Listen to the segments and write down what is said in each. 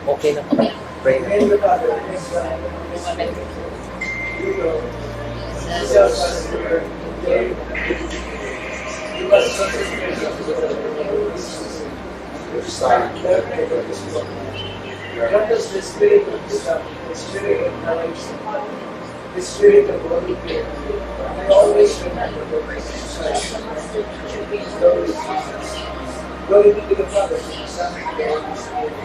Okay na. Pray na. Grant us the spirit of wisdom, the spirit of knowledge, the spirit of holy fear. I always remember the exercise of glory to Jesus. Glory be to the Father, to the Son, and to the Holy Spirit.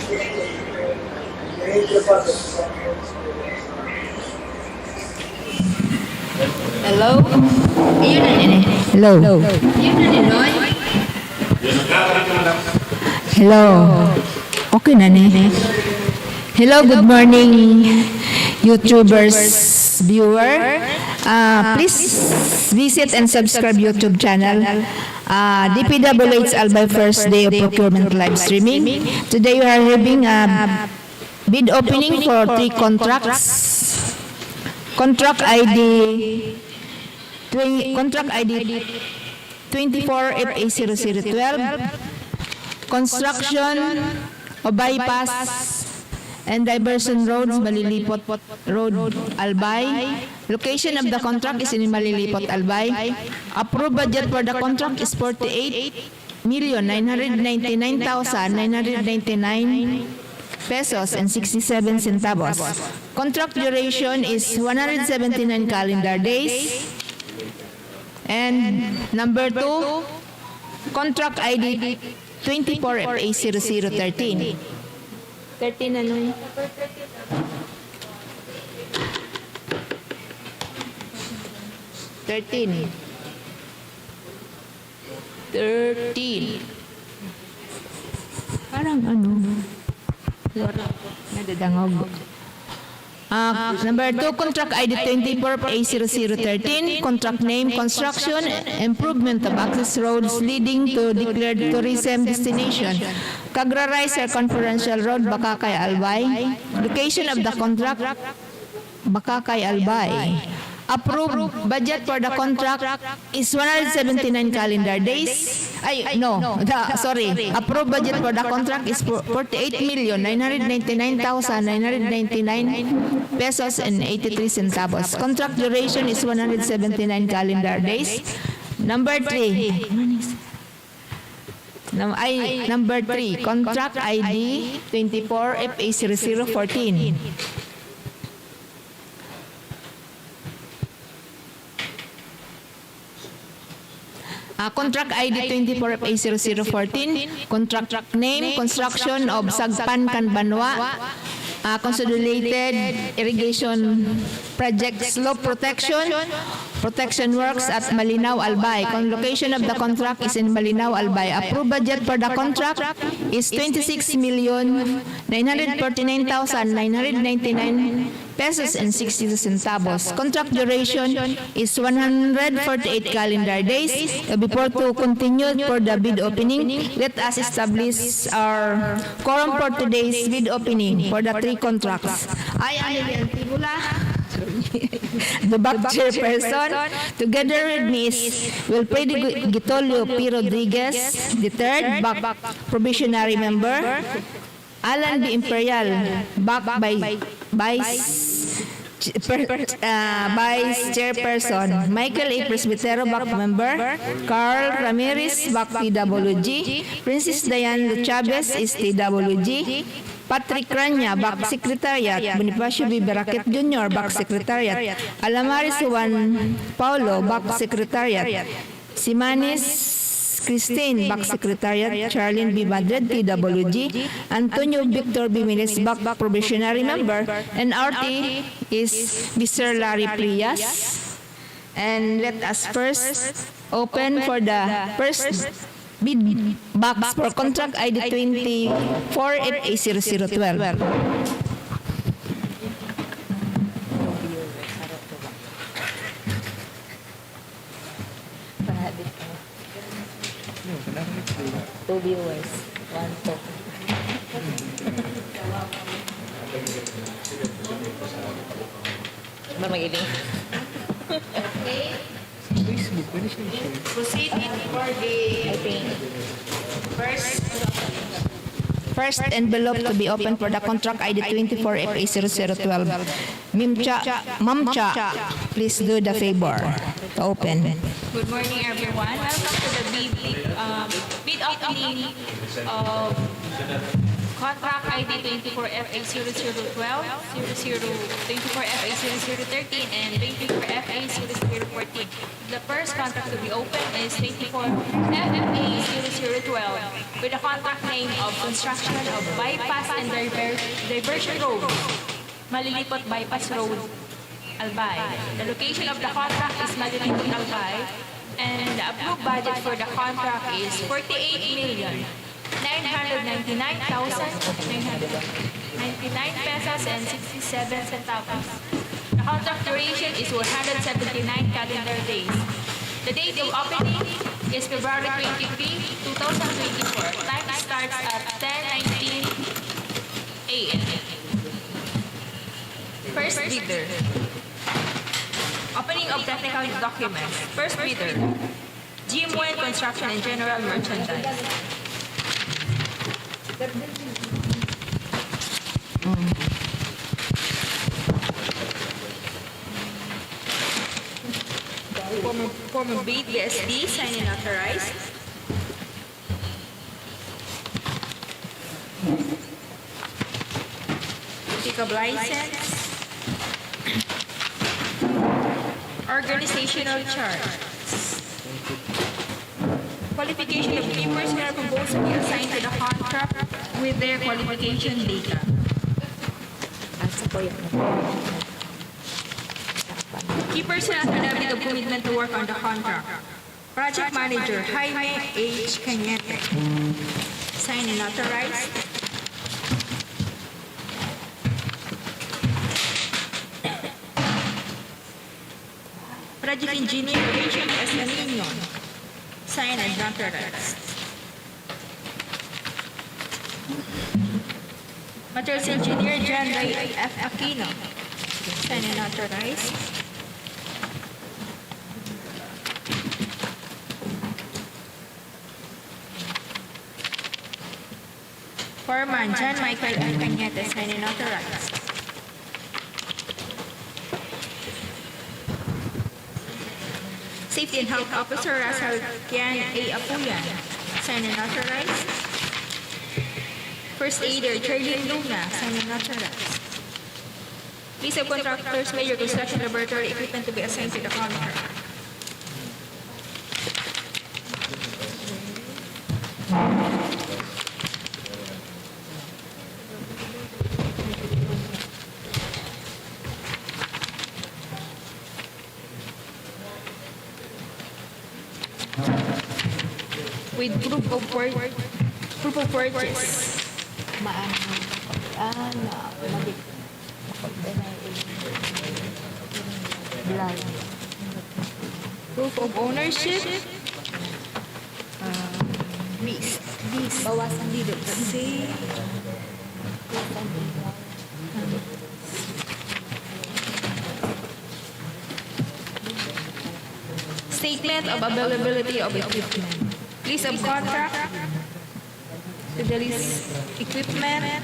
Glory to the Father, to the Son, and to the Holy Spirit. Hello? Ayun na nene. Hello. Ayun na nenoy. Hello. Okay na ne. Hello, good morning, YouTubers, viewer. Please visit and subscribe YouTube channel. DPWH Albay first day of procurement live streaming. Today we are having a bid opening for 3 contracts. Contract ID 24FA0012, construction of bypass and diversion roads, Malilipot Road, Albay. Location of the contract is in Malilipot, Albay. Approved budget for the contract is 48,999,999 pesos and 67 centavos. Contract duration is 179 calendar days. And number 2, contract ID 24FA0013. 13 ano yun? 13. Parang ano? Nadadangog. Number 2, contract ID 24A0013, contract name, construction, improvement of access roads leading to declared tourism destination. CAGRARAY, Circumferential Road, BACACAY, Albay. Location of the contract, BACACAY, Albay. Approved budget for the contract is 179 calendar days. Approved budget for the contract is 48,999,999 pesos and 83 centavos. Contract duration is 179 calendar days. Number 3. Number 3, contract ID 24FA0014. Contract ID 24FA0014, contract name, construction of SAGPAN BANWA, consolidated irrigation project, slope protection works at MALINAO, Albay. Location of the contract is in MALINAO, Albay. Approved budget for the contract is 26,949,999 pesos and 62 centavos. Contract duration is 148 calendar days. Before to continue for the bid opening, let us establish our quorum for today's bid opening for the 3 contracts. I am the back chairperson, together with Ms. Wilfredo Gitolio P. Rodriguez, the 3rd back probationary member, Alan B. Imperial, back by Vice Chairperson, Michael A. Presbitero, back member, Carl Ramirez, back TWG, Princess Diane Chavez is TWG, Patrick Rania, back Secretariat, Bonifacio B. Baraket Jr., back Secretariat, Alamaris Juan Paulo, back Secretariat, Simanis Christine, back Secretariat, Charlene B. Madrid, TWG, Antonio Victor B. Miles, back probationary member, and RT is Mr. Larry Plias. And let us first open for the first bid box for contract ID 24FA0012. Two viewers, 1, 2. Magiling. Okay. Facebook, pwede siya i-share. Proceed for the first envelope to be opened for the contract ID 24FA0012. Ma'am Cha, please do the favor to open. Good morning, everyone. Welcome to the bid opening of contract ID 24FA0012, 24FA0013, and 24FA0014. The first contract to be opened is 24FA0012 with the contract name of Construction of Bypass and Diversion Road, Malilipot Bypass Road, Albay. The location of the contract is MALILIPOT, Albay, and the approved budget for the contract is 48,999,999 pesos and 67 centavos. The contract duration is 179 calendar days. The date of opening is February 23, 2024. Time starts at 10:19 a.m. First bidder. Opening of technical documents. First bidder. GM1 Construction and General Merchandise. Former bid BSD, sign and authorized. Pick-up license. Organizational chart. Qualification of key personnel proposed to be assigned to the contract with their qualification data. Key personnel affidavit of commitment to work on the contract. Project Manager Jaime H. Cañete. Sign and authorize. Project Engineer Rachel S. Naninon. Sign and authorize. Materials Engineer John Ray F. Aquino. Sign and authorize. Foreman John Michael L. Cañete. Sign and authorize. Safety and Health Officer Russell Kian A. Apuyan. Sign and authorize. First Aider Charlene Luna. Sign and authorize. List of contractors, major construction laboratory equipment to be assigned to the contract. With proof of purchase. Proof of ownership. Lease. Bawasan dito. Kasi statement of availability of equipment. List of contract to the list equipment.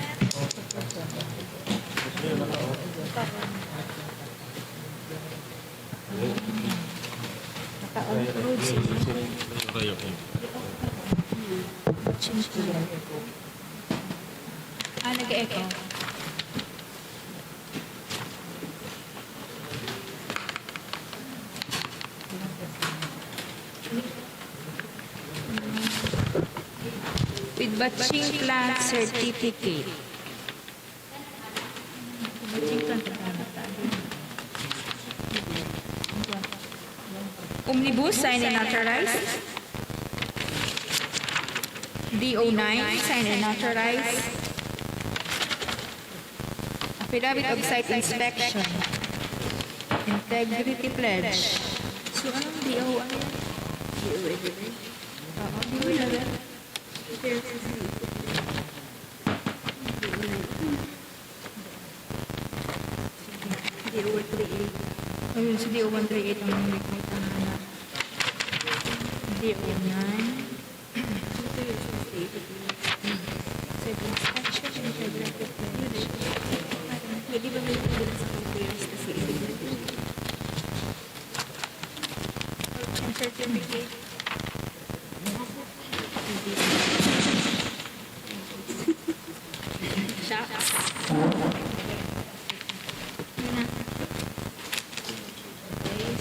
Nag-echo. With batching plant certificate. Omnibus, sign and authorize. DO9, sign and authorize. Affidavit of site inspection. Integrity pledge. So, anong DO? DO na ba? DO138. Ayun, si DO138 ang nakikita na.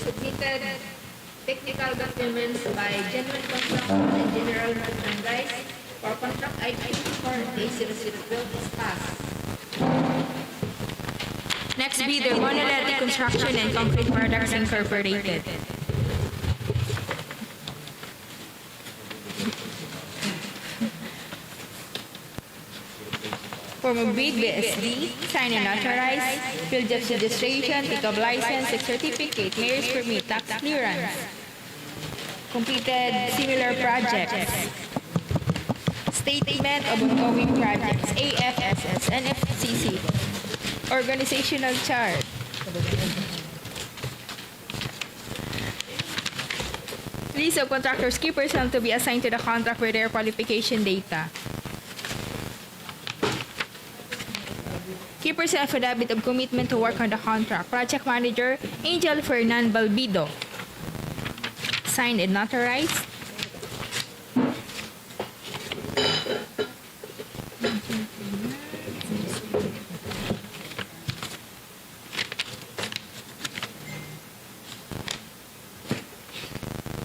Submitted technical documents by General Contractor and General Merchandise for contract ID 4A002 is passed. Next bidder, Monolithic Construction and Concrete Products Incorporated. Form of bid BSD, sign and authorize, field of registration, pick of license, certificate, mayor's permit, tax clearance. Completed similar projects. Statement of ongoing projects, AFSS, NFCC. Organizational chart. List of contractors, key personnel to be assigned to the contract with their qualification data. Key personnel affidavit of commitment to work on the contract. Project Manager, Angel Fernan Balbido. Signed and notarized.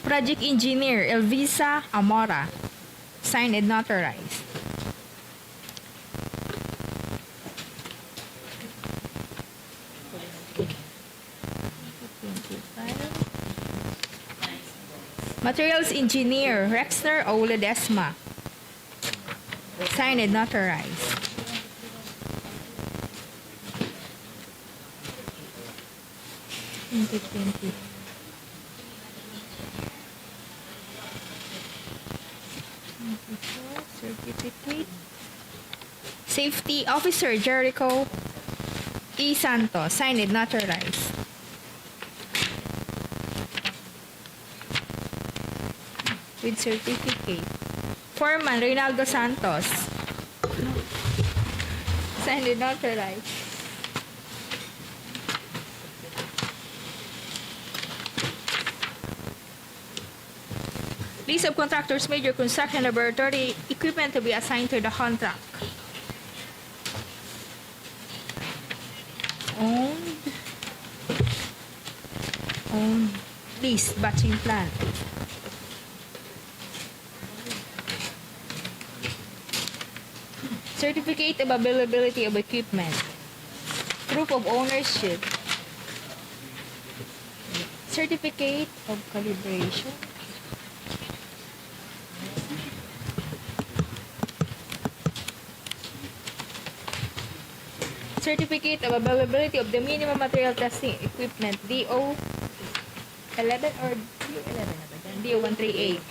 Project Engineer, Elvisa Amora. Signed and notarized. Materials Engineer, Rexner Oledesma. Signed and notarized. Certificate. Safety Officer, Jericho E. Santos. Signed and notarized. With certificate. Foreman, Reynaldo Santos. Signed and notarized. List of contractors, major construction laboratory equipment to be assigned to the contract. Owned. List, batching plant. Certificate of availability of equipment. Proof of ownership. Certificate of calibration. Certificate of availability of the minimum material testing equipment. DO 11 or DO 11 na ba dyan? DO 138.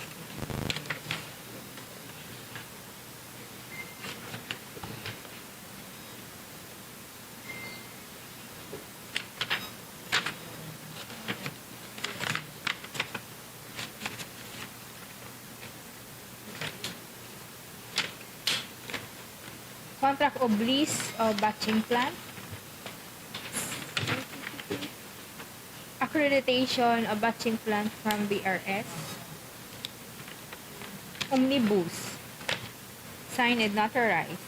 Contract of lease of batching plant. Accreditation of batching plant from BRS. Omnibus. Signed and notarized.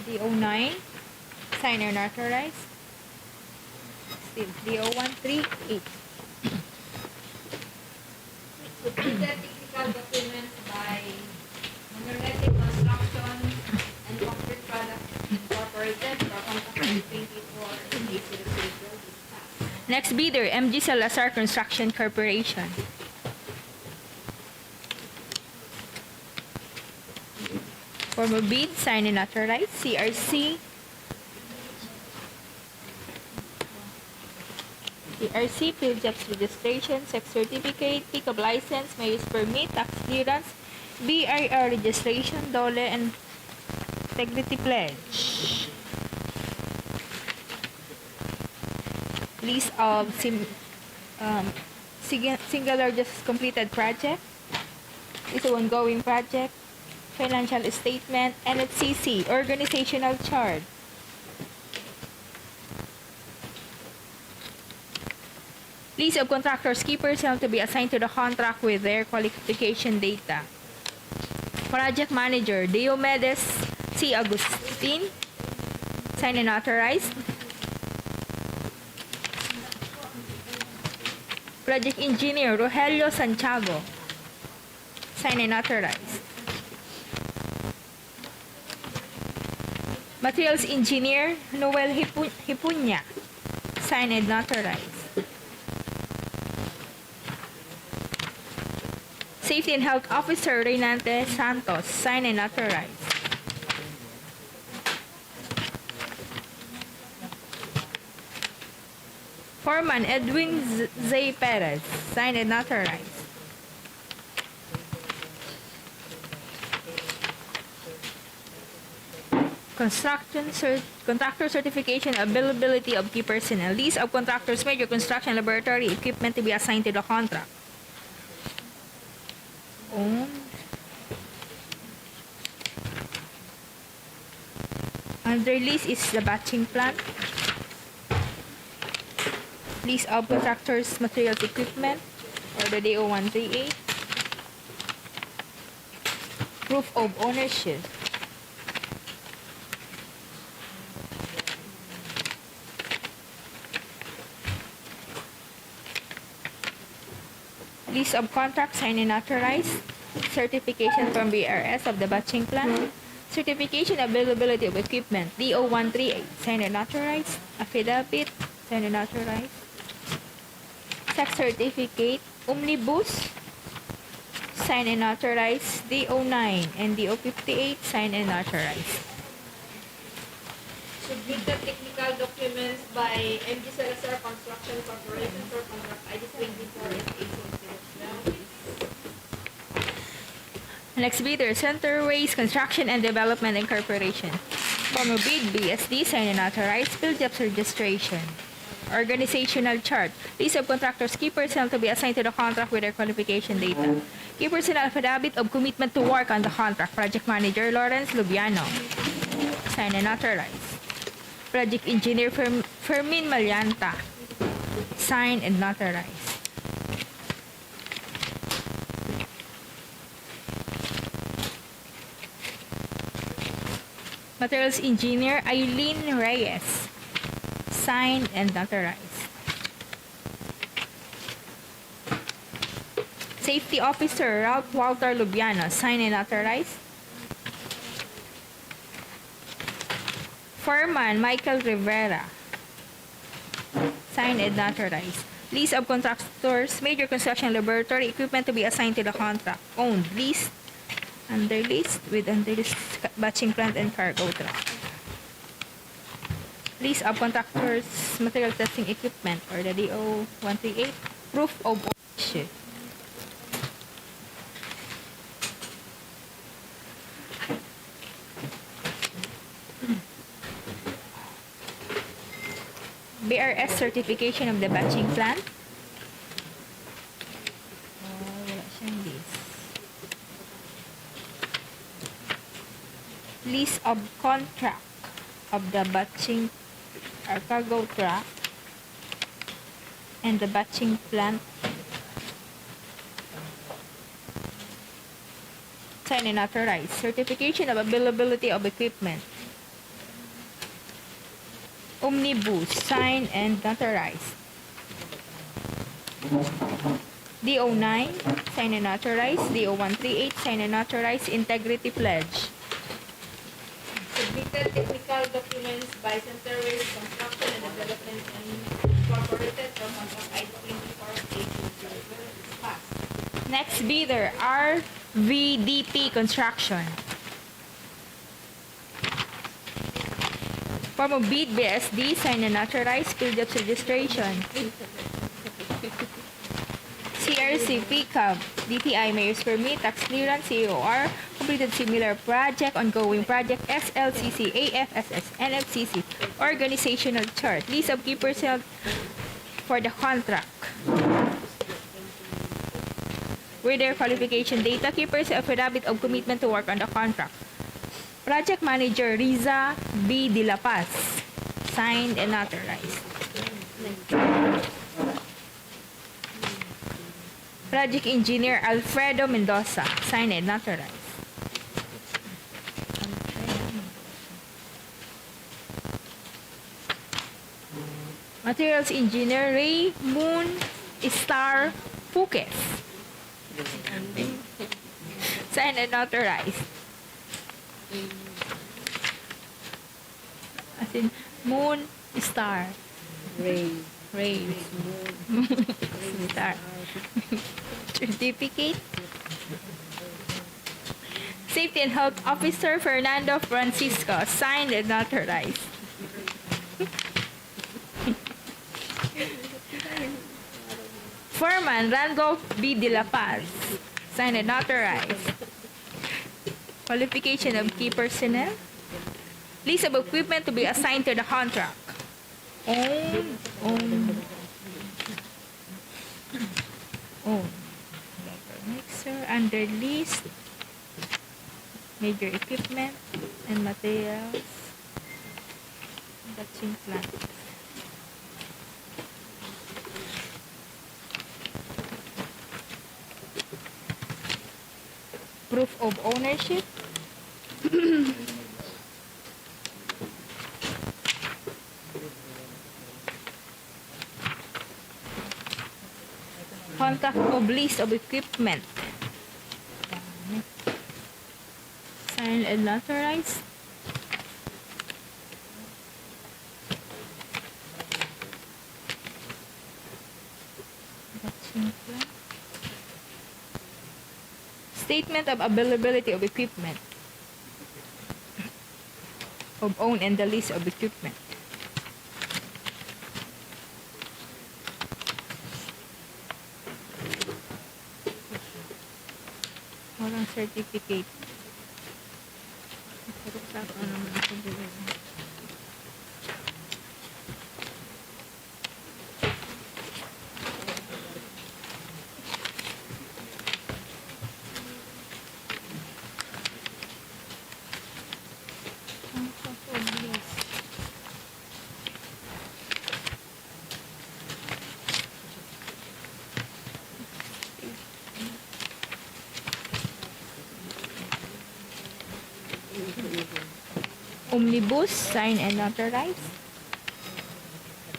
DO9. Signed and notarized. Still, DO138. Technical documents by Monolithic Construction and Concrete Products Incorporated for contract 24. Next bidder, MG Salazar Construction Corporation. Form of bid, sign and notarized. CRC. CRC, field jobs registration, sex certificate, pick up license, mayor's permit, tax clearance, BIR registration, DOLE, and integrity pledge. List of singular just completed project. List of ongoing project. Financial statement. NFCC. Organizational chart. List of contractors, key personnel to be assigned to the contract with their qualification data. Project Manager, Diomedes C. Agustin, signed and authorized. Project Engineer, Rogelio Santiago, signed and authorized. Materials Engineer, Noel Hipunya, signed and authorized. Safety and Health Officer Reynante Santos, signed and authorized. Foreman Edwin Z. Perez, signed and authorized. Contractor certification, availability of key personnel. List of contractors, major construction laboratory equipment to be assigned to the contract. Under list is the batching plant. List of contractors, materials, equipment, or the DEO 138. Proof of ownership. List of contracts signed and authorized. Certification from BRS of the batching plant. Certification availability of equipment. DO 138 signed and authorized. Affidavit signed and authorized. Tax certificate. Omnibus signed and authorized. DO 9 and DO 58 signed and authorized. Submitted technical documents by MG Salazar Construction Corporation for contract ID 24 and 810. Next bidder, Centerways Construction and Development Incorporation. Former bid, BSD, signed and authorized. Field jobs registration. Organizational chart. List of contractors, key personnel to be assigned to the contract with their qualification data. Key personnel affidavit of commitment to work on the contract. Project Manager, Lawrence Lubiano, signed and authorized. Project Engineer, Fermin Malianta, signed and authorized. Materials Engineer, Eileen Reyes, signed and authorized. Safety Officer, Ralph Walter Lubiano, signed and authorized. Foreman, Michael Rivera, signed and authorized. List of contractors, major construction laboratory equipment to be assigned to the contract. Owned, leased, under list, with under list batching plant and cargo truck. List of contractors, material testing equipment, or the DO 138. Proof of ownership. BRS certification of the batching plant. Wala siyang list. List of contract of the batching or cargo truck and the batching plant. Signed and authorized. Certification of availability of equipment. Omnibus, signed and authorized. DO 9, signed and authorized. DO 138, signed and authorized. Integrity pledge. Submitted technical documents by Centerways Construction and Development Incorporated for contract ID 24 and 810. Passed. Next bidder, RVDP Construction. Form of bid, BSD, signed and authorized. Field jobs registration. CRC, PCAB, DTI, Mayor's Permit, Tax Clearance, COR, completed similar project, ongoing project, SLCC, AFSS, NFCC, organizational chart, list of key personnel for the contract with their qualification data. Keepers affidavit of commitment to work on the contract. Project Manager Riza B. De La Paz, signed and notarized. Project Engineer Alfredo Mendoza, signed and notarized. Materials Engineer Ray Moon Star Fuques, signed and notarized. As in Moon Star Ray Star certificate. Safety and Health Officer Fernando Francisco, signed and notarized. Foreman Randolph B. De La Paz, signed and notarized. Qualification of key personnel. List of equipment to be assigned to the contract. Mixer under list. Major equipment and materials. Batching plant. Proof of ownership. Contract of list of equipment. Signed and notarized. Statement of availability of equipment. Of own and the list of equipment. Walang certificate. Omnibus, signed and notarized.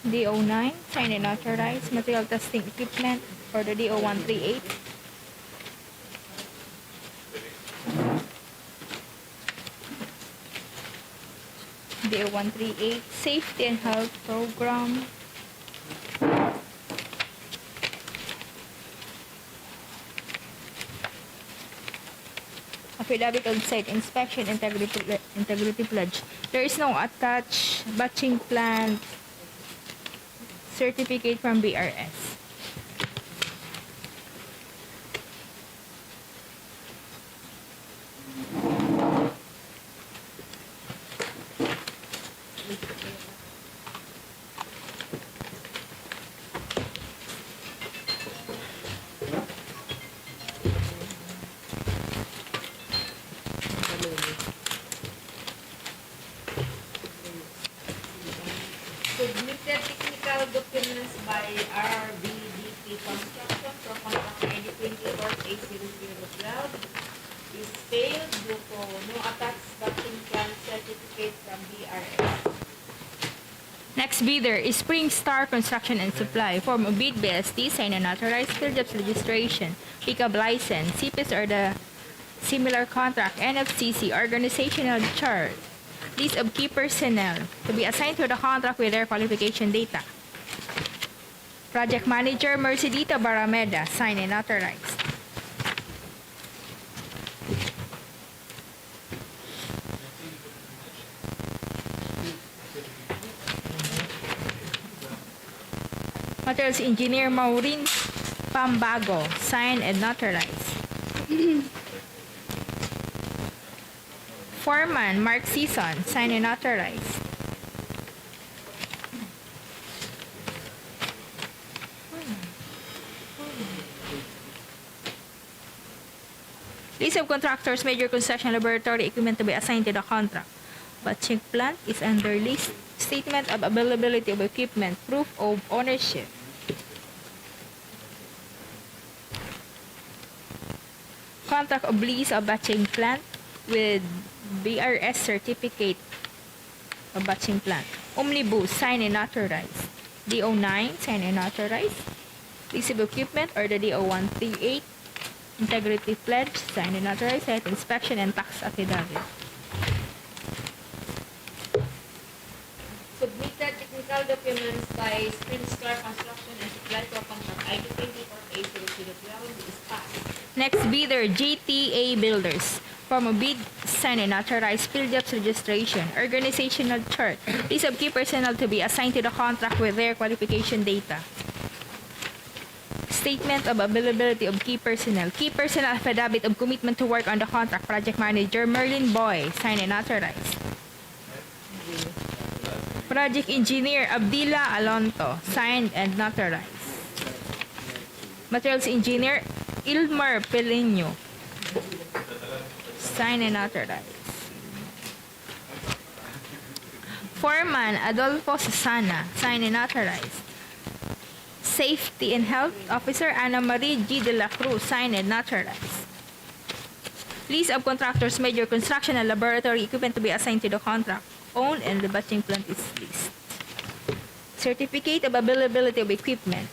DO9, signed and notarized. Material testing equipment for the DO138. DO138, safety and health program. Affidavit of site inspection, integrity pledge. There is no attached batching plant certificate from BRS. Submitted technical documents by RBDP Construction for contract ID 24A0012 is failed due to no attached batching plant certificate from BRS. Next bidder is Spring Star Construction and Supply. Form of bid BST, sign and authorized, field jobs registration, pickup license, CPS or the similar contract, NFCC, organizational chart. List of key personnel to be assigned to the contract with their qualification data. Project Manager Mercedita Barameda, signed and authorized. Materials Engineer Maureen Pambago, signed and notarized. Foreman Mark Season, signed and authorized. List of contractors, major construction laboratory equipment to be assigned to the contract. Batching plant is under list. Statement of availability of equipment, proof of ownership. Contract of lease of batching plant with BRS certificate of batching plant. Omnibus, sign and notarized. DO9, sign and notarized. Lease of equipment or the DO138. Integrity pledge, sign and notarized. Site inspection and tax affidavit. Submitted technical documents by Spring Star Construction and Supply to a contract ID 24A012 is passed. Next bidder, GTA Builders. Form of bid, sign and notarized. Field jobs registration. Organizational chart. List of key personnel to be assigned to the contract with their qualification data. Statement of availability of key personnel. Key personnel affidavit of commitment to work on the contract. Project manager Merlin Boy, sign and notarized. Project engineer Abdila Alonto, signed and notarized. Materials engineer Ilmar Pelleño, signed and notarized. Foreman Adolfo Susana, signed and notarized. Safety and Health Officer Ana Marie G. de la Cruz, signed and notarized. List of contractors, major construction and laboratory equipment to be assigned to the contract. Owned and the batching plant is leased. Certificate of availability of equipment.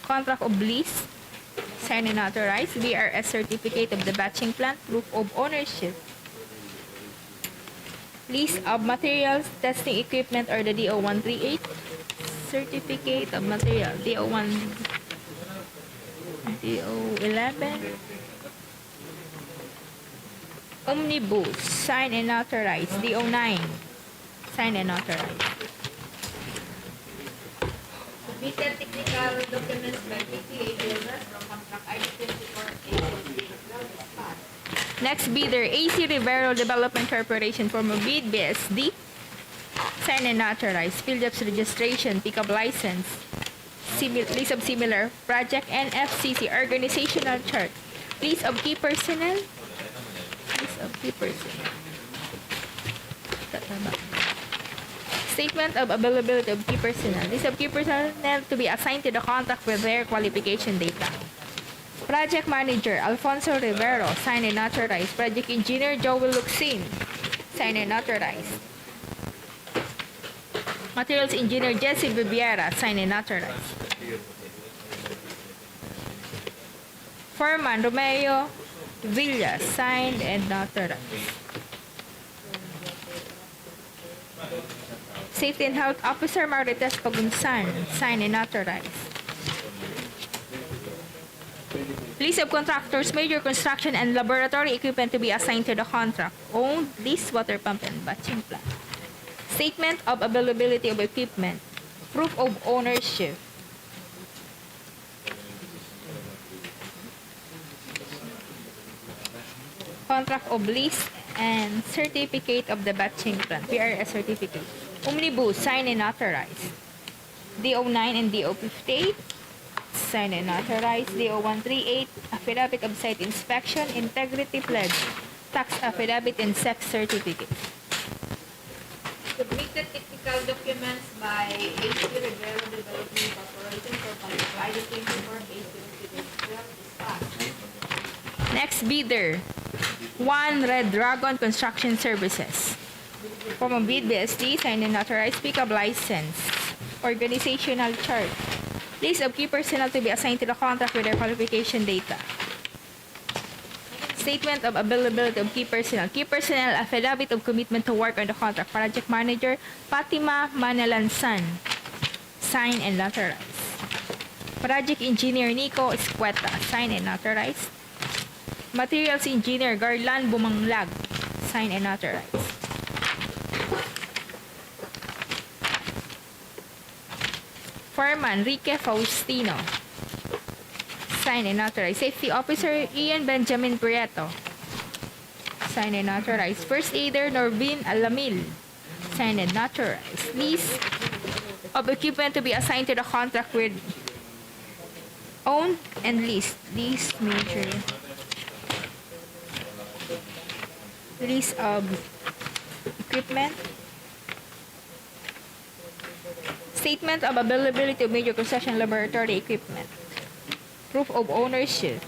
Contract of lease, signed and authorized. BRS certificate of the batching plant, proof of ownership. Lease of materials, testing equipment or the DO138. Certificate of material, DO11. Omnibus, signed and authorized. DO9, signed and authorized. Submitted technical documents by GTA Builders from contract ID 24A012 is passed. Next bidder, AC Rivero Development Corporation, form of bid, BSD, signed and authorized. Field jobs registration, pickup license, list of similar project, NFCC, organizational chart, list of key personnel, Statement of availability of key personnel. List of key personnel to be assigned to the contract with their qualification data. Project Manager Alfonso Rivero, signed and authorized. Project Engineer Joel Luxin, signed and authorized. Materials Engineer Jesse Bibiera, signed and authorized. Foreman Romeo Villa, signed and authorized. Safety and Health Officer Marites Pagunsan, signed and authorized. List of contractors, major construction and laboratory equipment to be assigned to the contract. Owned, leased water pump and batching plant. Statement of availability of equipment. Proof of ownership. Contract of lease and certificate of the batching plant. PRS certificate. Omnibus, signed and authorized. DO9 and DO58, signed and authorized. DO138, affidavit of site inspection, integrity pledge, tax affidavit, and sex certificate. Submitted technical documents by AC Rivero Development Corporation for contract ID 24A012 is passed. Next bidder, One Red Dragon Construction Services. Form of bid, BSD, signed and authorized. Pickup license. Organizational chart. List of key personnel to be assigned to the contract with their qualification data. Statement of availability of key personnel. Key personnel affidavit of commitment to work on the contract. Project Manager Fatima Manalansan, signed and authorized. Project Engineer Nico Escueta, signed and authorized. Materials Engineer Garland Bumanglag, signed and authorized. Foreman Rique Faustino, signed and authorized. Safety Officer Ian Benjamin Prieto, signed and authorized. First Aider Norvin Alamil, signed and authorized. List of equipment to be assigned to the contract with Owned and leased. Lease major. Lease of equipment. Statement of availability of major construction laboratory equipment. Proof of ownership.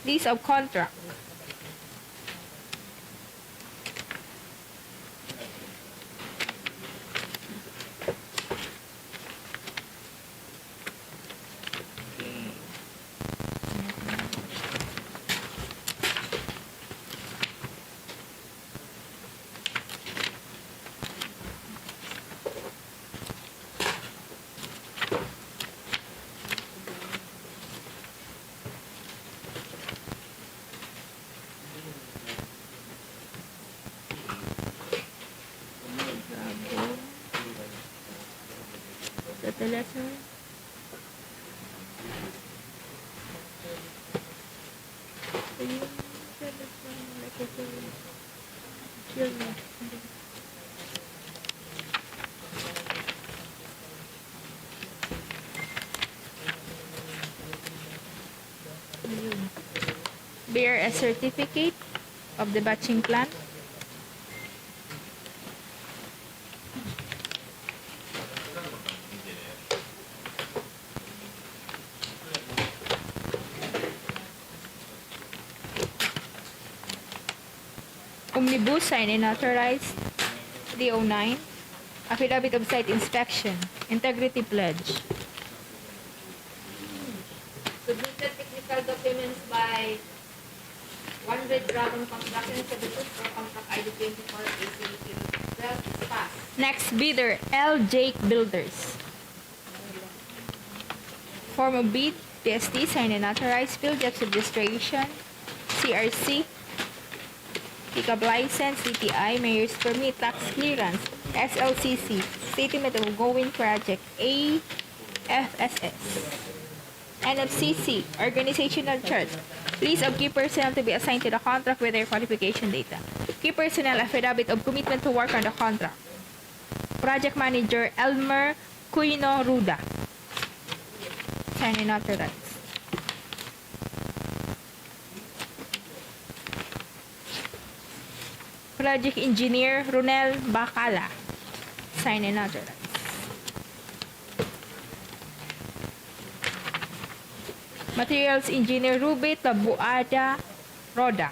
Lease of contract. The letter. Bear a certificate of the batching plant. Omnibus sign and authorized. DO9. Affidavit of site inspection. Integrity pledge. Submitted technical documents by 100 Dragon Construction Services for contract ID 24 ACP 12 is passed. Next bidder, L. Jake Builders. Form of bid, PST, sign and authorized. Field Jobs Registration, CRC, Pickup License, CTI, Mayor's Permit, Tax Clearance, SLCC, Statement of Ongoing Project, AFSS, NFCC, Organizational Chart, List of key personnel to be assigned to the contract with their qualification data. Key personnel affidavit of commitment to work on the contract. Project Manager Elmer Cuino Ruda. Sign and authorized. Project Engineer Ronel Bacala. Sign and authorized. Materials Engineer Ruby Tabuada Roda.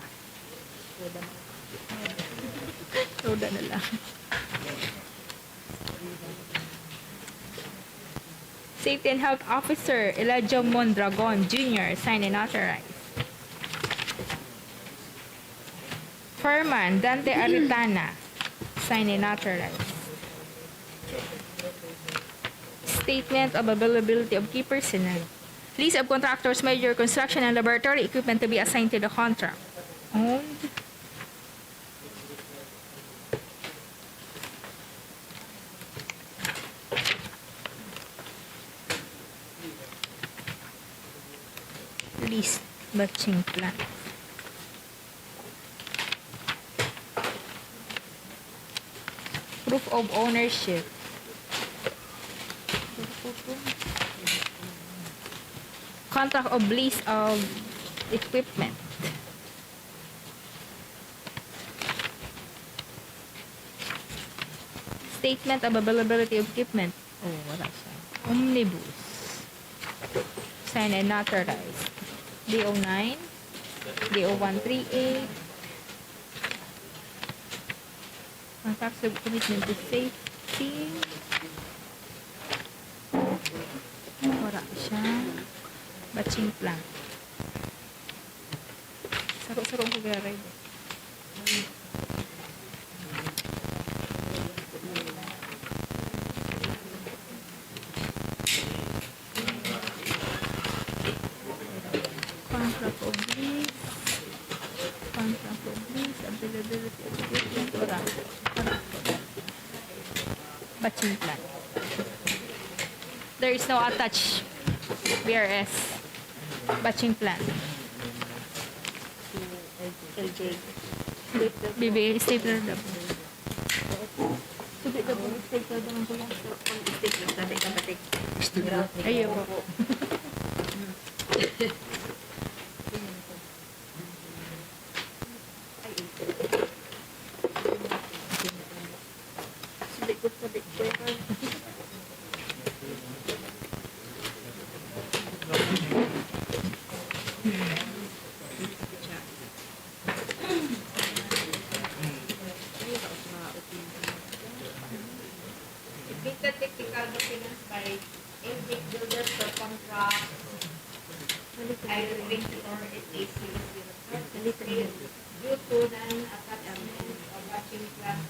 Roda na lang. Safety and Health Officer Elijah Mondragon Jr. Sign and authorized. Furman Dante Aritana. Sign and authorized. Statement of availability of key personnel. List of contractors, major construction and laboratory equipment to be assigned to the contract. Owned. List batching plant. Proof of ownership. Contract of lease of equipment. Statement of availability of equipment. Oh, wala siya. Omnibus. Sign and authorized. DO9. DO138. Contract of commitment to safety. Wala siya. Batching plant. Saro-saro ang CAGRARAY. Contract of lease. Contract of lease. Availability of equipment. Wala. Batching plant. There is no attached BRS. Batching plant. LJ. BB stapler. Ayaw po. Beta technical documents by intake builders for contract either 20 or SAC due to non-attachment of batching plant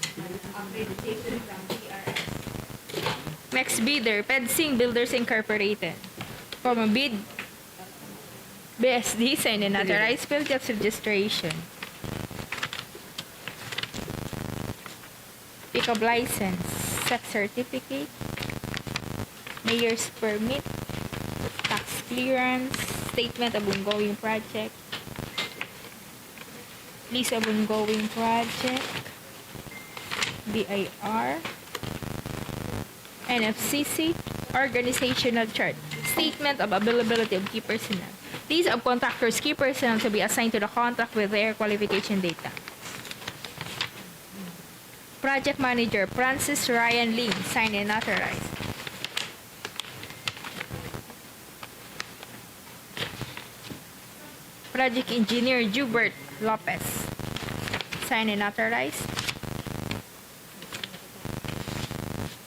accreditation from PRS. Next bidder, Pedsing Builders Incorporated. From a bid, BSD signed and authorized field tax registration. Pick-up license, sex certificate, mayor's permit, tax clearance, statement of ongoing project, list of ongoing project, BIR, NFCC, organizational chart, statement of availability of key personnel, list of contractors' key personnel to be assigned to the contract with their qualification data. Project Manager Francis Ryan Lee, signed and authorized. Project Engineer Jubert Lopez, signed and authorized.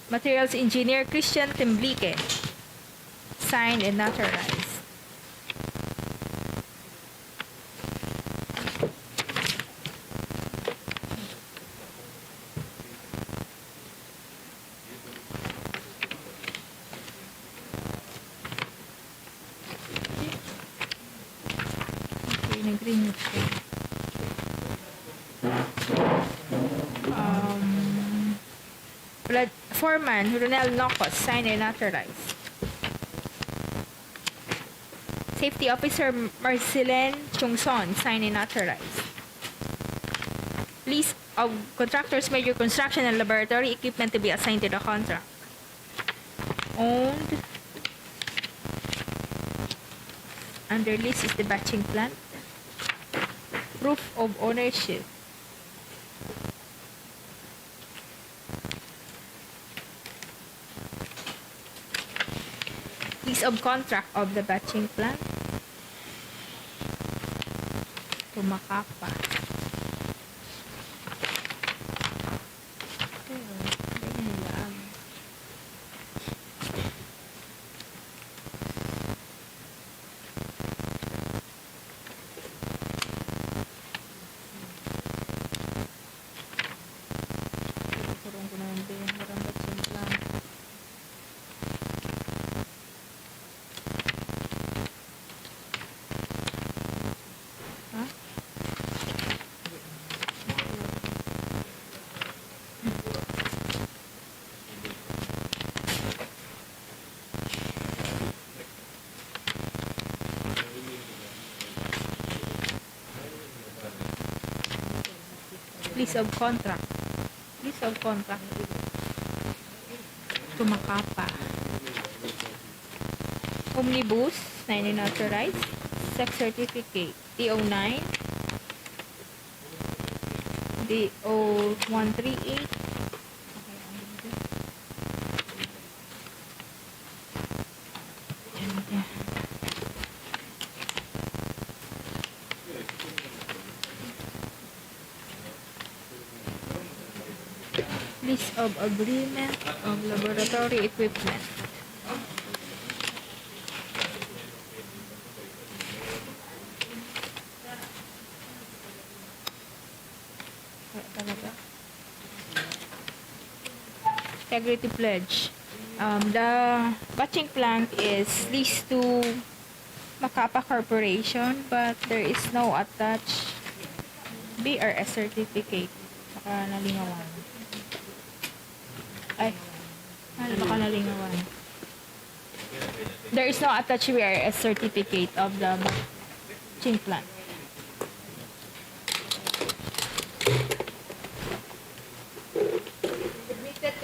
Materials Engineer Christian Temblique, signed and authorized. Okay, nag-renew siya. Foreman Ronel Nocos, signed and authorized. Safety Officer Marcelene Chungson, signed and authorized. List of contractors, major construction and laboratory equipment to be assigned to the contract. Owned. Under list is the batching plant. Proof of ownership. List of contract of the batching plant. Tumakapa. List of contract. List of contract. Tumakapa. Omnibus, 9 unauthorized. Sex certificate, DO9. DO138. List of agreement of laboratory equipment. Integrity pledge. The batching plant is leased to Macapa Corporation, but there is no attached BRS certificate. Baka nalingawan. Ay, baka nalingawan. There is no attached BRS certificate of the batching plant. Submitted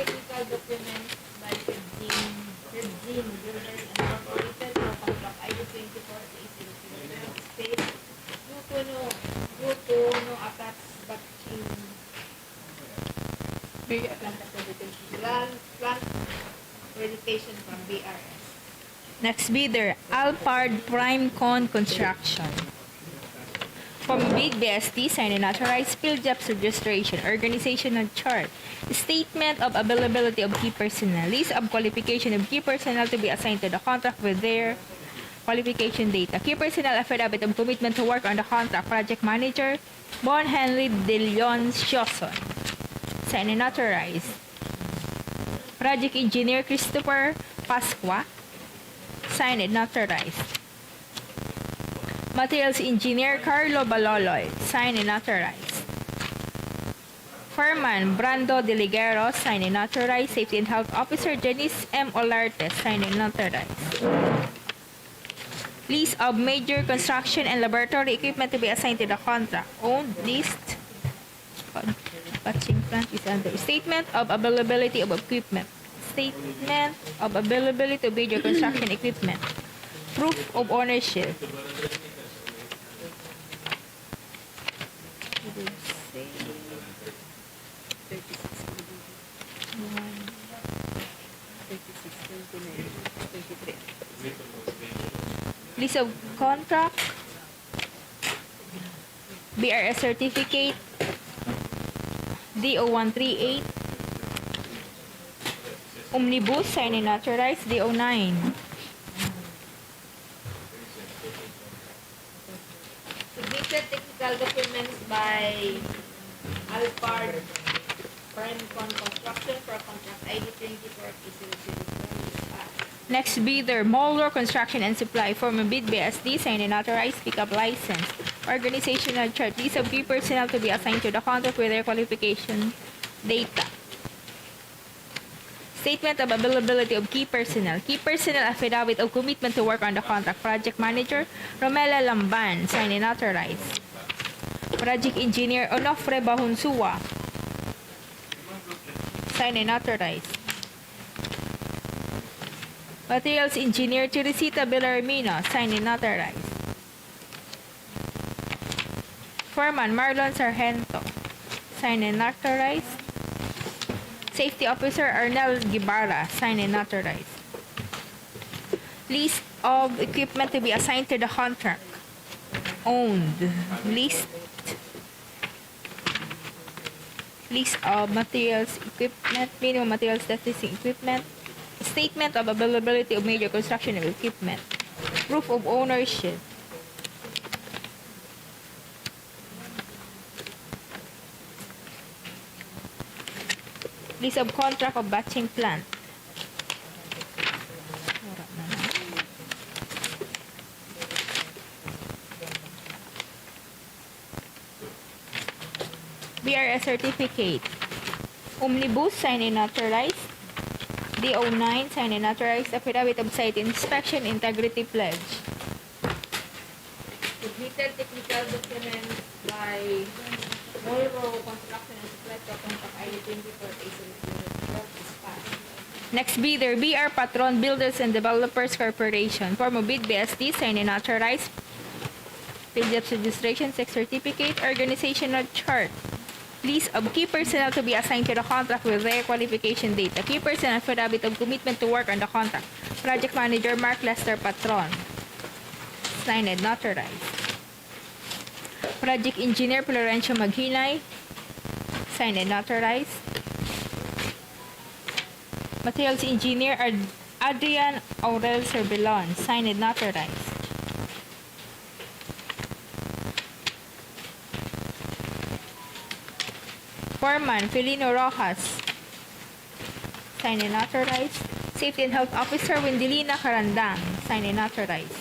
Plant accreditation from BRS. Next bidder, Alpard Prime Con Construction. From bid BST, sign and authorize field jobs registration, organizational chart, statement of availability of key personnel, list of qualification of key personnel to be assigned to the contract with their qualification data, key personnel affidavit of commitment to work on the contract, project manager, Bon Henry De Leon Sioson, sign and authorize. Project engineer Christopher Pasqua, sign and authorized. Materials engineer Carlo Baloloy, sign and authorized. Foreman Brando De Ligero, sign and authorized. Safety and Health Officer Janice M. Olarte, sign and authorized. List of major construction and laboratory equipment to be assigned to the contract. Owned list. Patching plant is under. Statement of availability of equipment. Statement of availability of major construction equipment. Proof of ownership. List of contract, BRS certificate, DO 138, Omnibus, sign and authorized, DO 9. Submitted technical documents by Alpard Prime Con Construction for contract ID 24 Next bidder, Moller Construction and Supply, former bid BSD, signed and authorized, pickup license, organizational chart, list of key personnel to be assigned to the contract with their qualification data. Statement of availability of key personnel affidavit of commitment to work on the contract, project manager Romela Lamban, signed and authorized. Project engineer Onofre Bahunsua, signed and authorized. Materials engineer Teresita Villarmino, signed and authorized. Foreman Marlon Sargento, signed and authorized. Safety officer Arnel Guibarra, signed and authorized. List of equipment to be assigned to the contract. Owned. List of materials equipment, minimum materials testing equipment. Statement of availability of major construction equipment. Proof of ownership. List of contract of batching plant. BRS certificate. Omnibus, signed and authorized. DO9, signed and authorized. Affidavit of site inspection, integrity pledge. Submitted technical documents by Volvo Construction and Supply for contract ID 24 Next bidder, BR Patron Builders and Developers Corporation. Form of bid BSD, signed and authorized. Field jobs registration, sex certificate, organizational chart. List of key personnel to be assigned to the contract with their qualification data. Key personnel affidavit of commitment to work on the contract. Project manager Mark Lester Patron, signed and authorized. Project engineer Florencio Maghinay, signed and authorized. Materials engineer Adrian Aurel Cervelon, signed and authorized. Foreman Felino Rojas, signed and authorized. Safety and Health Officer Wendelina Carandang, signed and authorized.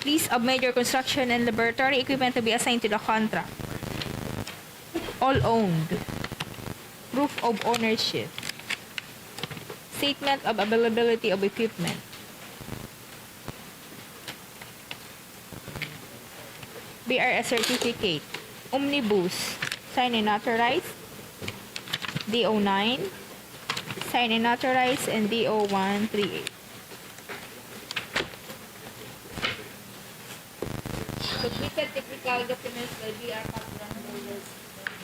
List of major construction and laboratory equipment to be assigned to the contract. All owned. Proof of ownership. Statement of availability of equipment. BRS certificate. Omnibus, signed and authorized. DO9, signed and authorized, and DO 138. Submitted technical documents by BR Patron Builders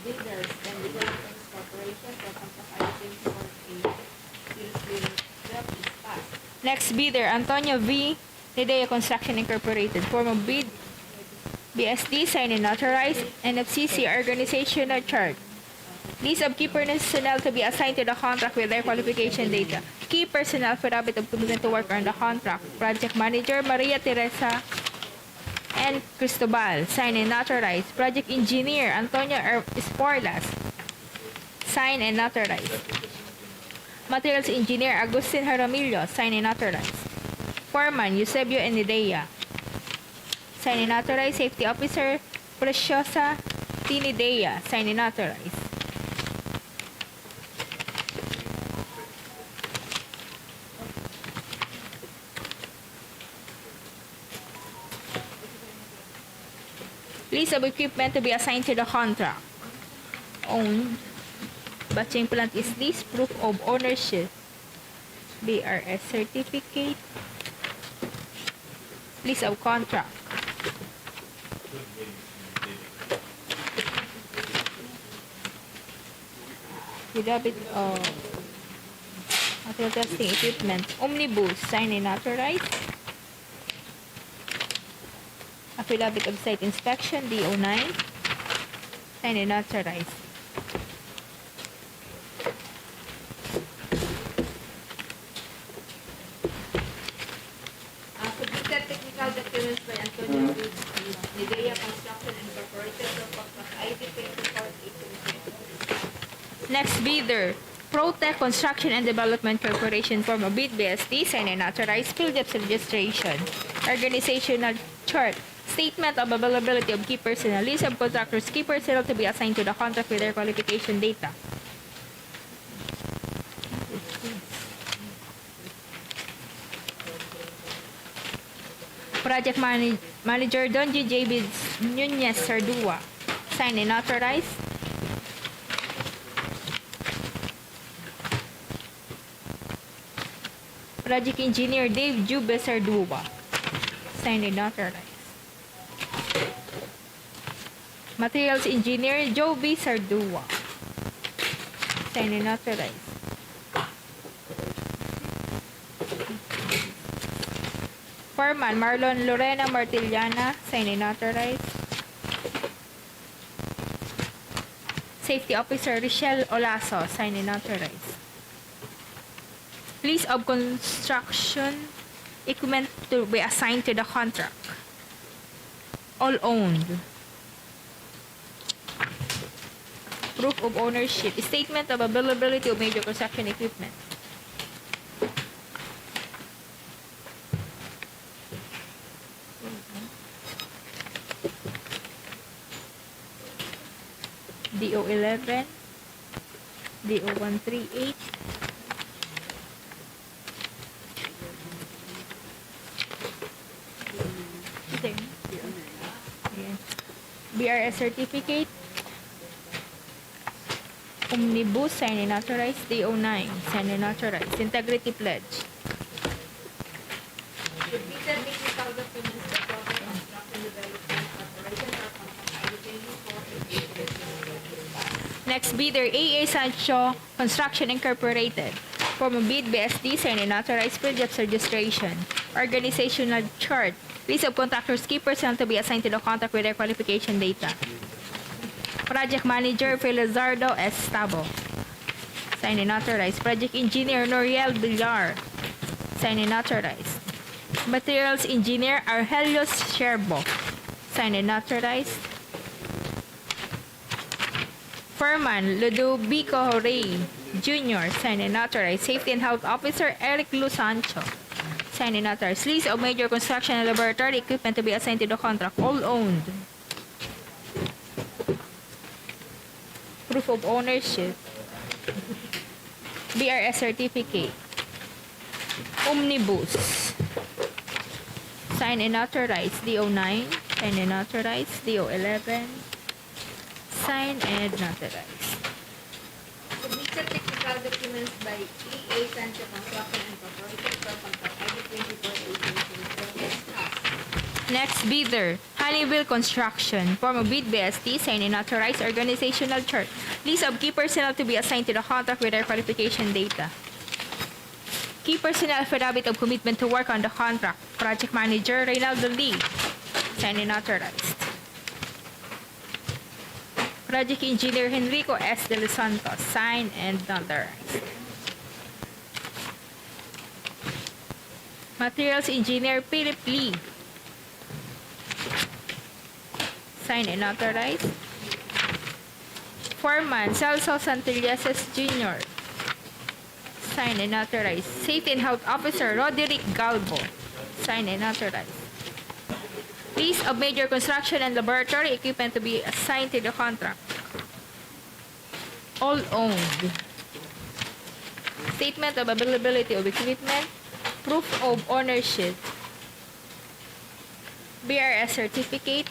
Builders and Development Corporation for Pampasay 24A is passed. Next bidder, Antonio V. DEO Construction Incorporated. Form of bid, BSD, signed and notarized, NFCC organizational chart. List of key personnel to be assigned to the contract with their qualification data. Key personnel for habit of commitment to work on the contract. Project Manager Maria Teresa and Cristobal, signed and notarized. Project Engineer Antonio Esporlas, signed and notarized. Materials Engineer Agustin Jaramillo, signed and notarized. Foreman Eusebio Enidea, signed and notarized. Safety Officer Preciosa Tinidea, signed and notarized. List of equipment to be assigned to the contract. Owned. Batching plant is this. Proof of ownership. BRS certificate. List of contract. Affidavit of material testing equipment. Omnibus. Signed and authorized. Affidavit of site inspection, DO9, signed and authorized. Submitted technical documents by Antonio DEO Construction Incorporated for ID 24. Next bidder, Protech Construction and Development Corporation, form of bid, BSD, signed and authorized. Field of registration, organizational chart. Statement of availability of key personnel. List of contractors, key personnel to be assigned to the contract with their qualification data. Project Manager Donji J. Nunez Sardua, signed and authorized. Project Engineer Dave Jube Sardua, signed and authorized. Materials Engineer Joe B. Sardua, signed and authorized. Foreman Marlon Lorena Martillana, signed and authorized. Safety Officer Richelle Olaso, signed and authorized. List of construction equipment to be assigned to the contract. All owned. Proof of ownership. Statement of availability of major construction equipment. DO11, DO138, BRS certificate, Omnibus, signed and authorized. DO9, signed and authorized. Integrity pledge. Next bidder, AA Sancho Construction Incorporated. Form of bid, BSD, signed and authorized. Field of registration. Organizational chart. List of contractors, key personnel to be assigned to the contract with their qualification data. Project Manager Felizardo S. Tabo, signed and authorized. Project Engineer Noriel Villar, signed and authorized. Materials Engineer Argelios Sherbo, signed and authorized. Foreman Ludovico Rey Jr., signed and authorized. Safety and Health Officer Eric Lu Sancho, signed and authorized. List of major construction and laboratory equipment to be assigned to the contract. All owned. Proof of ownership. BRS certificate. Omnibus, signed and authorized. DO9, signed and authorized. DO11, signed and authorized. Submitted technical documents by EA Sancho Construction Incorporated for contract ID 24. Next bidder, Honeywell Construction. Form of bid BST, signed and authorized organizational chart. List of key personnel to be assigned to the contract with their qualification data. Key personnel affidavit of commitment to work on the contract. Project Manager, Reynaldo Lee, signed and authorized. Project Engineer, Henrico S. De Los Santos, signed and notarized. Materials Engineer, Philip Lee, signed and authorized. Foreman, Celso Santillases Jr., signed and authorized. Safety and Health Officer, Roderick Galbo, signed and authorized. List of major construction and laboratory equipment to be assigned to the contract. All owned. Statement of availability of equipment. Proof of ownership. BRS certificate.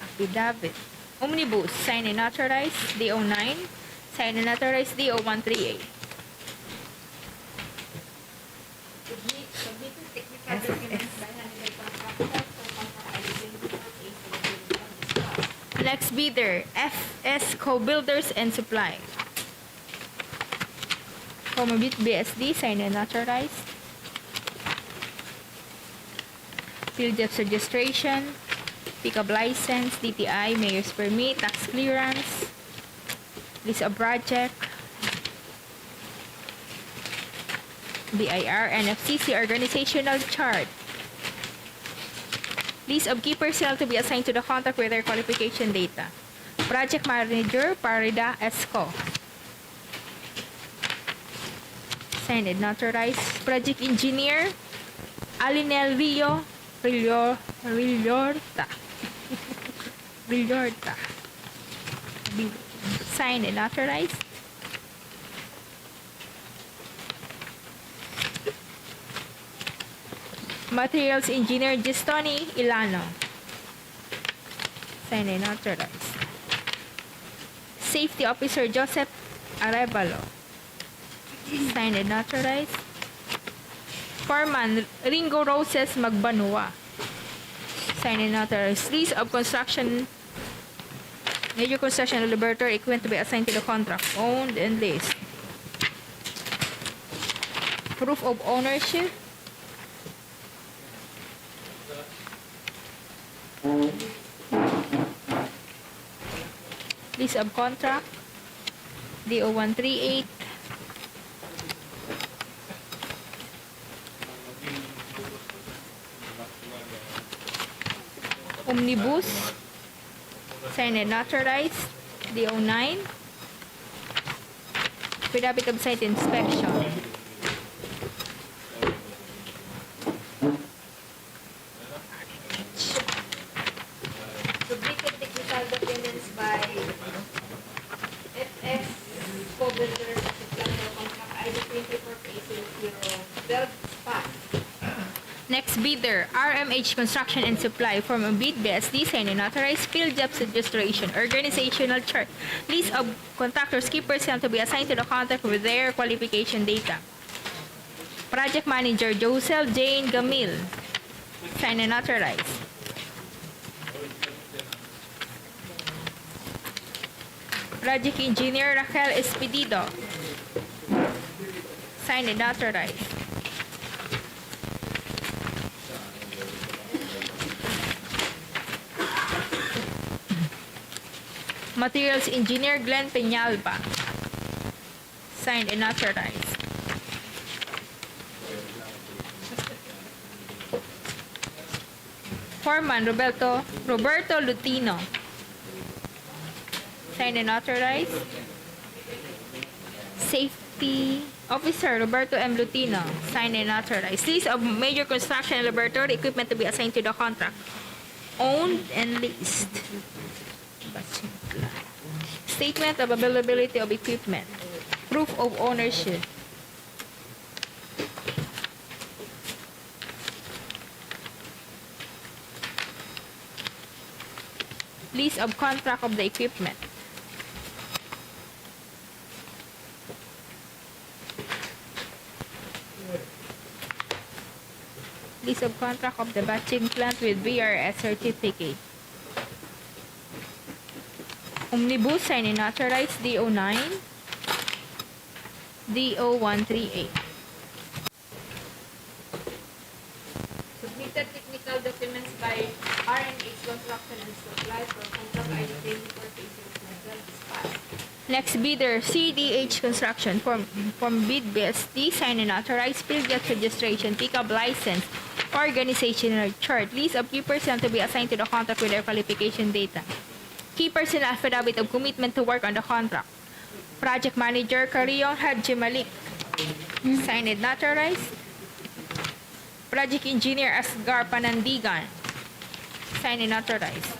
Affidavit. Omnibus, signed and authorized. DO9, signed and authorized. DO138. Next bidder, FS Co-Builders and Supply. Comabit BSD, signed and authorized. Field Jobs Registration, Pickup License, DTI, Mayor's Permit, Tax Clearance, List of Project, BIR, NFCC Organizational Chart. List of key personnel to be assigned to the contract with their qualification data. Project Manager, Parida Esco, signed and notarized. Project Engineer, Alinel Rilorta, signed and authorized. Materials Engineer Gistoni Ilano, signed and authorized. Safety Officer Joseph Arevalo, signed and authorized. Foreman Ringo Roses Magbanwa, signed and authorized. List of construction, major construction and laboratory equipment to be assigned to the contract. Owned and leased. Proof of ownership. List of contract. DO138. Omnibus, signed and authorized. DO9. Affidavit of site inspection. Submitted technical documents by FS Co-Builders Contract ID 24 Spot. Next bidder, RMH Construction and Supply. Form of bid BSD, signed and authorized. Field Jobs Registration, Organizational Chart. List of contractors, key personnel to be assigned to the contract with their qualification data. Project Manager Joseph Jane Gamil, signed and authorized. Project Engineer Raquel Espedido, signed and authorized. Materials Engineer Glenn Peñalba, signed and authorized. Foreman Roberto Lutino, signed and authorized. Safety Officer Roberto M. Lutino, signed and authorized. List of major construction and laboratory equipment to be assigned to the contract. Owned and leased. Statement of availability of equipment. Proof of ownership. List of contract of the equipment. List of contract of the batching plant with VRS certificate. Omnibus sign and authorized DO9, DO138. Submitted technical documents by RNH Construction and Supply for contract ID 24 Next bidder, CDH Construction, from bid BSD, sign and authorized field gas registration, pickup license, organizational chart, list of key personnel to be assigned to the contract with their qualification data. Key personnel affidavit of commitment to work on the contract. Project Manager Kariyong Haji Malik, signed and authorized. Project Engineer Asgar Panandigan, signed and authorized.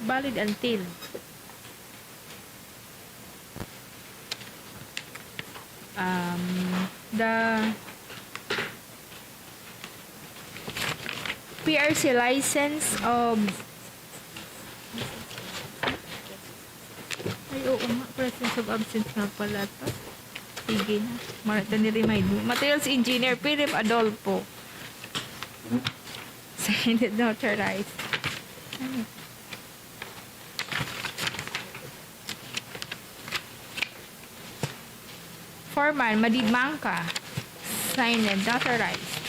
Valid until the PRC license of ay oo nga, presence of absence nga pala to. Sige na, marita ni-remind mo. Materials Engineer Philip Adolfo, signed and authorized. Foreman Madid Mangka, signed and authorized.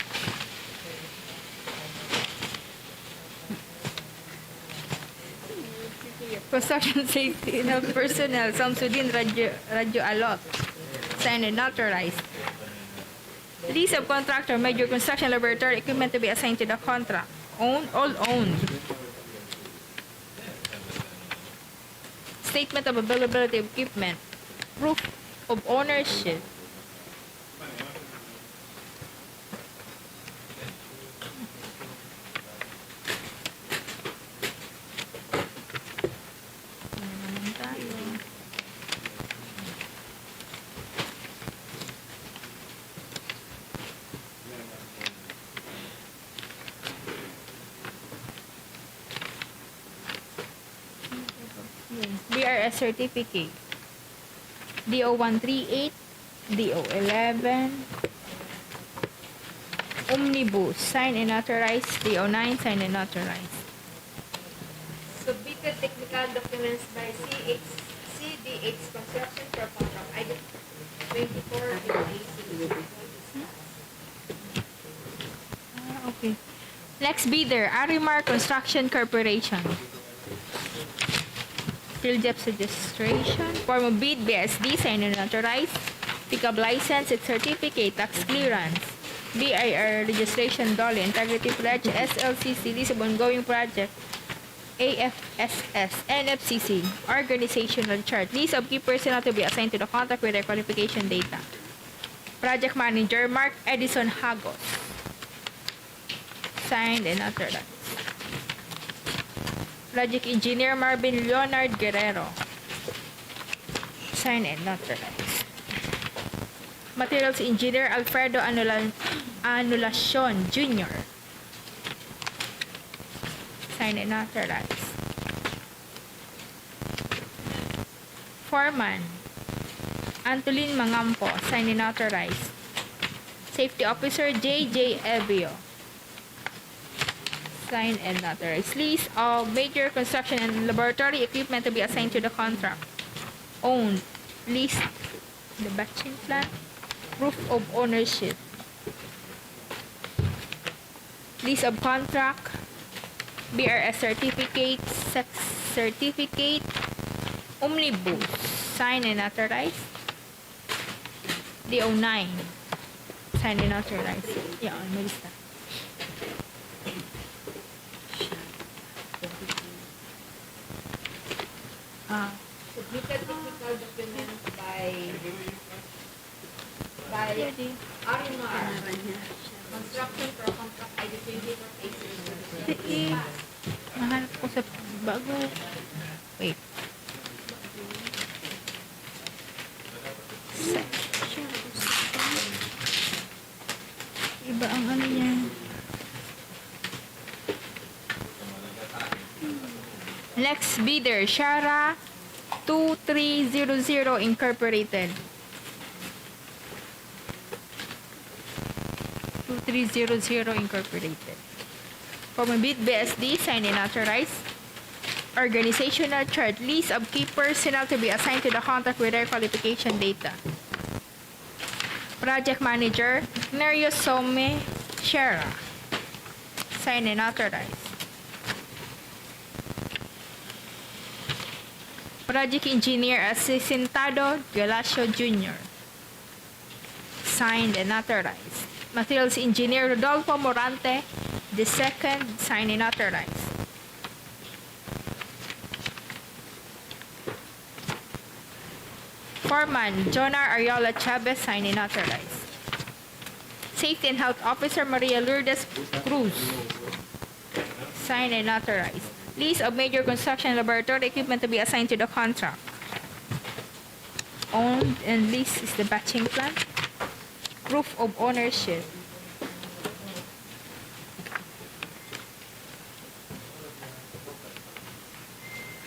Construction Safety and Health Personnel Samsudin Radio Alot, signed and authorized. List of contractor major construction laboratory equipment to be assigned to the contract. All owned. Statement of availability of equipment. Proof of ownership. BRS certificate. DO138, DO11, Omnibus, signed and authorized. DO9, signed and authorized. Submitted technical documents by CDH Construction for contract ID 24 okay. Next bidder, Arimar Construction Corporation. Field Depth registration, form of bid, BSD, signed and authorized, pickup license, its certificate, tax clearance, BIR registration, DOLE, integrity pledge, SLCC, list of ongoing project, AFSS, NFCC, organizational chart, list of key personnel to be assigned to the contract with their qualification data. Project Manager Mark Edison Hagos, signed and authorized. Project Engineer Marvin Leonard Guerrero, signed and authorized. Materials Engineer Alfredo Anulacion Jr., signed and authorized. Foreman Antolin Mangampo, signed and authorized. Safety Officer J.J. Evio, signed and authorized. List of major construction and laboratory equipment to be assigned to the contract. Owned. List the batching plant. Proof of ownership. List of contract. BRS certificate. Sex certificate. Omnibus, signed and authorized. DO9, signed and authorized. Yeah, may lista. Submitted technical documents by Arimar Construction for contract ID 24 Mahanap ko sa bago. Wait. Iba ang ano niya. Next bidder, Shara 2300 Incorporated. 2300 2300 Incorporated. Form bid BSD, signed and authorized. Organizational chart, list of key personnel to be assigned to the contract with their qualification data. Project Manager, Nerio Some Shera, signed and authorized. Project Engineer Asesintado Galacio Jr., signed and authorized. Materials Engineer Rodolfo Morante II, signed and authorized. Foreman Jonar Ariola Chavez, signed and authorized. Safety and Health Officer Maria Lourdes Cruz, signed and authorized. List of major construction laboratory equipment to be assigned to the contract. Owned and leased is the batching plant. Proof of ownership.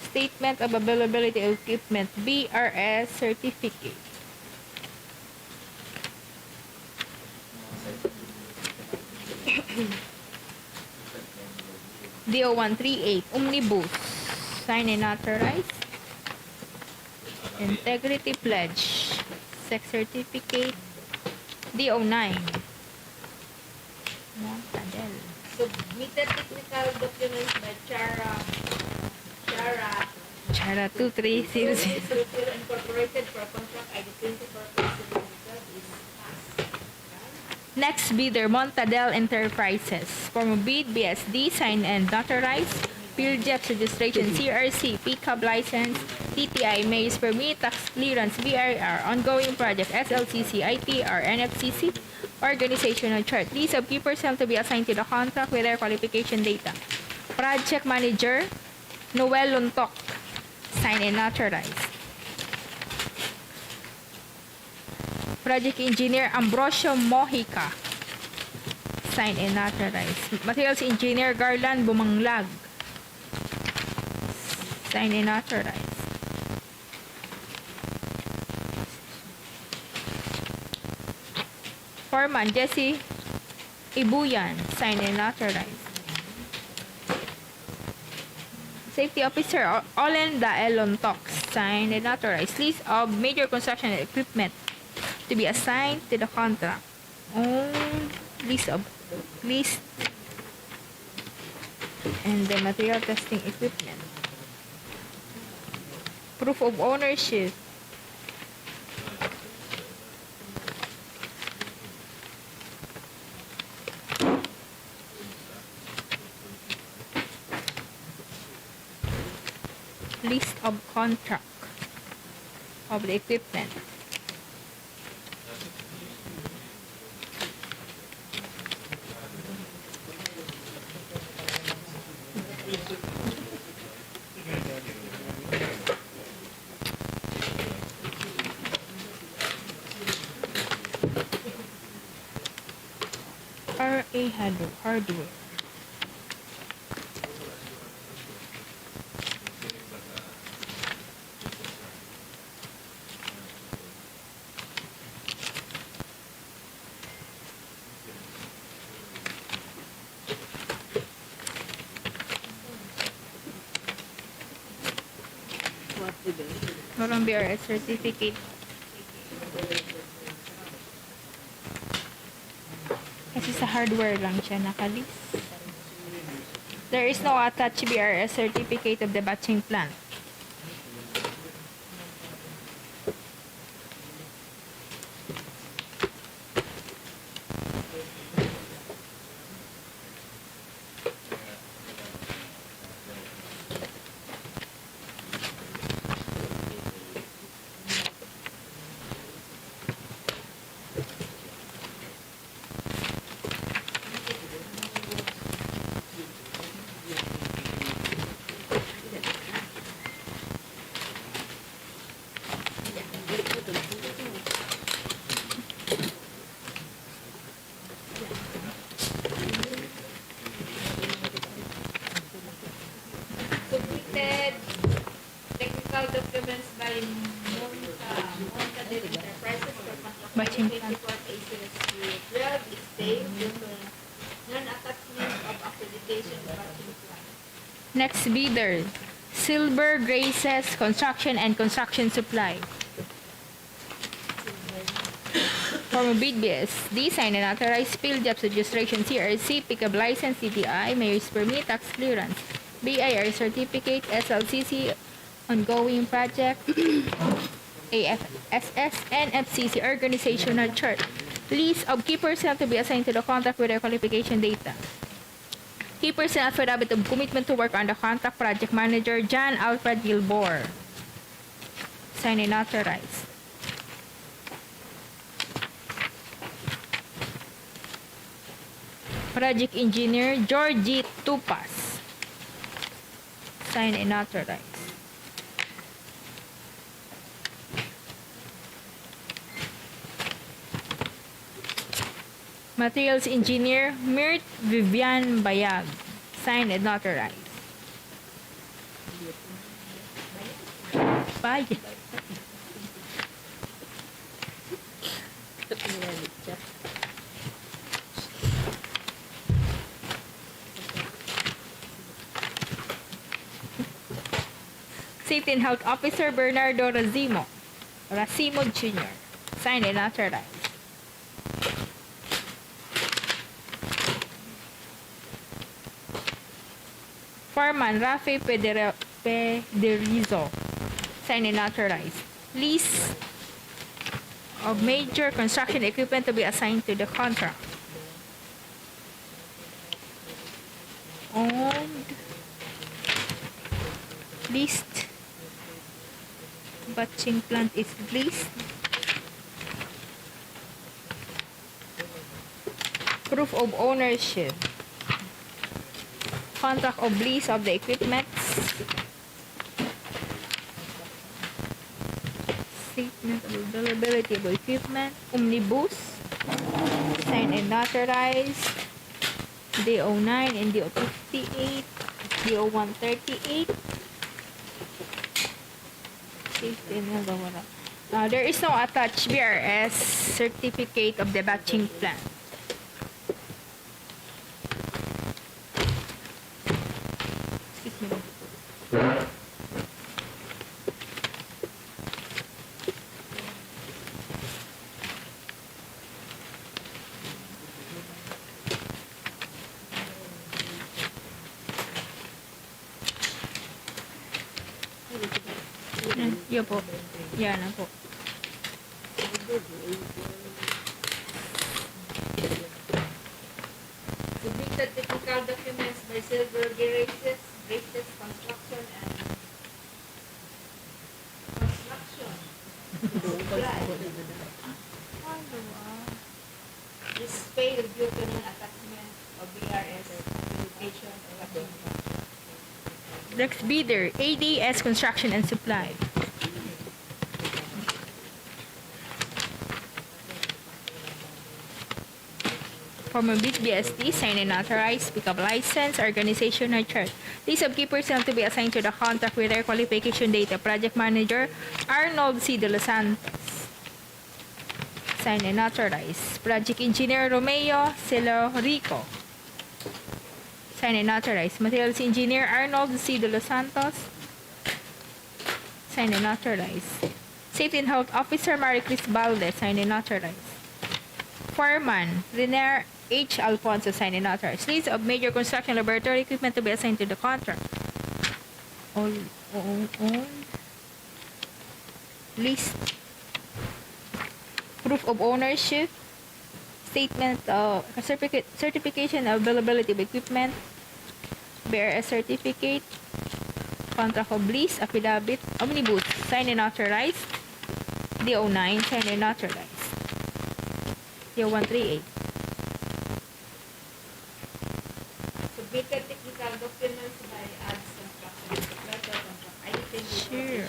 Statement of availability of equipment, BRS certificate. DEO 138, Omnibus, signed and authorized. Integrity Pledge, Sex Certificate, DEO 9. Submitted technical documents by Chara 2300. Incorporated for contract ID 24 is passed. Next bidder, Montadel Enterprises. Form bid, BSD, signed and notarized. PhilJEPS registration, CRC, PCAB license, TTI, maze permit, tax clearance, BIR, ongoing project, SLCC, ITR, NFCC, organizational chart. List of key personnel to be assigned to the contract with their qualification data. Project Manager, Noel Luntok, signed and notarized. Project Engineer, Ambrosio Mojica, signed and notarized. Materials Engineer, Garland Bumanglag, signed and authorized. Foreman Jesse Ibuyan, signed and authorized. Safety Officer Olen Daelon Tox, signed and authorized. List of major construction equipment to be assigned to the contract. List and the material testing equipment. Proof of ownership. List of contract of the equipment. RA hardware. Meron BRS certificate. Kasi sa hardware lang siya nakalist. There is no attached BRS certificate of the batching plant. Submitted technical documents by Montadel Enterprises for contract Batching ID plant. 24 ACSU 12 is saved due to Next bidder, Silver Graces Construction and Construction Supply. Form bid BSD, sign and authorized field jobs registration CRC, pickup license, CTI, mayor's permit, tax clearance, BIR certificate, SLCC, ongoing project, AFSS, and FCC organizational chart. List of key personnel to be assigned to the contract with their qualification data. Key personnel affidavit of commitment to work on the contract, project manager John Alfred Gilbore. Sign and authorized. Project engineer Georgie Tupas. Sign and authorized. Materials engineer Mirt Vivian Bayag. Signed and authorized. Bayag. Safety and Health Officer Bernardo Racimo Jr. Signed and authorized. Foreman Rafi Pederizo. Signed and authorized. List of major construction equipment to be assigned to the contract. Owned. List. Batching plant is list. Proof of ownership. Contract of lease of the equipment. Statement of availability of equipment. Omnibus. Signed and notarized. DO 9 and DO 58. DO 138. There is no attached BRS certificate of the batching plant. Excuse me. Yan po. Yan na po. Submitted technical documents by Silver Graces Construction and Construction. This failed due to non-attachment of BRS application. Next bidder, ADS Construction and Supply. Former bid BSD, sign and authorized, pickup license, organizational chart. List of key personnel to be assigned to the contract with their qualification data. Project manager, Arnold C. De Los Santos. Sign and authorized. Project engineer, Romeo Celorico. Sign and authorized. Materials engineer, Arnold C. De Los Santos. Sign and authorized. Safety and Health Officer, Maricris Valdez. Sign and authorized. Foreman, Renier H. Alfonso. Sign and authorized. List of major construction laboratory equipment to be assigned to the contract. All owned. List. Proof of ownership. Statement of certification of availability of equipment. BRS certificate. Contract of lease. Affidavit. Omnibus. Sign and authorized. DO 9. Sign and authorized. DO 138. Submitted technical documents by ads construction. Sure.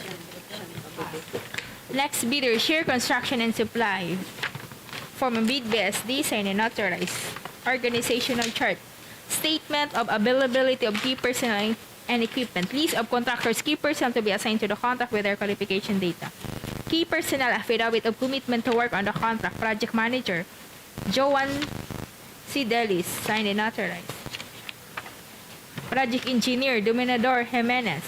Next bidder, Share Construction and Supply. Form a bid BSD, sign and authorized. Organizational chart. Statement of availability of key personnel and equipment. List of contractors, key personnel to be assigned to the contract with their qualification data. Key personnel affidavit of commitment to work on the contract. Project manager, Joan C. Delis, signed and authorized. Project Engineer Dominador Jimenez.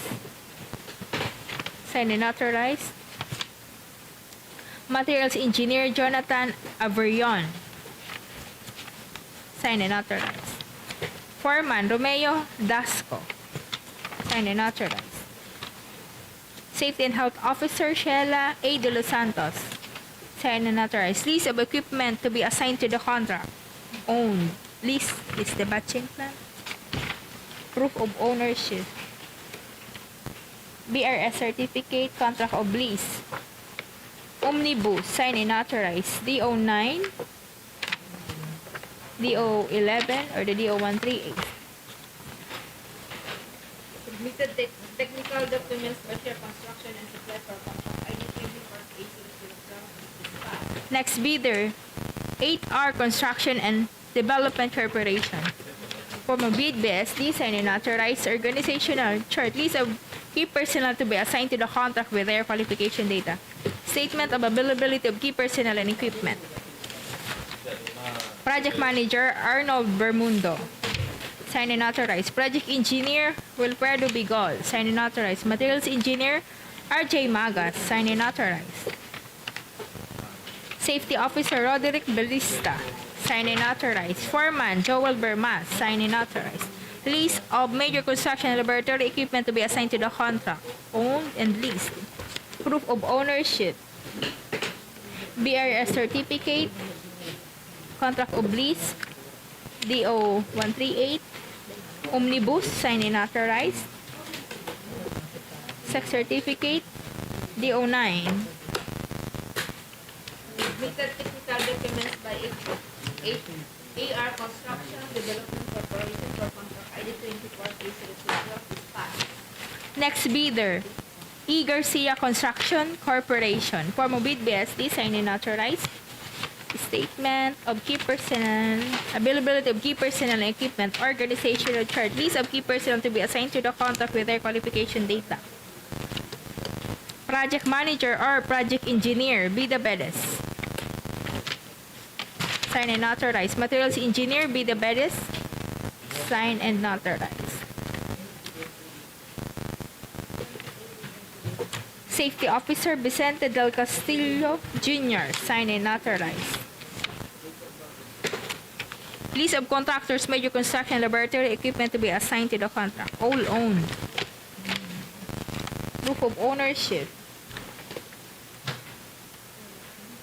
Signed and authorized. Materials Engineer Jonathan Averion. Signed and authorized. Foreman Romeo Dasco. Signed and authorized. Safety and Health Officer Sheila A. De Los Santos. Signed and authorized. List of equipment to be assigned to the contract. Owned. List is the batching plant. Proof of ownership. BRS certificate. Contract of lease. Omnibus. Signed and authorized. DO9. DO11 or the DO138. Submitted technical documents for share construction and supply for contract ID 24 Next bidder, 8R Construction and Development Corporation. Form of bid BSD, signed and authorized organizational chart. List of key personnel to be assigned to the contract with their qualification data. Statement of availability of key personnel and equipment. Project Manager Arnold Bermundo. Signed and authorized. Project Engineer Wilfredo Bigol. Signed and authorized. Materials Engineer RJ Magas. Signed and authorized. Safety Officer Roderick Belista. Signed and authorized. Foreman Joel Bermas. Signed and authorized. List of major construction laboratory equipment to be assigned to the contract. Owned and leased. Proof of ownership. BRS certificate. Contract of lease. DO138. Omnibus. Signed and authorized. Sex certificate. DO9. Submitted technical documents by AR Construction Development Corporation for contract ID 24 Next bidder, E. Garcia Construction Corporation. Form of bid BSD, signed and authorized. Statement of key personnel, availability of key personnel and equipment, organizational chart, list of key personnel to be assigned to the contract with their qualification data. Project Manager or Project Engineer, Bida Bedes. Signed and authorized. Materials Engineer, Bida Bedes. Signed and authorized. Safety Officer Vicente Del Castillo Jr. Signed and authorized. List of contractors, major construction laboratory equipment to be assigned to the contract. All owned. Proof of ownership.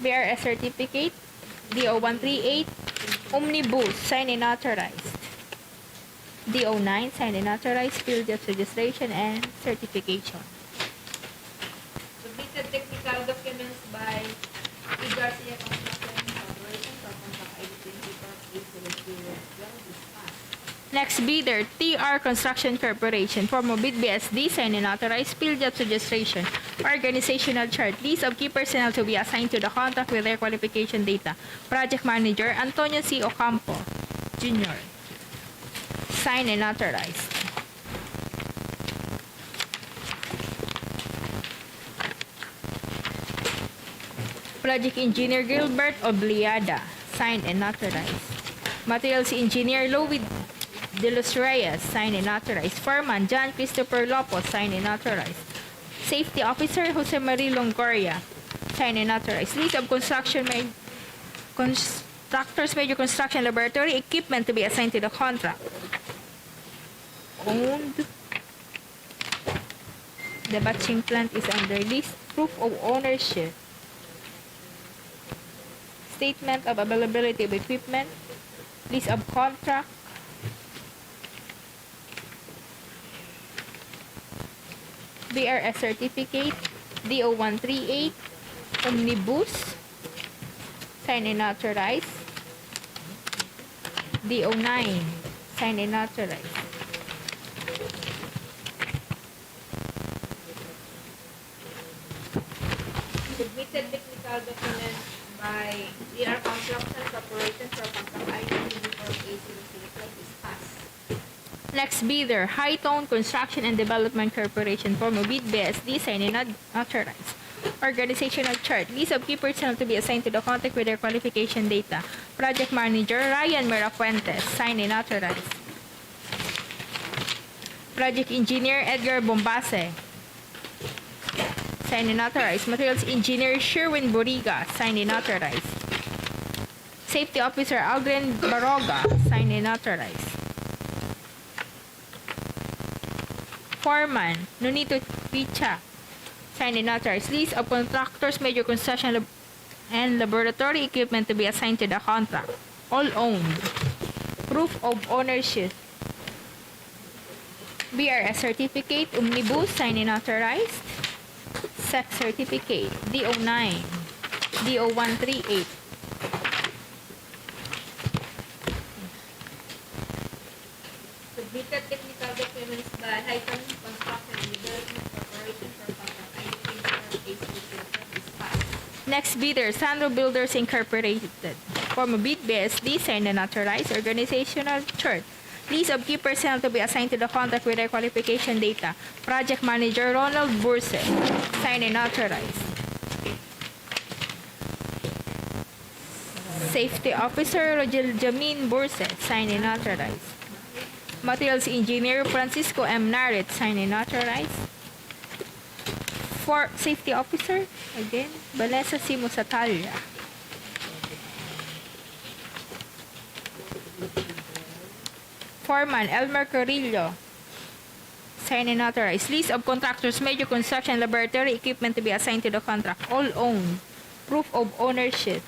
BRS certificate. DO138. Omnibus. Signed and authorized. DO9. Signed and authorized. Field of registration and certification. Submitted technical documents by E. Garcia Construction Corporation for contract ID 24 Next bidder, TR Construction Corporation. Form of bid BSD, signed and authorized. Field of registration. Organizational chart. List of key personnel to be assigned to the contract with their qualification data. Project Manager Antonio C. Ocampo Jr. Signed and authorized. Project Engineer Gilbert Obliada. Signed and authorized. Materials Engineer Louis De Los Reyes. Signed and authorized. Foreman John Christopher Lopez. Signed and authorized. Safety Officer Jose Marie Longoria. Signed and authorized. List of constructors, major construction laboratory equipment to be assigned to the contract. Owned. The batching plant is under list. Proof of ownership. Statement of availability of equipment. List of contract. BRS certificate. DO138. Omnibus. Signed and authorized. DO9. Signed and authorized. Submitted technical documents by DR Construction Corporation for contract ID 24A005 is passed. Next bidder, High Tone Construction and Development Corporation. Form of bid BSD, signed and authorized. Organizational chart. List of key personnel to be assigned to the contract with their qualification data. Project Manager Ryan Mirafuentes. Signed and authorized. Project Engineer Edgar Bombase. Signed and authorized. Materials Engineer Sherwin Boriga. Signed and authorized. Safety Officer Aldrin Baroga. Signed and authorized. Foreman Nunito Picha. Signed and authorized. List of contractors, major construction and laboratory equipment to be assigned to the contract. All owned. Proof of ownership. BRS certificate, omnibus, signed and authorized. SEC certificate, DO9, DO138. Submitted technical documents by Hyphen Construction and Development Corporation for contract ID 24 is passed. Next bidder, Sandro Builders Incorporated. Form a bid BSD, signed and authorized. Organizational chart. List of key personnel to be assigned to the contract with their qualification data. Project Manager Ronald Burse. Signed and authorized. Safety Officer Rogel Jamin Burse. Signed and authorized. Materials Engineer Francisco M. Narit. Signed and authorized. For Safety Officer, again, Balesa Simo Satalia. Foreman Elmer Carrillo. Signed and authorized. List of contractors, major construction, laboratory equipment to be assigned to the contract. All owned. Proof of ownership.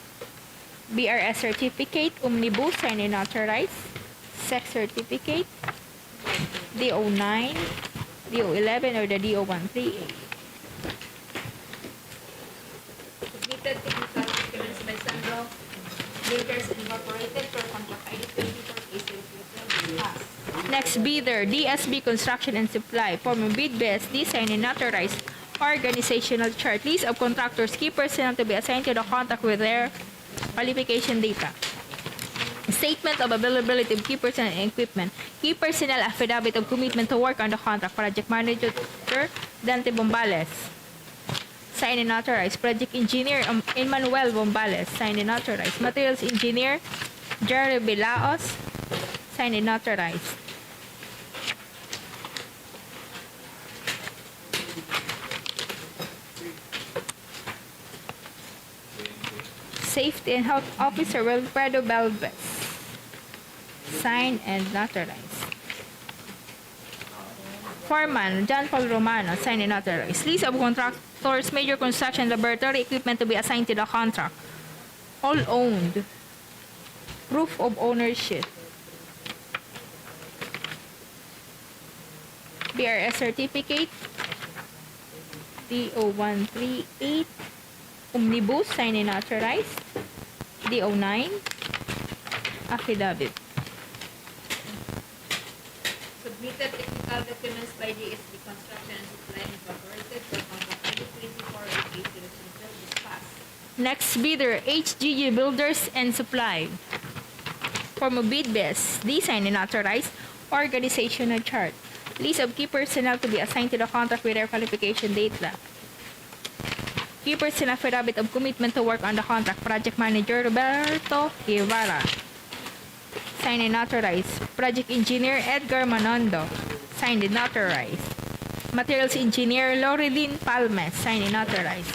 BRS certificate, omnibus, signed and authorized. SEC certificate, DO9, DO11, or the DO138. Submitted technical documents by Sandro Builders Incorporated for contract ID 24 is passed. Next bidder, DSB Construction and Supply. Form a bid BSD, signed and authorized. Organizational chart. List of contractors, key personnel to be assigned to the contract with their qualification data. Statement of availability of key personnel and equipment. Key personnel affidavit of commitment to work on the contract. Project Manager Dante Bombales. Signed and authorized. Project Engineer Emmanuel Bombales. Signed and authorized. Materials Engineer Jerry Bilaos. Signed and authorized. Safety and Health Officer Wilfredo Belves. Signed and authorized. Foreman John Paul Romano. Signed and authorized. List of contractors, major construction, laboratory equipment to be assigned to the contract. All owned. Proof of ownership. BRS certificate, DO138, omnibus, signed and authorized. DO9, affidavit. Submitted technical documents by DSB Construction and Supply Incorporated for contract ID 24 is passed. Next bidder, HGG Builders and Supply. Form of bid best, signed and authorized. Organizational chart. List of key personnel to be assigned to the contract with their qualification data. Key personnel affidavit of commitment to work on the contract. Project Manager Roberto Guevara. Signed and authorized. Project Engineer Edgar Manondo. Signed and authorized. Materials Engineer Loredin Palmes. Signed and authorized.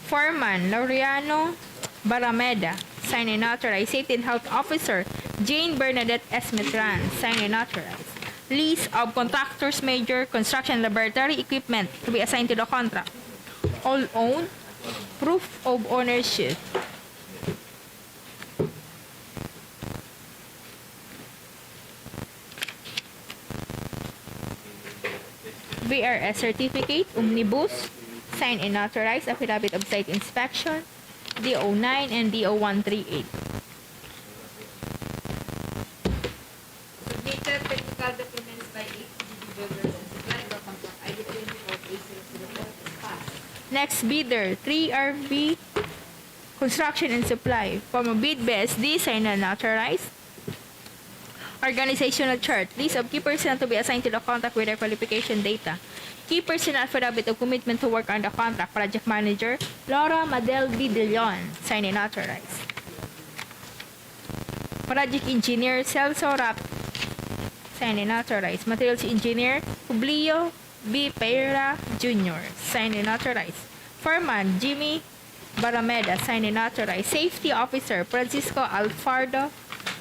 Foreman Laureano Barameda. Signed and authorized. Safety and Health Officer Jane Bernadette Esmetran. Signed and authorized. List of contractors, major construction, laboratory equipment to be assigned to the contract. All owned. Proof of ownership. BRS certificate, omnibus, signed and authorized. Affidavit of site inspection, DO9 and DO138. Submitted technical documents by HGG Builders and Supply for contract ID 24 is passed. Next bidder, 3RV Construction and Supply. Form of bid BSD, signed and authorized. Organizational chart. List of key personnel to be assigned to the contract with their qualification data. Key personnel affidavit of commitment to work on the contract. Project Manager Laura Madel B. De Leon. Signed and authorized. Project Engineer Celso Rap, signed and authorized. Materials Engineer Publio B. Pereira Jr., signed and authorized. Foreman Jimmy Barameda, signed and authorized. Safety Officer Francisco Alfardo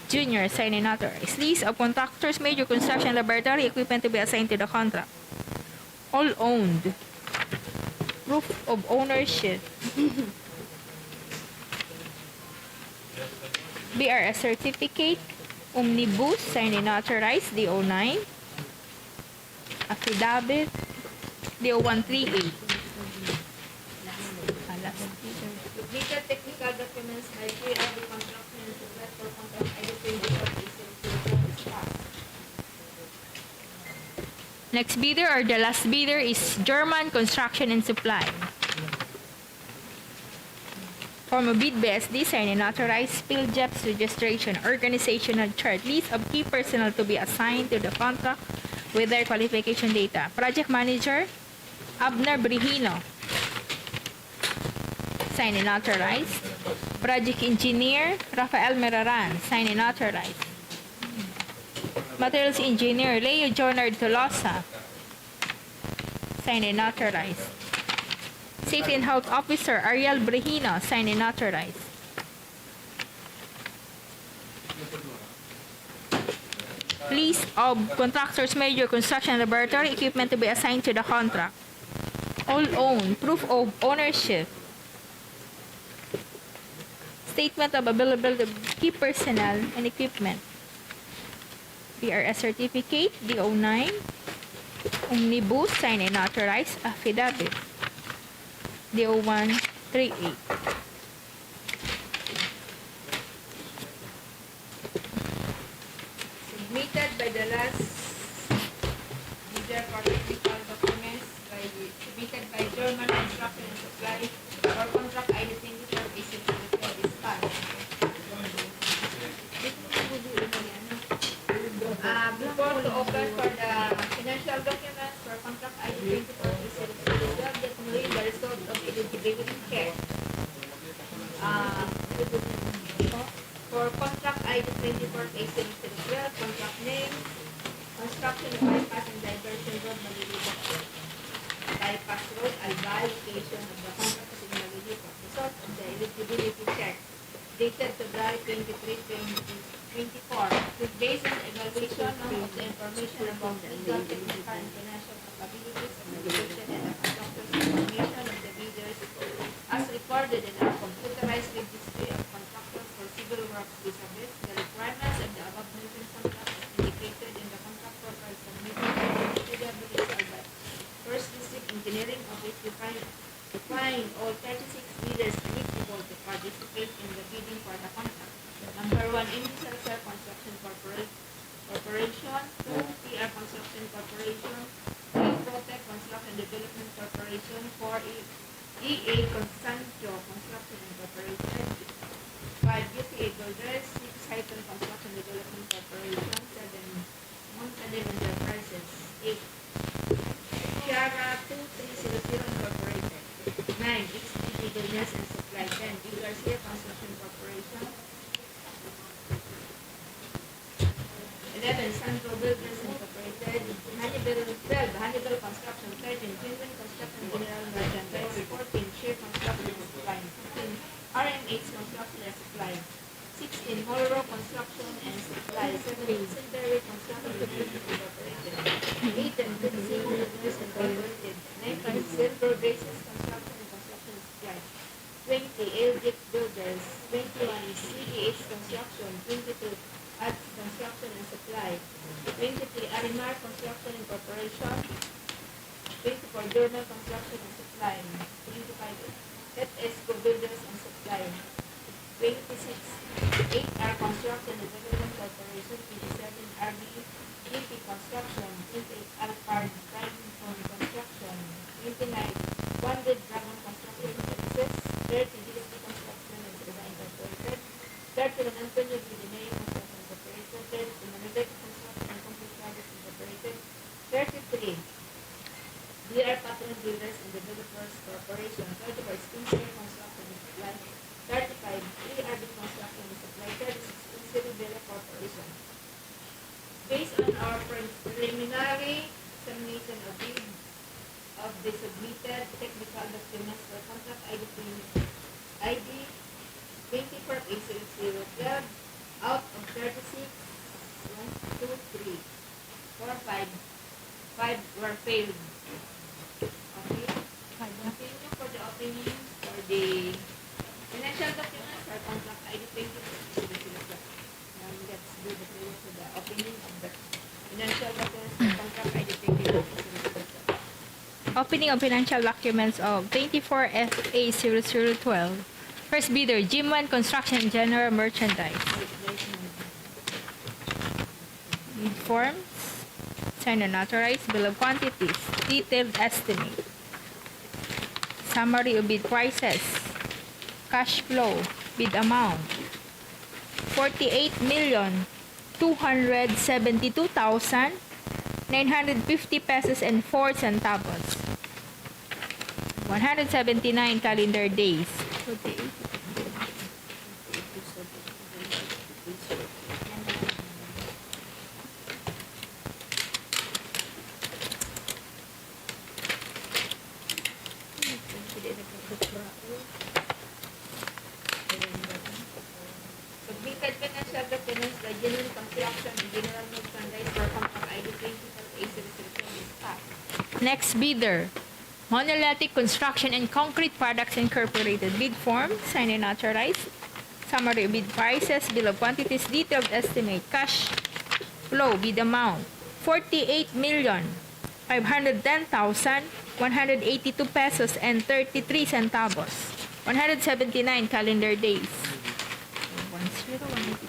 Jr., signed and authorized. List of contractors, major construction laboratory equipment to be assigned to the contract. All owned. Proof of ownership. BRS certificate. Omnibus, signed and authorized. DO9. Affidavit. DO138. Submitted technical documents by PR the construction and supply for contract Next bidder or the last bidder is German Construction and Supply. Form of bid BSD, signed and authorized. Field jobs registration, organizational chart, list of key personnel to be assigned to the contract with their qualification data. Project Manager Abner Brihino, signed and authorized. Project Engineer Rafael Meraran, signed and authorized. Materials Engineer Leo Jonard Tolosa, signed and authorized. Safety and Health Officer Ariel Brehino, signed and authorized. List of contractors, major construction laboratory equipment to be assigned to the contract. All owned. Proof of ownership. Statement of availability of key personnel and equipment. BRS certificate, DO9, Omnibus, signed and authorized. Affidavit, DO138. Submitted by the last bidder for technical documents submitted by German Construction and Supply for contract ID 24 issued to the Pakistan. Before to open for the financial documents for contract ID 24 issued to the job that will the result of eligibility check. For contract ID 24 issued to the job, contract name, construction of bypass and diversion road, MALILIPOT. Bypass road, Albay, location of the contract is in MALILIPOT. Result of the eligibility check, dated February 23, 2024, with based on evaluation of the information about the legal, technical, and financial capabilities of the division and the contractor's information of the bidders as recorded in our computerized registry of contractors for civil works database. The requirements of the above mentioned contract is indicated in the contract profile submitted by the DPWH Albay First District Engineering Office to find all 36 bidders eligible to participate in the bidding for the contract. Number 1, Industrial Construction Corporation. 2, PR Construction Corporation. 3, Protect Construction Development Corporation. 4, EA Constantio Construction Incorporated. 5, UPA Builders. 6, Hyton Construction Development Corporation. 7, Montadel Enterprises. 8, Tiara 2300 Incorporated. 9, XTG Builders and Supply. 10, DIVERSION Construction Corporation. 11, Sandro Builders Incorporated. 12, Hannibal Construction. 13, Twinman Construction General Merchandise. 14, Share Construction and Supply. 15, RMH Construction and Supply. 16, Morro Construction and Supply. 17, Century Construction Incorporated. 18, Quincy Builders Incorporated. 19, Silver Bases Construction and Construction and Supply. 20, Eldic Builders. 21, CDH Construction. 22, Ads Construction and Supply. 23, Arimar Construction Incorporation. 24, German Construction and Supply. 25, FSCO Builders and Supply. 26, 8R Construction and Development Corporation. 27, RBDP Construction. 28, Alphard Driving Phone Construction. 29, Bonded Dragon Construction Services. 30, DSP Construction and Design Incorporated. 31, Antonio Guinea Construction Incorporated. 32, Manilec Construction and Complete Projects Incorporated. 33, DR Patron Builders and Developers Corporation. 34, Spencer Construction and Supply. 35, 3RB Construction and Supply. 36, Spencer Developers for preliminary examination of bid of the submitted technical documents for contract ID 24A0012 out of 36, 1, 2, 3, 4, 5 were failed. Okay? Continue for the opening for the financial documents for contract ID 24A0012. Now let's do the prayer for the opening of the financial documents for contract ID 24A0012. Opening of financial documents of 24FA0012. First bidder, Jim1 Construction and General Merchandise. Bid forms, signed and authorized, bill of quantities, detailed estimate, summary of bid prices, cash flow, bid amount, 48,272,950 pesos and 4 centavos. 179 calendar days. Submitted financial documents by Genuine Construction and General Merchandise for contract ID 24A0012. Next bidder, Monolithic Construction and Concrete Products Incorporated. Bid form, signed and authorized. Summary of bid prices, bill of quantities, detailed estimate, cash flow, bid amount, 48,510,182 pesos and 33 centavos. 179 calendar days. 10182.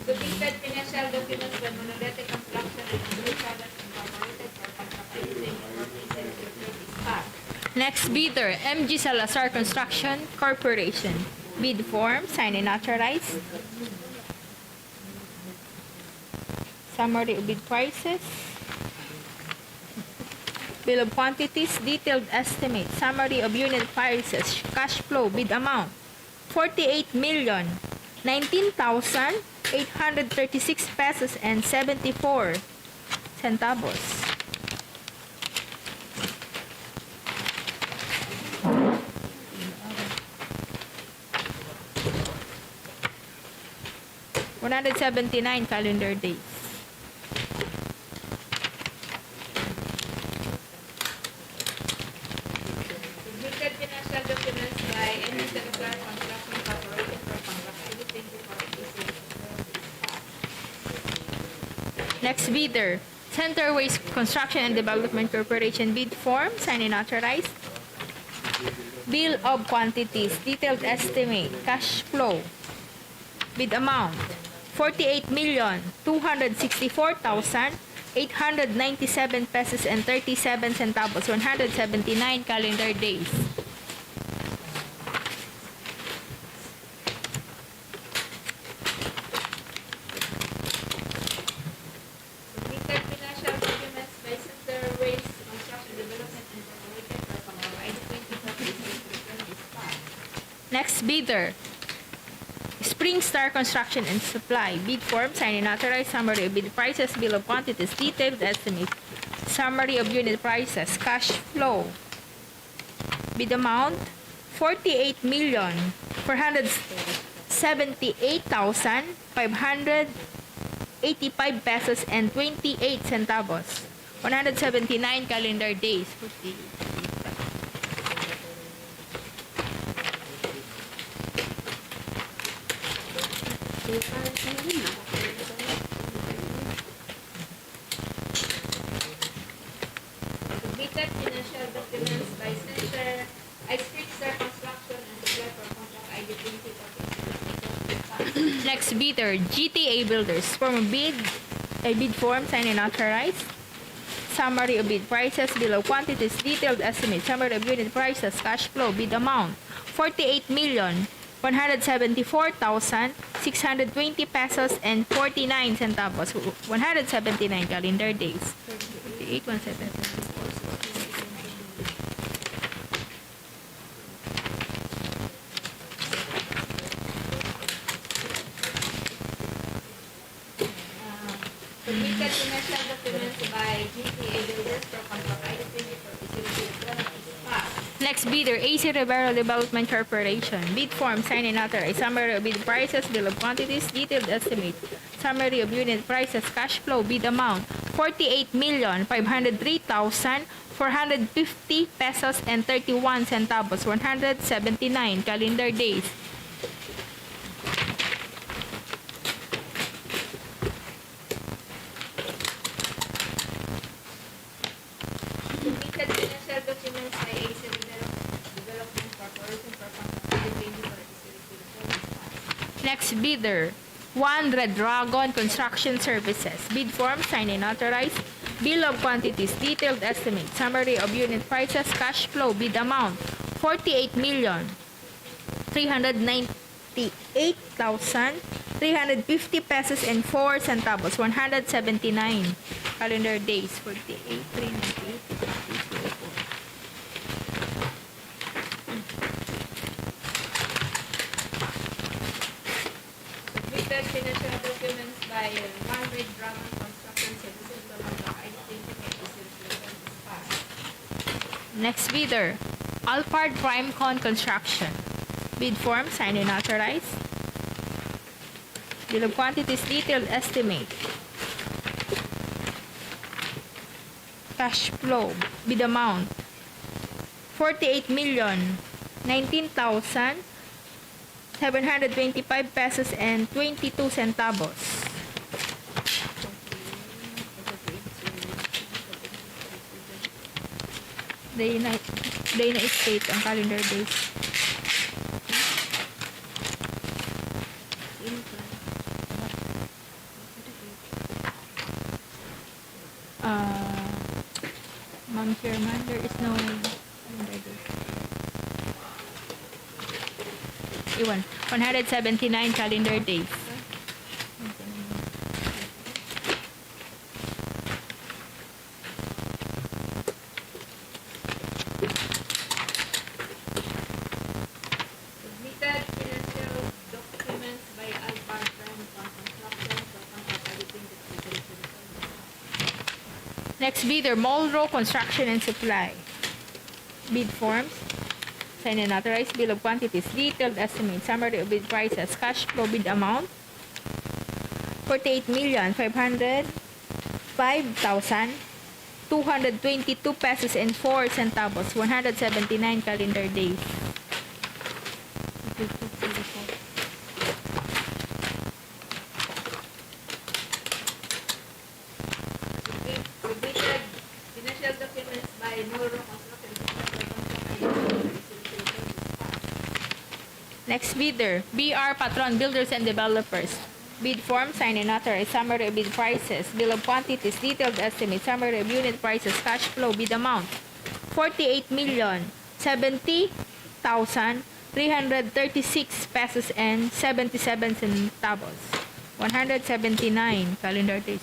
Submitted financial documents by Monolithic Construction and Concrete Products Incorporated for contract ID 24A0012. Next bidder, MG Salazar Construction Corporation. Bid form, signed and authorized. Summary of bid prices. Bill of quantities, detailed estimate, summary of unit prices, cash flow, bid amount, 48,019,836 pesos and 74 centavos. $179 calendar days. Submitted financial documents by MG Salazar Construction Corporation for contract ID 24A0012. Next bidder, Centerways Construction and Development Corporation. Bid form, signed and authorized. Bill of quantities, detailed estimate, cash flow, bid amount, 48,264,897 pesos and 37 centavos. 179 calendar days. Submitted financial documents by Centerways Construction Development Incorporated for contract ID 24A0012. Next bidder, Spring Star Construction and Supply. Bid form, signed and authorized. Summary of bid prices, bill of quantities, detailed estimate, summary of unit prices, cash flow, bid amount, 48,478,585 pesos and 28 centavos. 179 calendar days. Submitted financial documents by Spring Star Construction and Supply for contract ID 24A0012. Next bidder, GTA Builders. Form of bid, a bid form, signed and authorized. Summary of bid prices, bill of quantities, detailed estimate, summary of unit prices, cash flow, bid amount, 48,174,620 pesos and 49 centavos. 179 calendar days. 48, 174. Submitted financial documents by GTA Builders for contract item 24 is passed. Next bidder, AC Rivero Development Corporation. Bid form, signed and authorized. Summary of bid prices, bill of quantities, detailed estimate. Summary of unit prices, cash flow, bid amount, 48,503,450 pesos and 31 centavos, 179 calendar days. Submitted financial documents by AC Development Corporation for Next bidder, One Red Dragon Construction Services. Bid form, signed and authorized. Bill of quantities, detailed estimate. Summary of unit prices, cash flow, bid amount, 48,398,350 pesos and 4 centavos, 179 calendar days. 48,398. Submitted financial documents by One Red Dragon Construction Services. Next bidder, Alphard Primecon Construction. Bid form, signed and authorized. Bill of quantities, detailed estimate. Cash flow, bid amount, 48,019,725 pesos and 22 centavos. Day na state ang calendar days. Ma'am Chairman, there is no calendar days. Iwan, 179 calendar days. Next bidder, Molro Construction and Supply. Bid forms, signed and authorized. Bill of quantities, detailed estimate. Summary of bid prices, cash flow, bid amount, 48,505,222 pesos and 4 centavos, 179 calendar days. Next bidder, BR Patron Builders and Developers. Bid form, signed and authorized. Summary of bid prices, bill of quantities, detailed estimate. Summary of unit prices, cash flow, bid amount, 48,070,336 pesos and 77 centavos. 179 calendar days.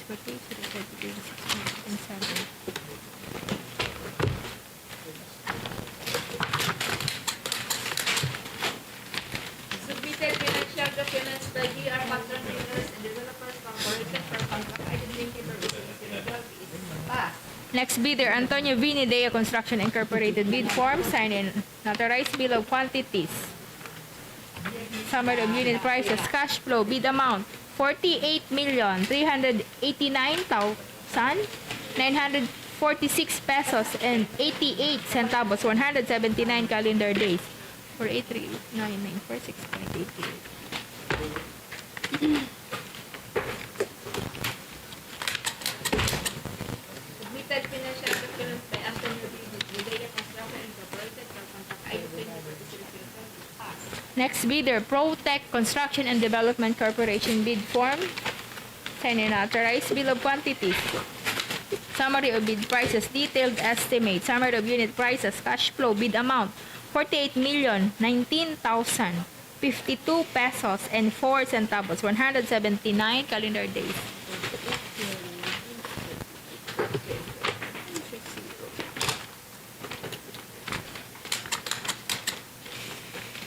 Submitted financial documents by GR Patron Builders and Developers Corporation for contract item 24 is passed. Next bidder, Antonio Vini DEO Construction Incorporated. Bid form, signed and authorized. Bill of quantities. Summary of unit prices, cash flow, bid amount, 48,389,946 pesos and 88 centavos, 179 calendar days. 48,399,46.88. Submitted financial documents by Antonio Vini DEO Construction Incorporated for contract item 24 Next bidder, Protech Construction and Development Corporation. Bid form, signed and authorized. Bill of quantities. Summary of bid prices, detailed estimate. Summary of unit prices, cash flow, bid amount, 48,019,052 pesos and 4 centavos, 179 calendar days.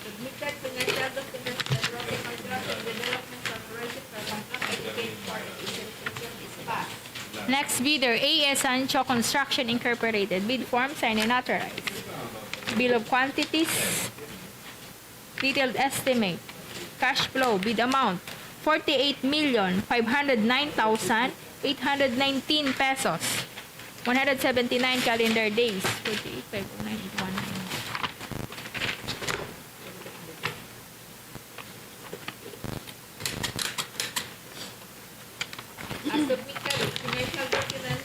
Submitted financial documents by Protech Construction and Development Corporation for contract education for is passed. Next bidder, A.S. Sancho Construction Incorporated. Bid form, signed and authorized. Bill of quantities, detailed estimate, cash flow, bid amount, 48,509,819 pesos. 179 calendar days. 48,509,819. As submitted, commercial document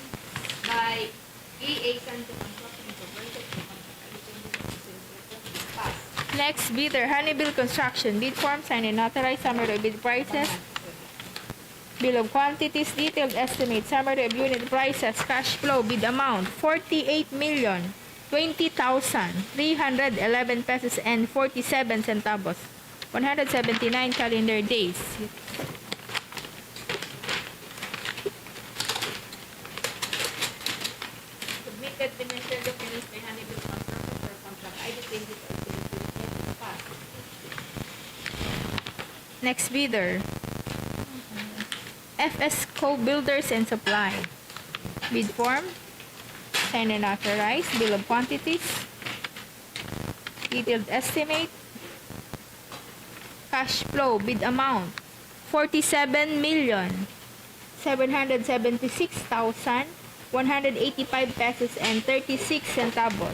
by E.A. Santos Construction Incorporated. Next bidder, Honeybell Construction. Bid form, signed and authorized. Summary of bid prices. Bill of quantities, detailed estimate, summary of unit prices, cash flow, bid amount, 48,020,311 pesos and 47 centavos. 179 calendar days. Submitted financial documents by Honeybell Construction for contract ID 20. Next bidder, FS Co-Builders and Supply. Bid form, signed and authorized. Bill of quantities, detailed estimate, cash flow, bid amount, 47,776,185 pesos and 36 centavos.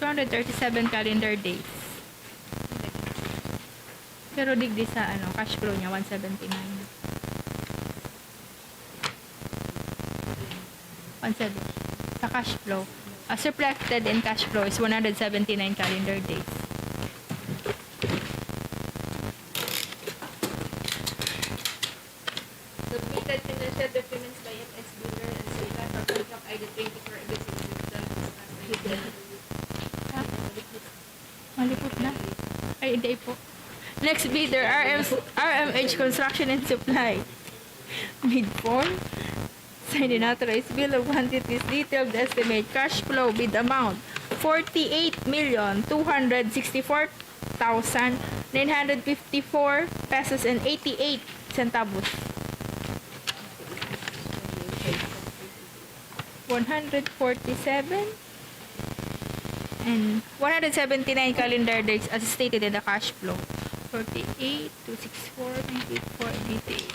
237. Calendar days. Pero digdi sa cash flow niya 179. 17 sa cash flow. As reflected in cash flow is 179 calendar days. Submitted financial documents by FS Builder and Sila for contract ID 24 Malipot na. Ay, hindi po. Next bidder, RMH Construction and Supply. Bid form, signed and authorized. Bill of quantities, detailed estimate, cash flow, bid amount, 48,264,954 pesos and 88 centavos. 147 and 179 calendar days as stated in the cash flow. 48, 264, 94, and 88.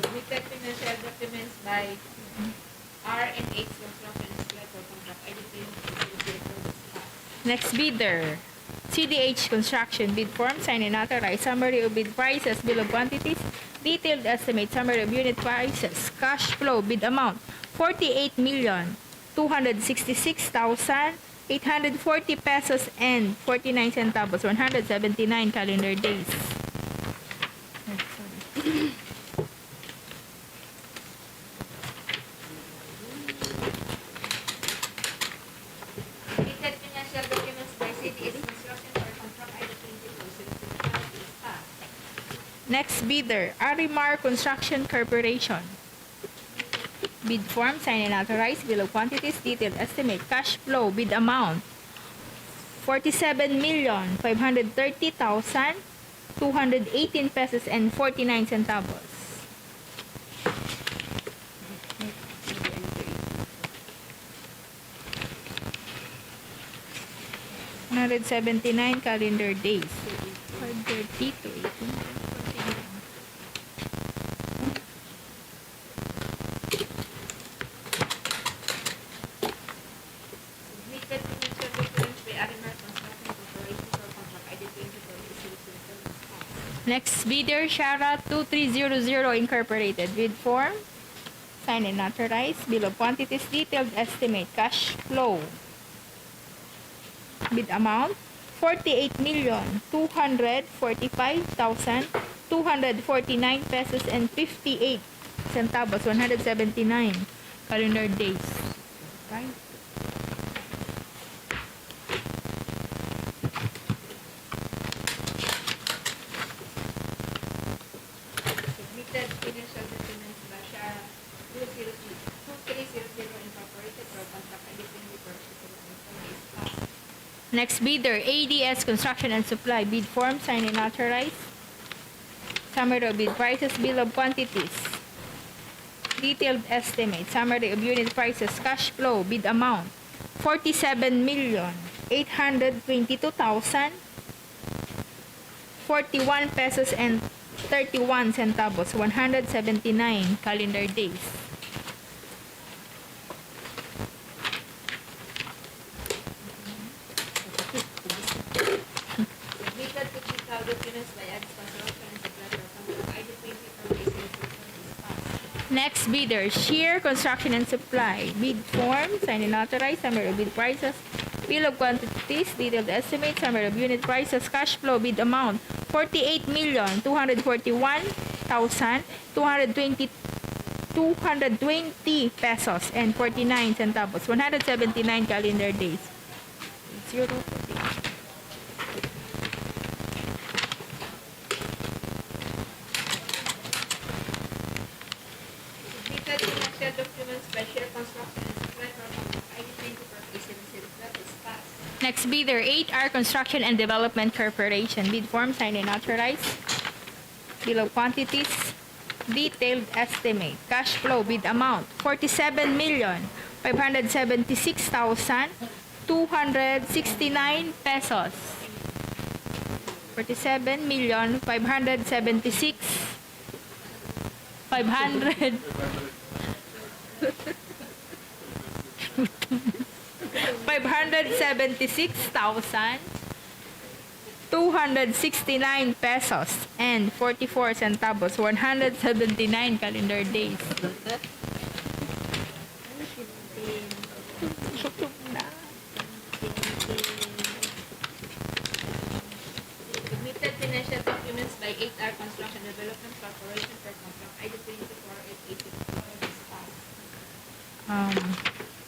Submitted financial documents by R&H Construction Letter Contract. Next bidder, CDH Construction. Bid form, signed and authorized. Summary of bid prices, bill of quantities, detailed estimate, summary of unit prices, cash flow, bid amount, 48,266,840 pesos and 49 centavos, 179 calendar days. Next bidder, Arimar Construction Corporation. Bid form, signed and authorized. Bill of quantities, detailed estimate, cash flow, bid amount, 47,530,218 pesos and 49 centavos. $179 calendar days. 530 to 18. Next bidder, Shara 2300 Incorporated. Bid form, signed and authorized. Bill of quantities, detailed estimate, cash flow. Bid amount, 48,245,940 249 pesos and 58 centavos, 179 calendar days. Right? Submitted financial documents by Shara 2300 Incorporated for contract editing report. Next bidder, ADS Construction and Supply. Bid form, signed and authorized. Summary of bid prices, bill of quantities. Detailed estimate, summary of unit prices, cash flow, bid amount, 47,822,041 pesos and 31 centavos, 179 calendar days. Submitted technical documents by Ads Construction and Supply for contract ID 20 for business. Next bidder, Shear Construction and Supply. Bid form, signed and authorized. Summary of bid prices, bill of quantities, detailed estimate, summary of unit prices, cash flow, bid amount, 48,241,220 pesos and 49 centavos, 179 calendar days. 0 Submitted financial documents by Share Construction and Supply for contract ID 20 for business. That is passed. Next bidder, 8R Construction and Development Corporation. Bid form, signed and authorized. Bill of quantities, detailed estimate, cash flow, bid amount, 47,576,269 pesos. 47,576,500 576,269 pesos and 44 centavos, 179 calendar days. Submitted financial documents by 8R Construction Development Corporation for contract ID 24,880.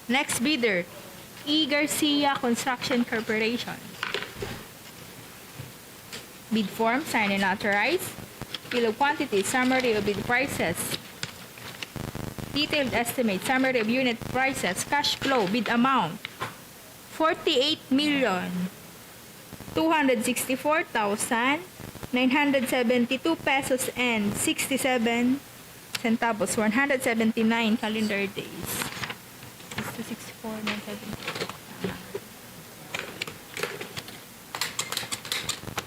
Next bidder, E. Garcia Construction Corporation. Bid form, signed and authorized. Bill of quantities, summary of bid prices. Detailed estimate, summary of unit prices, cash flow, bid amount, 48,264,972 pesos and 67 centavos, 179 calendar days. 64, 970.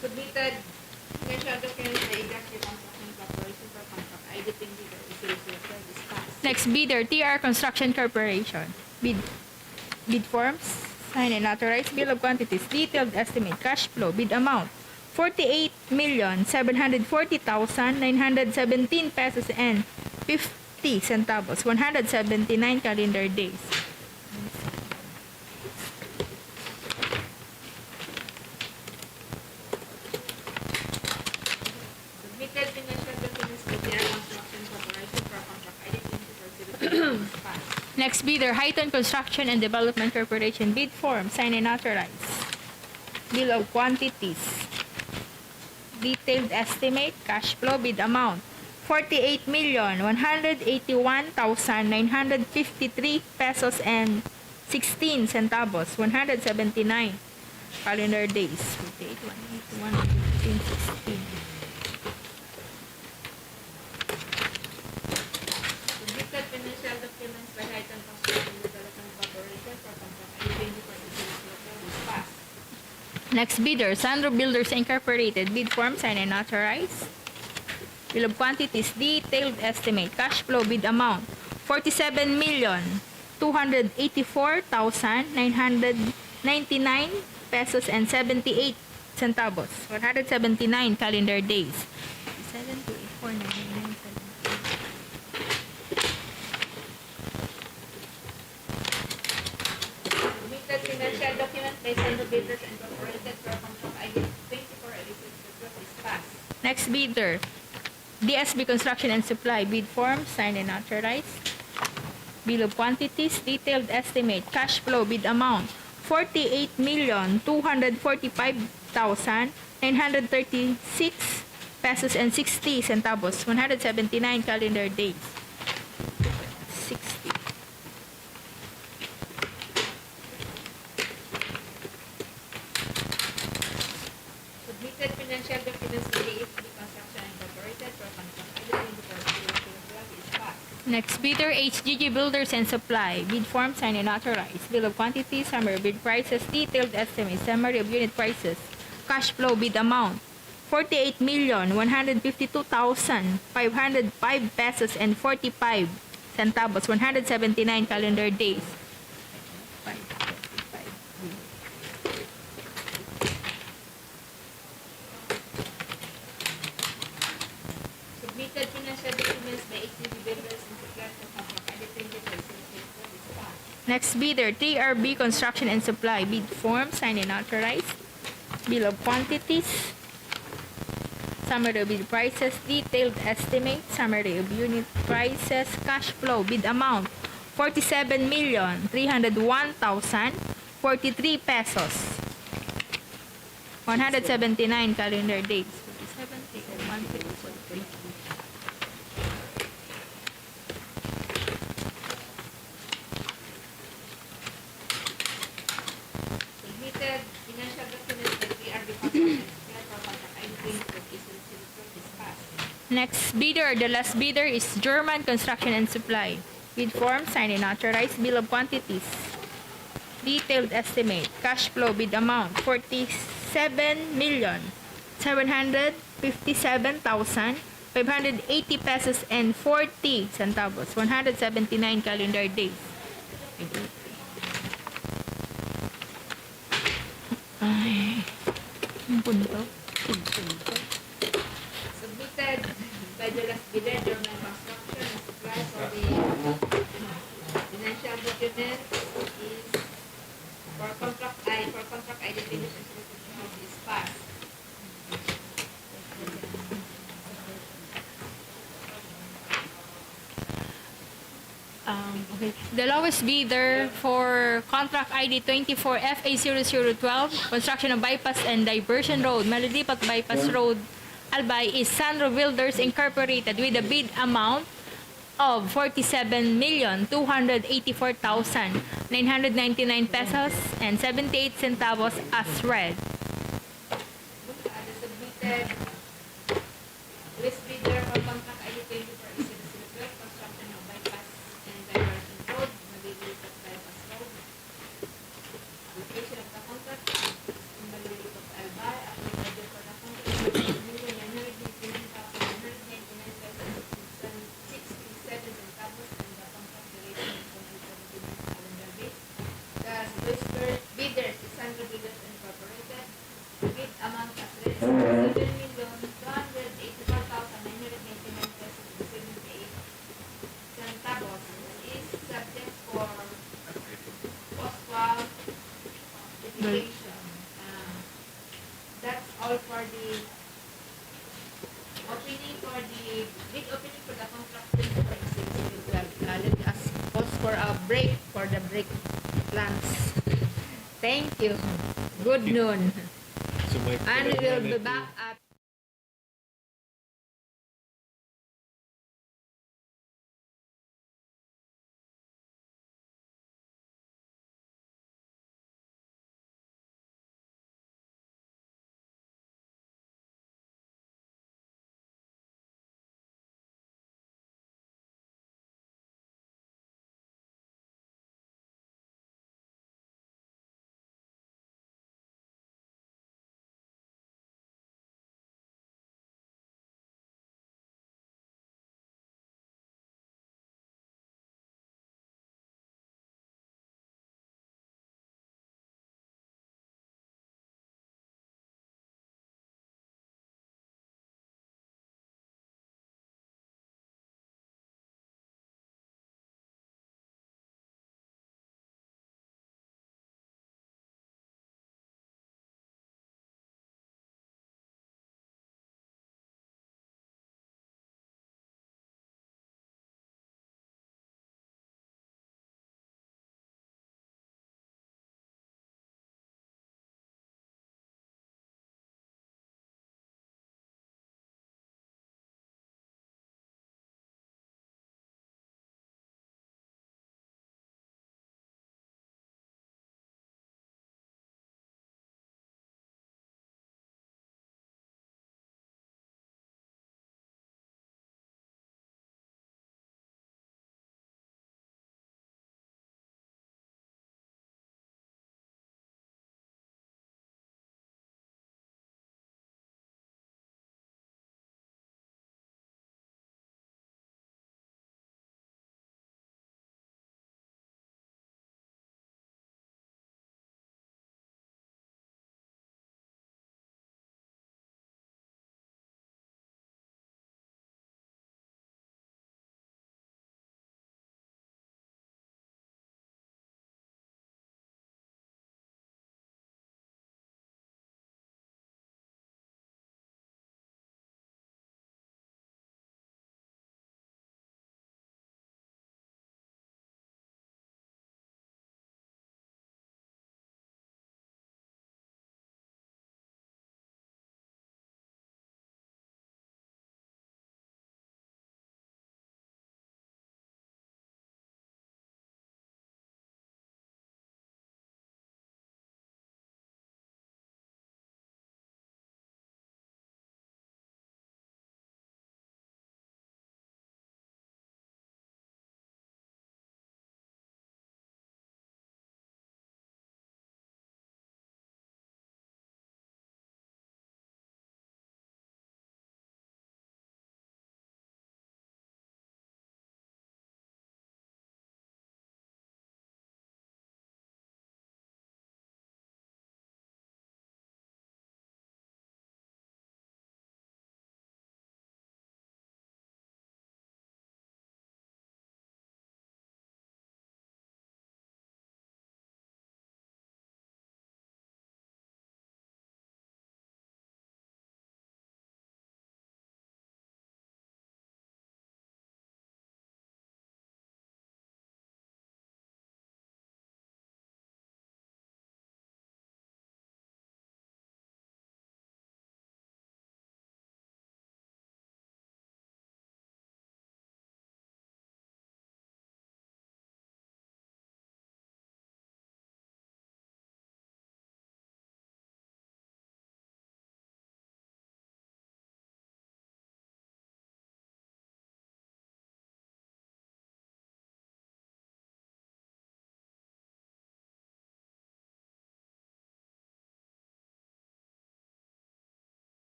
Submitted financial documents by Industry Construction Corporation for contract ID 20 Next bidder, TR Construction Corporation. Bid forms, signed and authorized. Bill of quantities, detailed estimate, cash flow, bid amount, 48,740,917 pesos and 50 centavos, 179 calendar days. Submitted financial documents by TR Construction Corporation for contract ID 20 Next bidder, Highton Construction and Development Corporation. Bid form, signed and authorized. Bill of quantities, detailed estimate, cash flow, bid amount, 48,181,953 pesos and 16 centavos, 179 calendar days. 48,181,115, 16. Submitted financial documents by Highton Construction Development Corporation for contract ID 20 Next bidder, Sandro Builders Incorporated. Bid form, signed and authorized. Bill of quantities, detailed estimate, cash flow, bid amount, 47,284,999 pesos and 78 centavos, 179 calendar days. 7,284,999. Submitted financial documents by Sandro Builders Incorporated for contract ID 24 Elizabeth is passed. Next bidder, DSB Construction and Supply bid form, signed and authorized. Bill of quantities, detailed estimate, cash flow, bid amount, 48,245,936 pesos and 60 centavos, 179 calendar days. 60. Submitted financial documents to the DPWH Construction Incorporated for contract ID is passed. Next bidder, HGG Builders and Supply. Bid form, signed and authorized. Bill of quantities, summary bid prices, detailed estimate, summary of unit prices, cash flow, bid amount, 48,152,505 pesos and 45 centavos, 179 calendar days. Submitted financial documents by HGG Builders and Supply for contract ID 24 is passed. Next bidder, 3RB Construction and Supply. Bid form, signed and authorized. Bill of quantities, summary of bid prices, detailed estimate, summary of unit prices, cash flow, bid amount, 47,301,043 pesos. 179 calendar days. 47 or 143. Submitted financial documents by 3RB Construction and Supply for contract ID 24 is passed. Next bidder, the last bidder is German Construction and Supply. Bid form, signed and authorized. Bill of quantities, detailed estimate, cash flow, bid amount, 47,757,580 pesos and 40 centavos, 179 calendar days. Ay, ang punto. Submitted by the last bidder, German Construction and Supply for the financial document is for contract ID finish is passed. Okay. The lowest bidder for contract ID 24 FA0012, construction of bypass and diversion road, MALILIPOT bypass road, Albay, is Sandro Builders Incorporated with a bid amount of 47,284,999 pesos and 78 centavos as read. The submitted list bidder for contract ID 24 is construction of bypass and diversion road, MALILIPOT bypass road. Location of the contract in MALILIPOT Albay. Applicable for the contract is 1,919,199 pesos and 67 centavos and the contract duration is 179 calendar days. The bidders is Sandro Builders Incorporated. Bid amount as read is 7,284,999 pesos and 78 centavos. Is subject for post-wall litigation. That's all for the opening for the bid opening for the contract 2026. Let us pause for a break for the break plans. Thank you. Good noon. And we will be back at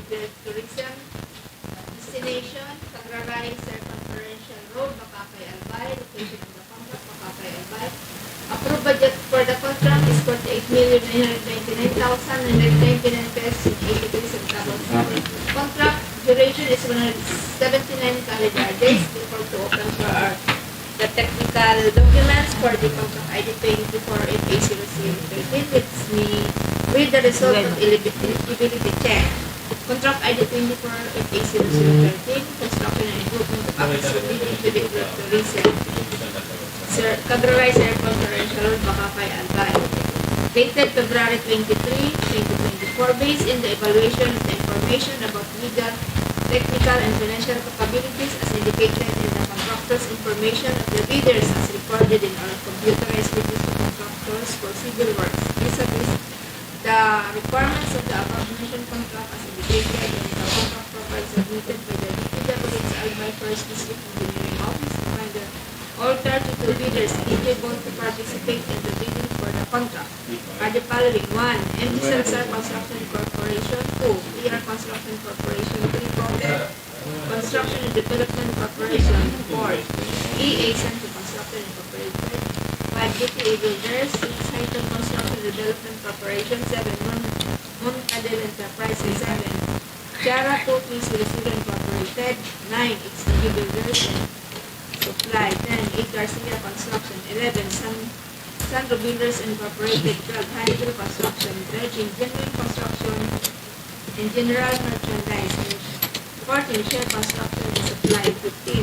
declared tourism destination, CAGRARAY, Circumferential Road, BACACAY, Albay. Location of the contract, BACACAY, Albay. Approved budget for the contract is 48,999,999 pesos and 83 centavos. Contract duration is 179 calendar days. Before to open for the technical documents for the contract ID 24FA0013. Let's me read the result of eligibility check. Contract ID 24FA0013, construction and improvement of access leading to the tourism. CAGRARAY, Circumferential Road, BACACAY, Albay. Dated February 23, 2024, based in the evaluation of the information about legal, technical, and financial capabilities as indicated in the contractor's information of the bidders as recorded in our computerized register of contractors for civil works. Vis-a-vis the requirements of the above-mentioned contract as indicated in the contract profile submitted by the DPWH Albay First District Engineering Office to find the all 32 bidders eligible to participate in the bidding for the contract are the following: 1. MG Salazar Construction Corporation. 2. ER Construction Corporation. 3. Coder Construction and Development Corporation. 4. EA Santo Construction Incorporated. 5. DPA Builders. 6. Highton Construction Development Corporation. 7. Moncadel Enterprises. 7. Tiara 2300 Incorporated. 9. XTG Builders Supply. 10. 8. Garcia Construction. 11. Sandro Builders Incorporated. 12. Hannibal Construction. 13. Genuine Construction and General Merchandise. 14. Shell Construction and Supply. 15.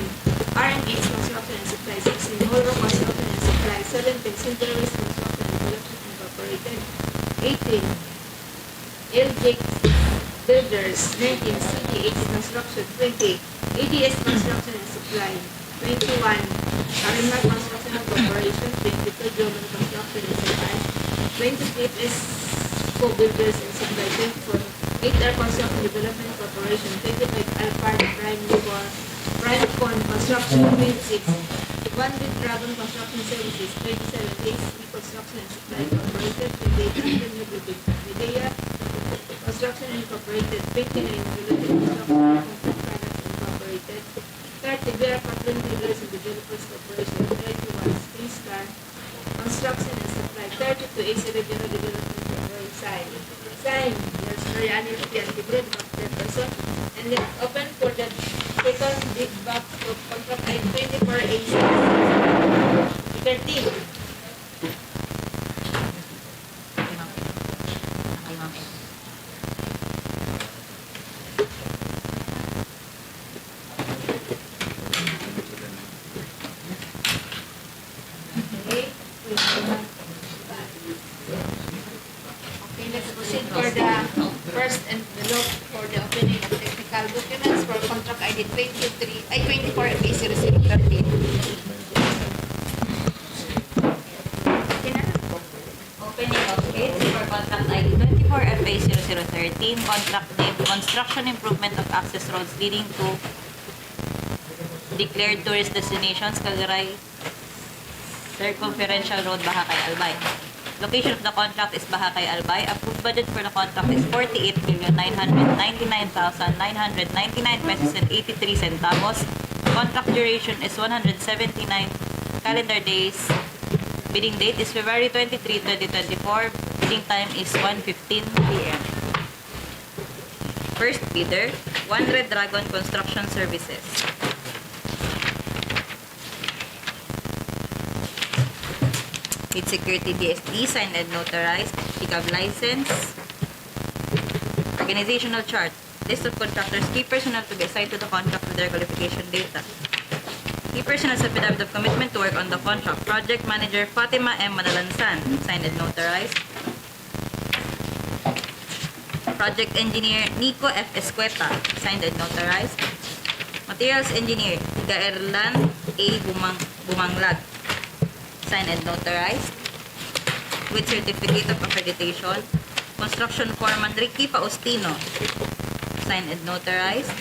R&H Construction and Supply. 16. Holro Construction and Supply. 17. Centralist Construction and Development Incorporated. 18. LJ Builders. 19. CDH Construction. 20. ADS Construction and Supply. 21. Arimar Construction Corporation. 22. Joman Construction and Supply. 23. Co Builders and Supply. 24. 8R Construction Development Corporation. 25. Alpart Prime Con Construction. 26. 1 Big Dragon Construction Services. 27. ACP Construction and Supply Corporated. 28. Medea Construction Incorporated. 29. Related Construction Incorporated. 30. Vera Kaplan Builders and Developers Corporation. 31. Spring Star Construction and Supply. 32. AC Regional Development Corporation. Sign. There's reality and degree of the person. And then open for the second big box of contract ID 24 AC 13. First envelope for the opening of technical documents for contract ID 24 FA0013. Opening of bids for contract ID 24 FA0013, contract name Construction Improvement of Access Roads leading to declared tourist destinations, CAGRARAY, Circumferential Road, BACACAY, Albay. Location of the contract is BACACAY, Albay. Approved budget for the contract is 48,999,999 pesos and 83 centavos. Contract duration is 179 calendar days. Bidding date is February 23, 2024. Bidding time is 1:15 p.m. First bidder, 1 Red Dragon Construction Services. With security DSD, signed and notarized, pickup license, organizational chart, list of contractors, key personnel to be assigned to the contract with their qualification data. Key personnel affidavit of commitment to work on the contract. Project manager Fatima M. Manalansan, signed and notarized. Project engineer Nico F. Escueta, signed and notarized. Materials engineer Gaerlan A. Bumanglag, signed and notarized with certificate of accreditation. Construction foreman Ricky Faustino, signed and notarized.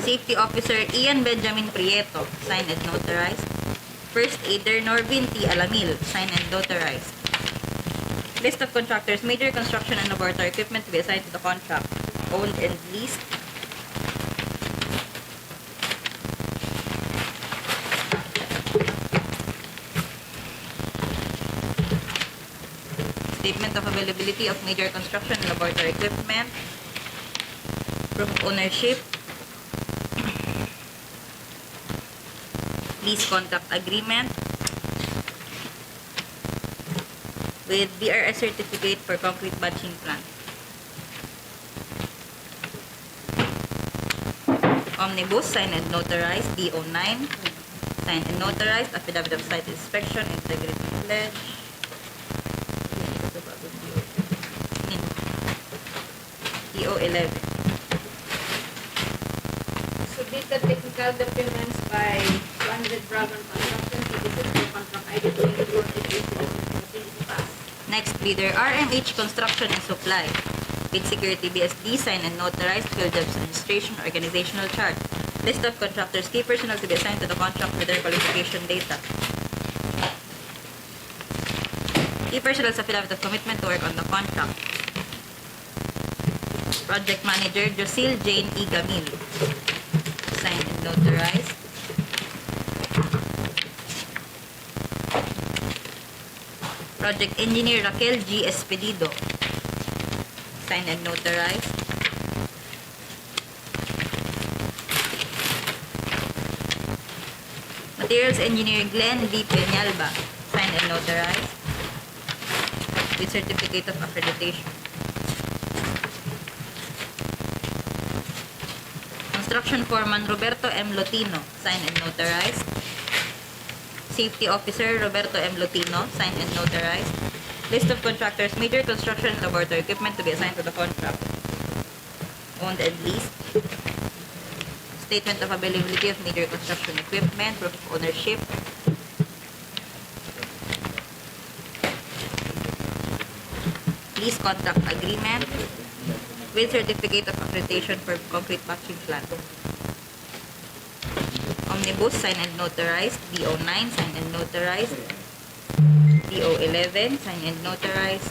Safety officer Ian Benjamin Prieto, signed and notarized. First aider Norvin T. Alamil, signed and notarized. List of contractors, major construction and laboratory equipment to be assigned to the contract. Owned and leased. Statement of availability of major construction and laboratory equipment. Proof of ownership. Lease contract agreement. With BRS certificate for concrete batching plant. Omnibus, signed and notarized. DO9, signed and notarized. Affidavit of site inspection, integrity pledge. DO11. Submitted technical documents by 200 Dragon Construction Services for contract ID 24 Next bidder, RMH Construction and Supply. Bid Security BSD, signed and notarized. Field jobs registration, organizational chart. List of contractors, key personnel to be assigned to the contract with their qualification data. Key personnel's affidavit of commitment to work on the contract. Project Manager, Josil Jane E. Gamil. Signed and notarized. Project Engineer Raquel G. Espedido. Signed and notarized. Materials Engineer Glenn D. Peñalba. Signed and notarized. With certificate of accreditation. Construction Foreman Roberto M. Lotino. Signed and notarized. Safety Officer Roberto M. Lotino, signed and notarized. List of contractors, major construction and laboratory equipment to be assigned to the contract. Owned and leased. Statement of availability of major construction equipment, proof of ownership. Lease contract agreement with certificate of accreditation for concrete batching plant. Omnibus, signed and notarized. DO9, signed and notarized. DO11, signed and notarized.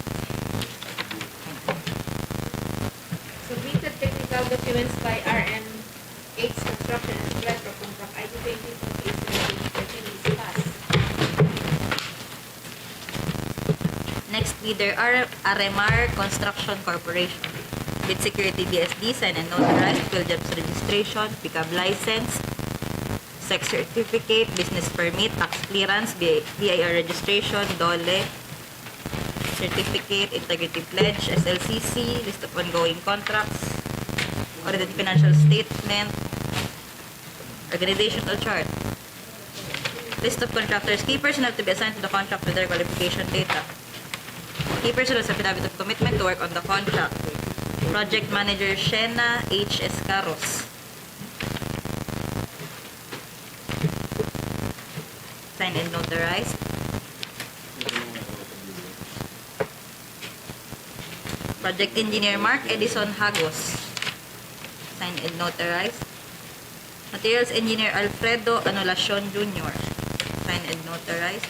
Submitted technical documents by RMH Construction and Supply for contract ID 24 Next bidder, Aremar Construction Corporation. Bid Security BSD, signed and notarized. Field jobs registration, pickup license, sex certificate, business permit, tax clearance, BIR registration, DOLE, certificate, integrity pledge, SLCC, list of ongoing contracts, audited financial statement, organizational chart. List of contractors, key personnel to be assigned to the contract with their qualification data. Key personnel's affidavit of commitment to work on the contract. Project Manager Shena H. Escaros. Signed and notarized. Project Engineer Mark Edison Hagos. Signed and notarized. Materials Engineer Alfredo Anulacion Jr. Signed and notarized.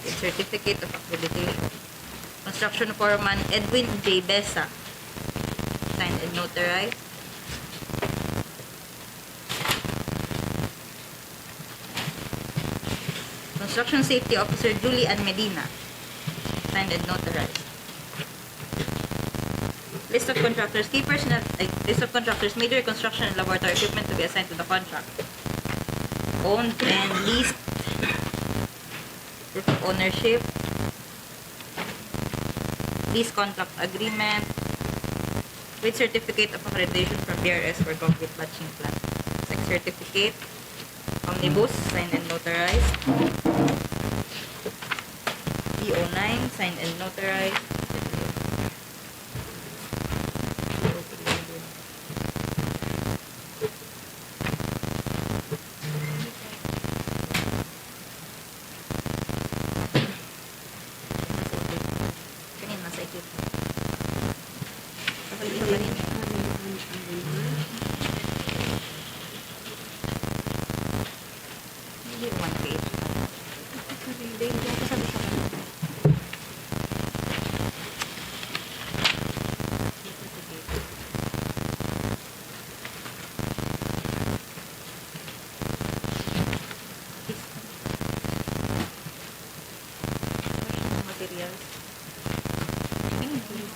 With certificate of accreditation. Construction Foreman Edwin J. Besa. Signed and notarized. Construction Safety Officer Julie Ann Medina. Signed and notarized. List of contractors, key personnel, list of contractors, major construction and laboratory equipment to be assigned to the contract. Owned and leased. Proof of ownership. Lease contract agreement. With certificate of accreditation from BRS for concrete batching plant. Sex certificate. Omnibus, signed and notarized. DO9, signed and notarized. Kanina nasa ikot. Kapag ito kanina. Hindi 1 page.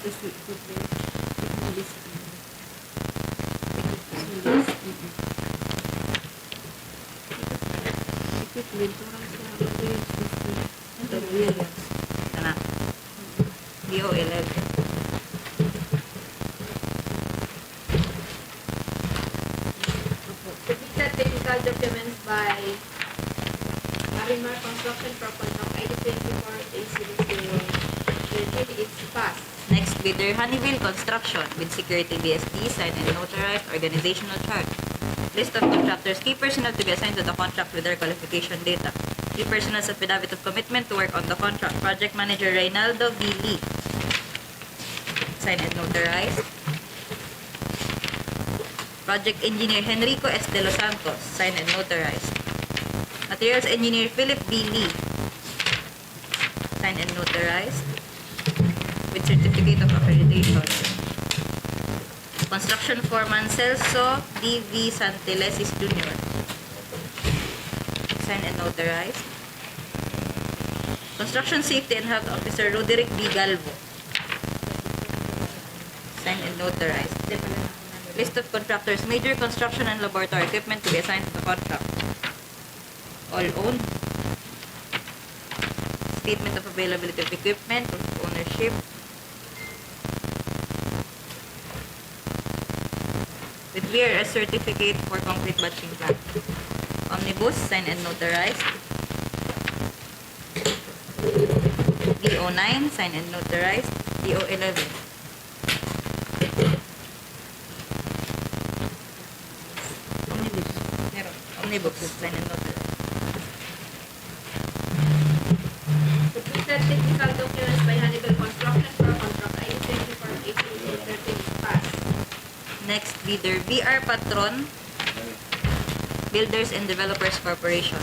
Ito na. DEO 11. Submitted technical documents by Marimar Construction for Contract ID 24 A013 is passed. Next bidder, Honeyville Construction with Security BSD, signed and notarized organizational chart. List of contractors, key personnel to be assigned to the contract with their qualification data. Key personnel's affidavit of commitment to work on the contract. Project Manager Reynaldo V. Lee, signed and notarized. Project Engineer Henrico S. De Los Santos, signed and notarized. Materials Engineer Philip B. Lee, signed and notarized with certificate of accreditation. Construction Foreman Celso D.V. Santelesis Jr., signed and notarized. Construction Safety and Health Officer Roderick B. Galvo, signed and notarized. List of contractors, major construction and laboratory equipment to be assigned to the contract. All owned. Statement of availability of equipment, of ownership. With VRS certificate for concrete batching plant. Omnibus, signed and notarized. DO 9, signed and notarized. DO 11. Omnibus, signed and notarized. Submitted technical documents by Hannibal Construction for Contract ID 24 A013 is passed. Next bidder, BR Patron Builders and Developers Corporation.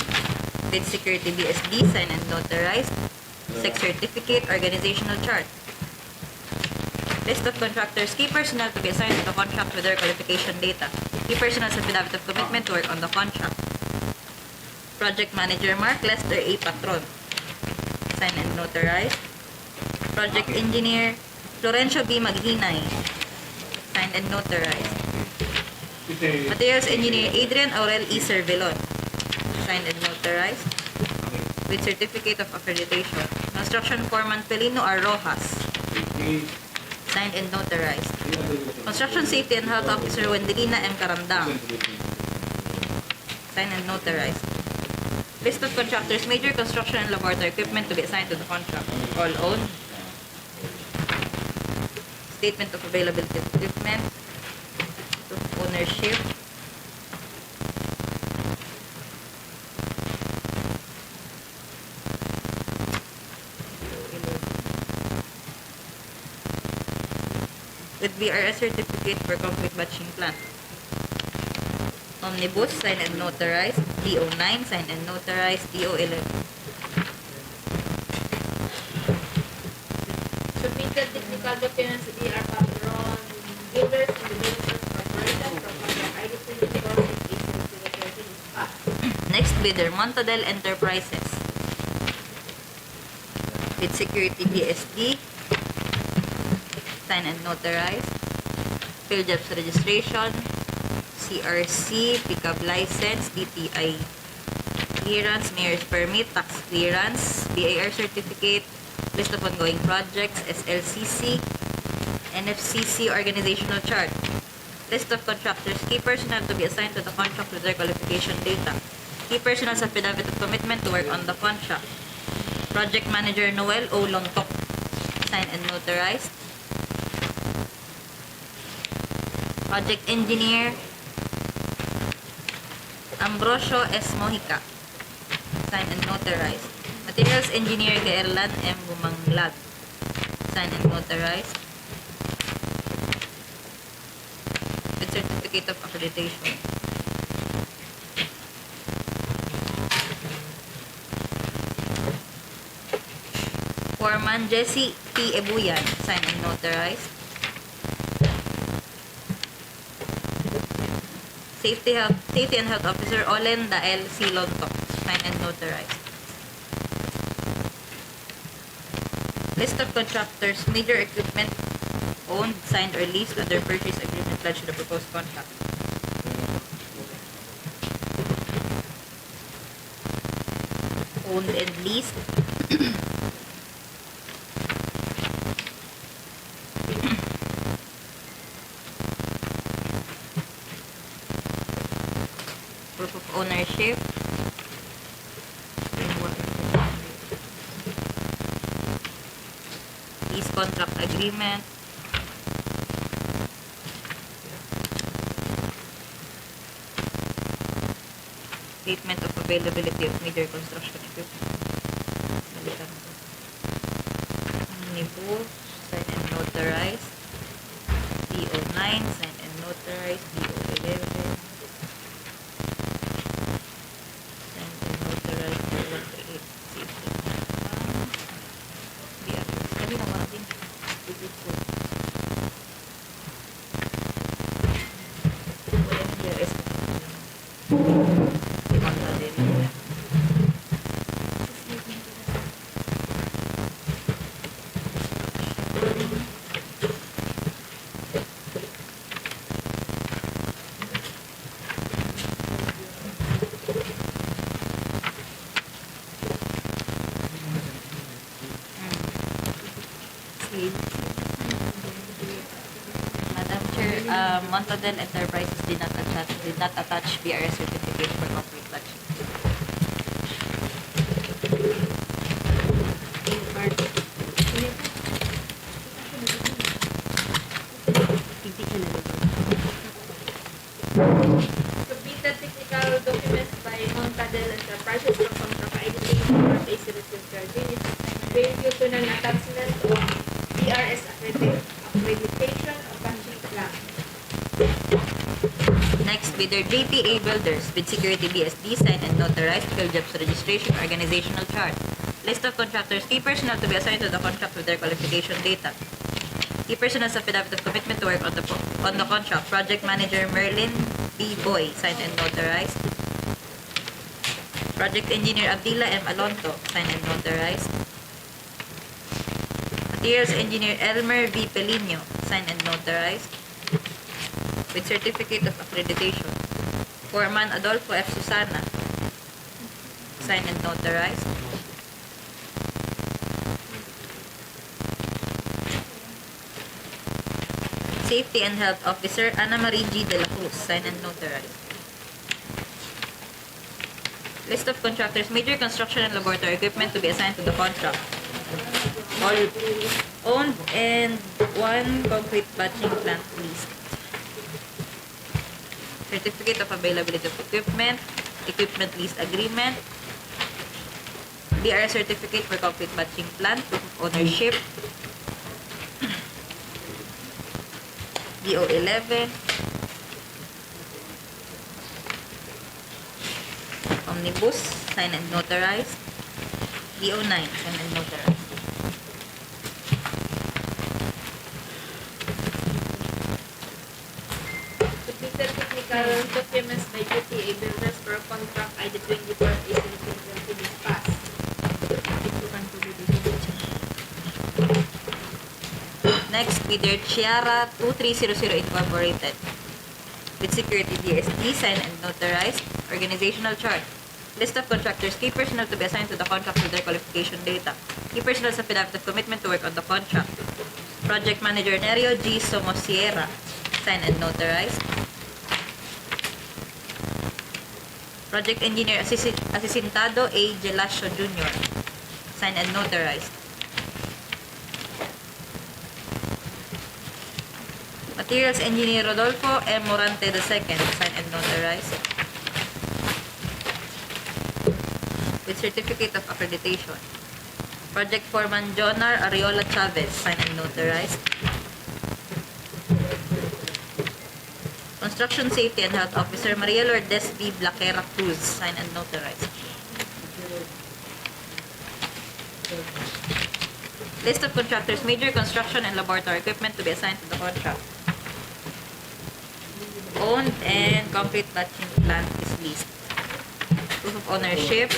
Bid Security BSD, signed and notarized. SEC Certificate, Organizational Chart. List of contractors, key personnel to be assigned to the contract with their qualification data. Key personnel's affidavit of commitment to work on the contract. Project Manager Mark Lester A. Patron, signed and notarized. Project Engineer Florencio B. Maghinay, signed and notarized. Materials Engineer Adrian Aurel E. Cervelon, signed and notarized with certificate of accreditation. Construction Foreman Pelino R. Rojas, signed and notarized. Construction Safety and Health Officer Wendelina M. Carandang, signed and notarized. List of contractors, major construction and laboratory equipment to be assigned to the contract. All owned. Statement of availability of equipment, of ownership. With VRS certificate for concrete batching plant. Omnibus, signed and notarized. DO 9, signed and notarized. DO 11. Submitted technical documents to BR Patron Builders and Developers Corporation for Contract ID 24 A013 is passed. Next bidder, Montadel Enterprises. With Security BSD, signed and notarized. Field Jobs Registration, CRC, Pickup License, DTI Clearance, Mayor's Permit, Tax Clearance, BAR Certificate, List of Ongoing Projects, SLCC, NFCC Organizational Chart. List of contractors, key personnel to be assigned to the contract with their qualification data. Key personnel's affidavit of commitment to work on the contract. Project Manager Noel O. Lontok, signed and notarized. Project Engineer Ambrosio S. Mojica, signed and notarized. Materials Engineer Gaerlan M. Bumanglag, signed and notarized. With certificate of accreditation. Foreman Jesse P. Ebuyan, signed and notarized. Safety and Health Officer Olen Dael C. Lontok, signed and notarized. List of contractors, major equipment owned, signed, or leased under purchase agreement pledged to the proposed contract. Owned and leased. Proof of ownership. Lease contract agreement. Statement of availability of major construction equipment. Balikan ko. Omnibus, sign and notarized. DO9, sign and notarized. DO11, sign and notarized. DO138, safety. Kami na mga din. Wala yung DRS. Madam Chair, Montodel Enterprises did not attach BRS certificate for complete batching. Submitted technical documents by Montadel Enterprises for contract ID for base receipt value to non-attachment of BRS accreditation of batching plan. Next, bidder JPA Builders, bid security BSD, signed and notarized, fill jobs registration, organizational chart. List of contractors, key personnel to be assigned to the contract with their qualification data. Key personnel's affidavit of commitment to work on the contract. Project manager Merlin B. Boy, signed and notarized. Project engineer Abdila M. Alonto, signed and notarized. Materials engineer Elmer V. Pelino, signed and notarized. With certificate of accreditation. Foreman Adolfo F. Susana, signed and notarized. Safety and Health Officer Ana Marie G. De La Cruz, signed and notarized. List of contractors, major construction and laboratory equipment to be assigned to the contract. All owned and one concrete batching plant leased. Certificate of availability of equipment, equipment lease agreement, BRS certificate for concrete batching plant, proof of ownership, DO11, Omnibus, signed and notarized, DO9, signed and notarized. Submitted technical documents by JPA Builders for contract ID 24 is to be passed. Next, bidder Chiara 2300 Incorporated. With security DSD, signed and notarized. Organizational chart. List of contractors, key personnel to be assigned to the contract with their qualification data. Key personnel's affidavit of commitment to work on the contract. Project manager Nerio G. Somosierra, signed and notarized. Project engineer Asisintado A. Gelasio Jr., signed and notarized. Materials engineer Rodolfo M. Morante II, signed and notarized. With certificate of accreditation. Project foreman Jonar Ariola Chavez, signed and notarized. Construction Safety and Health Officer Maria Lourdes B. Blaquera Cruz, signed and notarized. List of contractors, major construction and laboratory equipment to be assigned to the contract. Owned and concrete batching plant is leased. Proof of ownership.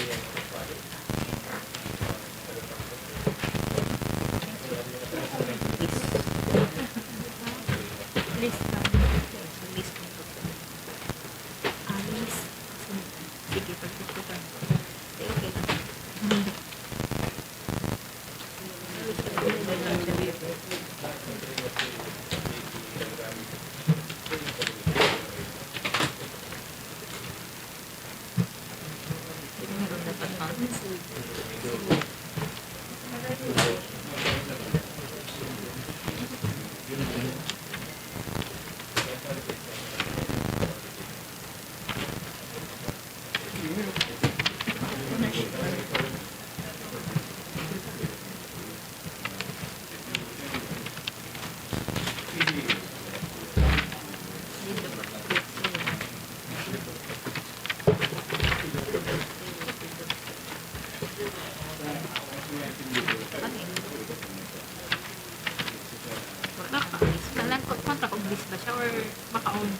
Contract of lease ba siya or maka-own?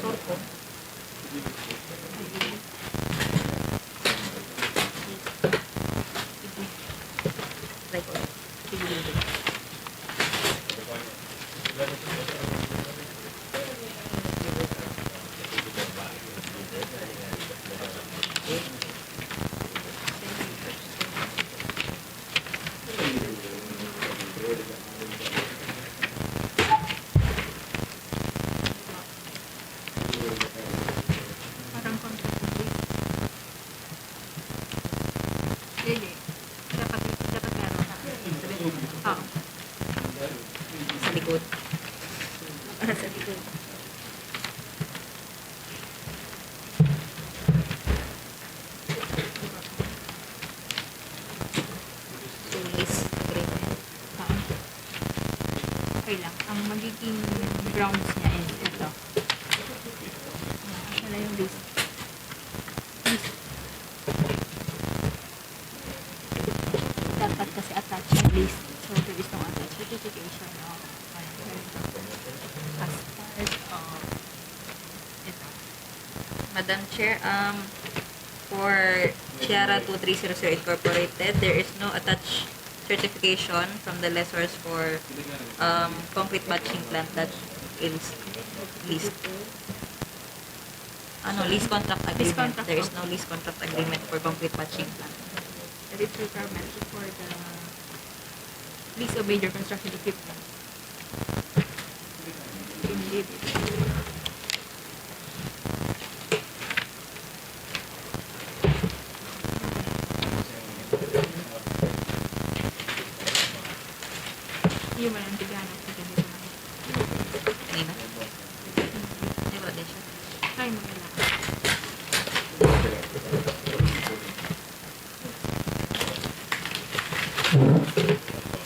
Sorko. Parang contract of lease. Hindi. Dapat meron. Oo. Sa likod. Para sa likod. So, lease agreement. Oo. Okay lang. Ang magiging grounds niya is ito. Wala yung list. Dapat kasi attach yung list. So, there is no attached certification of as part of ito. Madam Chair, for Chiara 2300 Incorporated, there is no attached certification from the lessors for concrete batching plant that is leased. Lease contract agreement. contract. There is no lease contract agreement for concrete batching plant. That is requirement for the lease of major construction equipment. Indeed. Yung walang tigana sa ganito lang. Kanina? Ay, wala din siya. Try mo na lang.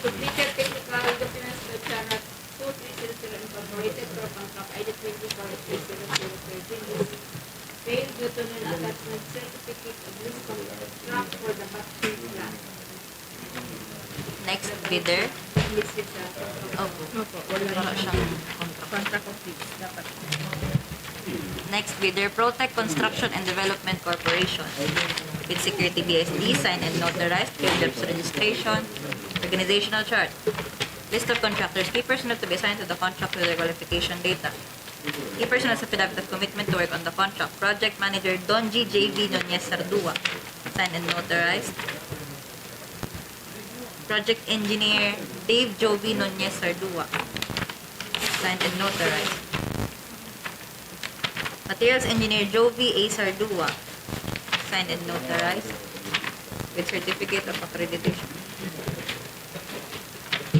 Completed technical documents to Chara 2300 Incorporated for contract ID 24-3013. Failed due to non-attachment certificate of lease contract for the battery plant. Next bidder. Lease it sa Opo. Opo, wala Wala naman siyang contract. contract of lease. Dapat. Next bidder, Protect Construction and Development Corporation. With Security BSD, signed and notarized, PDEP's registration, organizational chart. List of contractors, key personnel to be assigned to the contract with their qualification data. Key personnel sa affidavit of commitment to work on the contract. Project Manager Don G. J.V. Nunez Sardua, signed and notarized. Project Engineer Dave Jovi Nunez Sardua, signed and notarized. Materials Engineer Jovi A. Sardua, signed and notarized with certificate of accreditation.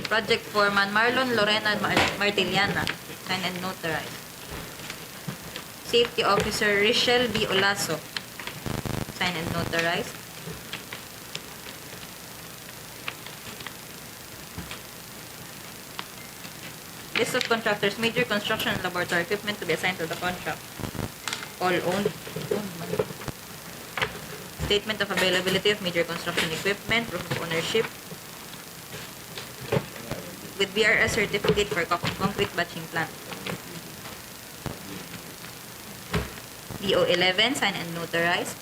Project Foreman Marlon Lorena Martiliana, signed and notarized. Safety Officer Richelle B. Olaso, signed and notarized. List of contractors, major construction and laboratory equipment to be assigned to the contract. All owned. Statement of availability of major construction equipment, proof of ownership, with BRS certificate for concrete batching plant. DO 11, signed and notarized.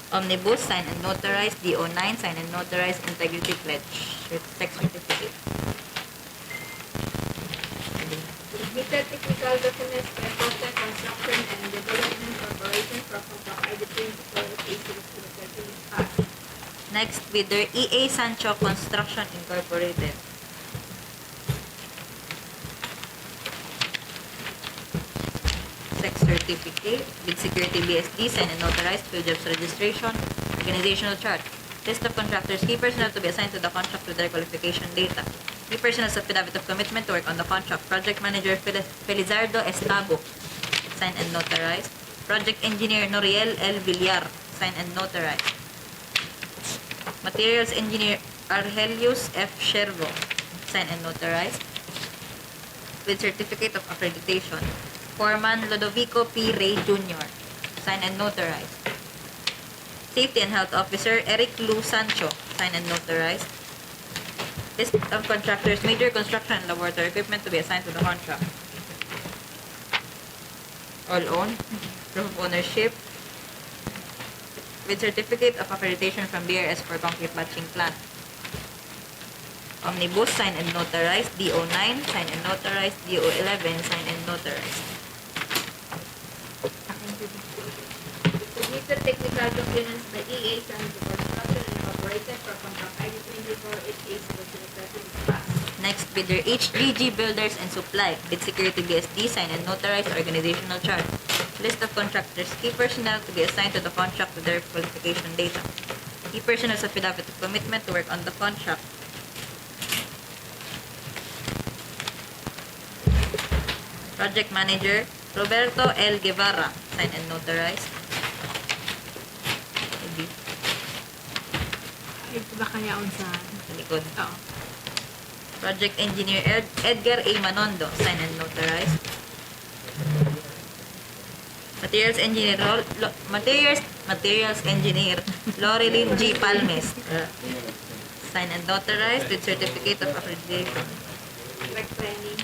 Omnibus, signed and notarized. DO 9, signed and notarized. Integrity pledge, text certificate. Submitted technical documents by Protect Construction and Development Corporation for contract ID 24-3013. Next bidder, EA Sancho Construction Incorporated. Sex certificate with security BSD, signed and notarized, PDEP's registration, organizational chart. List of contractors, key personnel to be assigned to the contract with their qualification data. Key personnel sa affidavit of commitment to work on the contract. Project Manager Felizardo Estabo, signed and notarized. Project Engineer Noriel L. Villar, signed and notarized. Materials Engineer Arhelius F. Shervo, signed and notarized. With certificate of accreditation. Foreman Lodovico P. Ray Jr., signed and notarized. Safety and Health Officer, Eric Lu Sancho, signed and notarized. List of contractors, major construction and laboratory equipment to be assigned to the contract. All owned, proof of ownership, with certificate of accreditation from BRS for concrete batching plant. Omnibus, signed and notarized. DO 9, signed and notarized. DO 11, signed and notarized. Submitted technical documents by EA and the construction and operated for contract ID 24 Next bidder, HGG Builders and Supply. Bid Security BSD, signed and notarized. Organizational chart. List of contractors. Key personnel to be assigned to the contract with their qualification data. Key personnel's affidavit of commitment to work on the contract. Project Manager, Roberto L. Guevara, signed and notarized. Ito ba kanya sa Likod. Oo. Project Engineer Edgar A. Manondo, signed and notarized. Materials Engineer Materials Engineer Loreline G. Palmes, signed and notarized with certificate of accreditation. Direct training.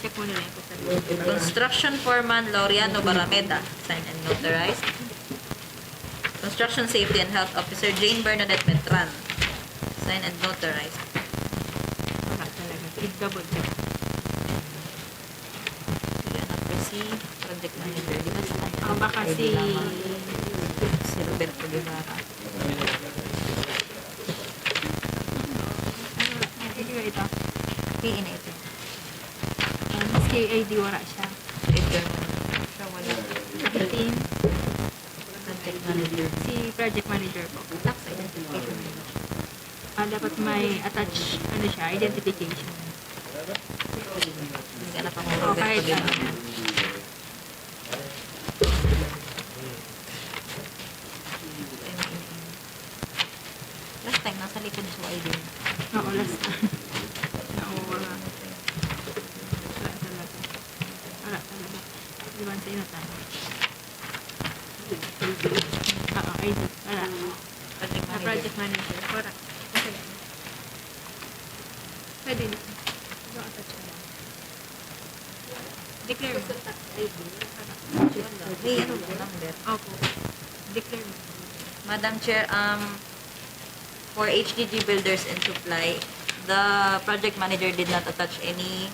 Check mo nila ito sa Construction Foreman Laureano Barameda, signed and notarized. Construction Safety and Health Officer Jane Bernadette Metran, signed and notarized. baka talaga. I-double check. Yan ako si Project Manager. Di ba sila? Baka si... Si Roberto Guevara. Ito ito. PE na ito. Mas KID wala siya. Edgar Manondo. Siya wala. 15. Project Manager. Si project manager po. Tax identification. Dapat may attach siya, identification. Hindi ka na pa kung Okay. Roberto Guevara. Last time, nasa likod sa ID. Oo, last time. Wala. Wala talaga. Wala talaga. Di ba sa inatan? Oo, ID. Wala. Project Manager. Project manager. Correct. Okay. Pwede na. Ito attach na lang. Declare mo. May ano po number. Opo. Declare mo. Madam Chair, for HGG Builders and Supply, the project manager did not attach any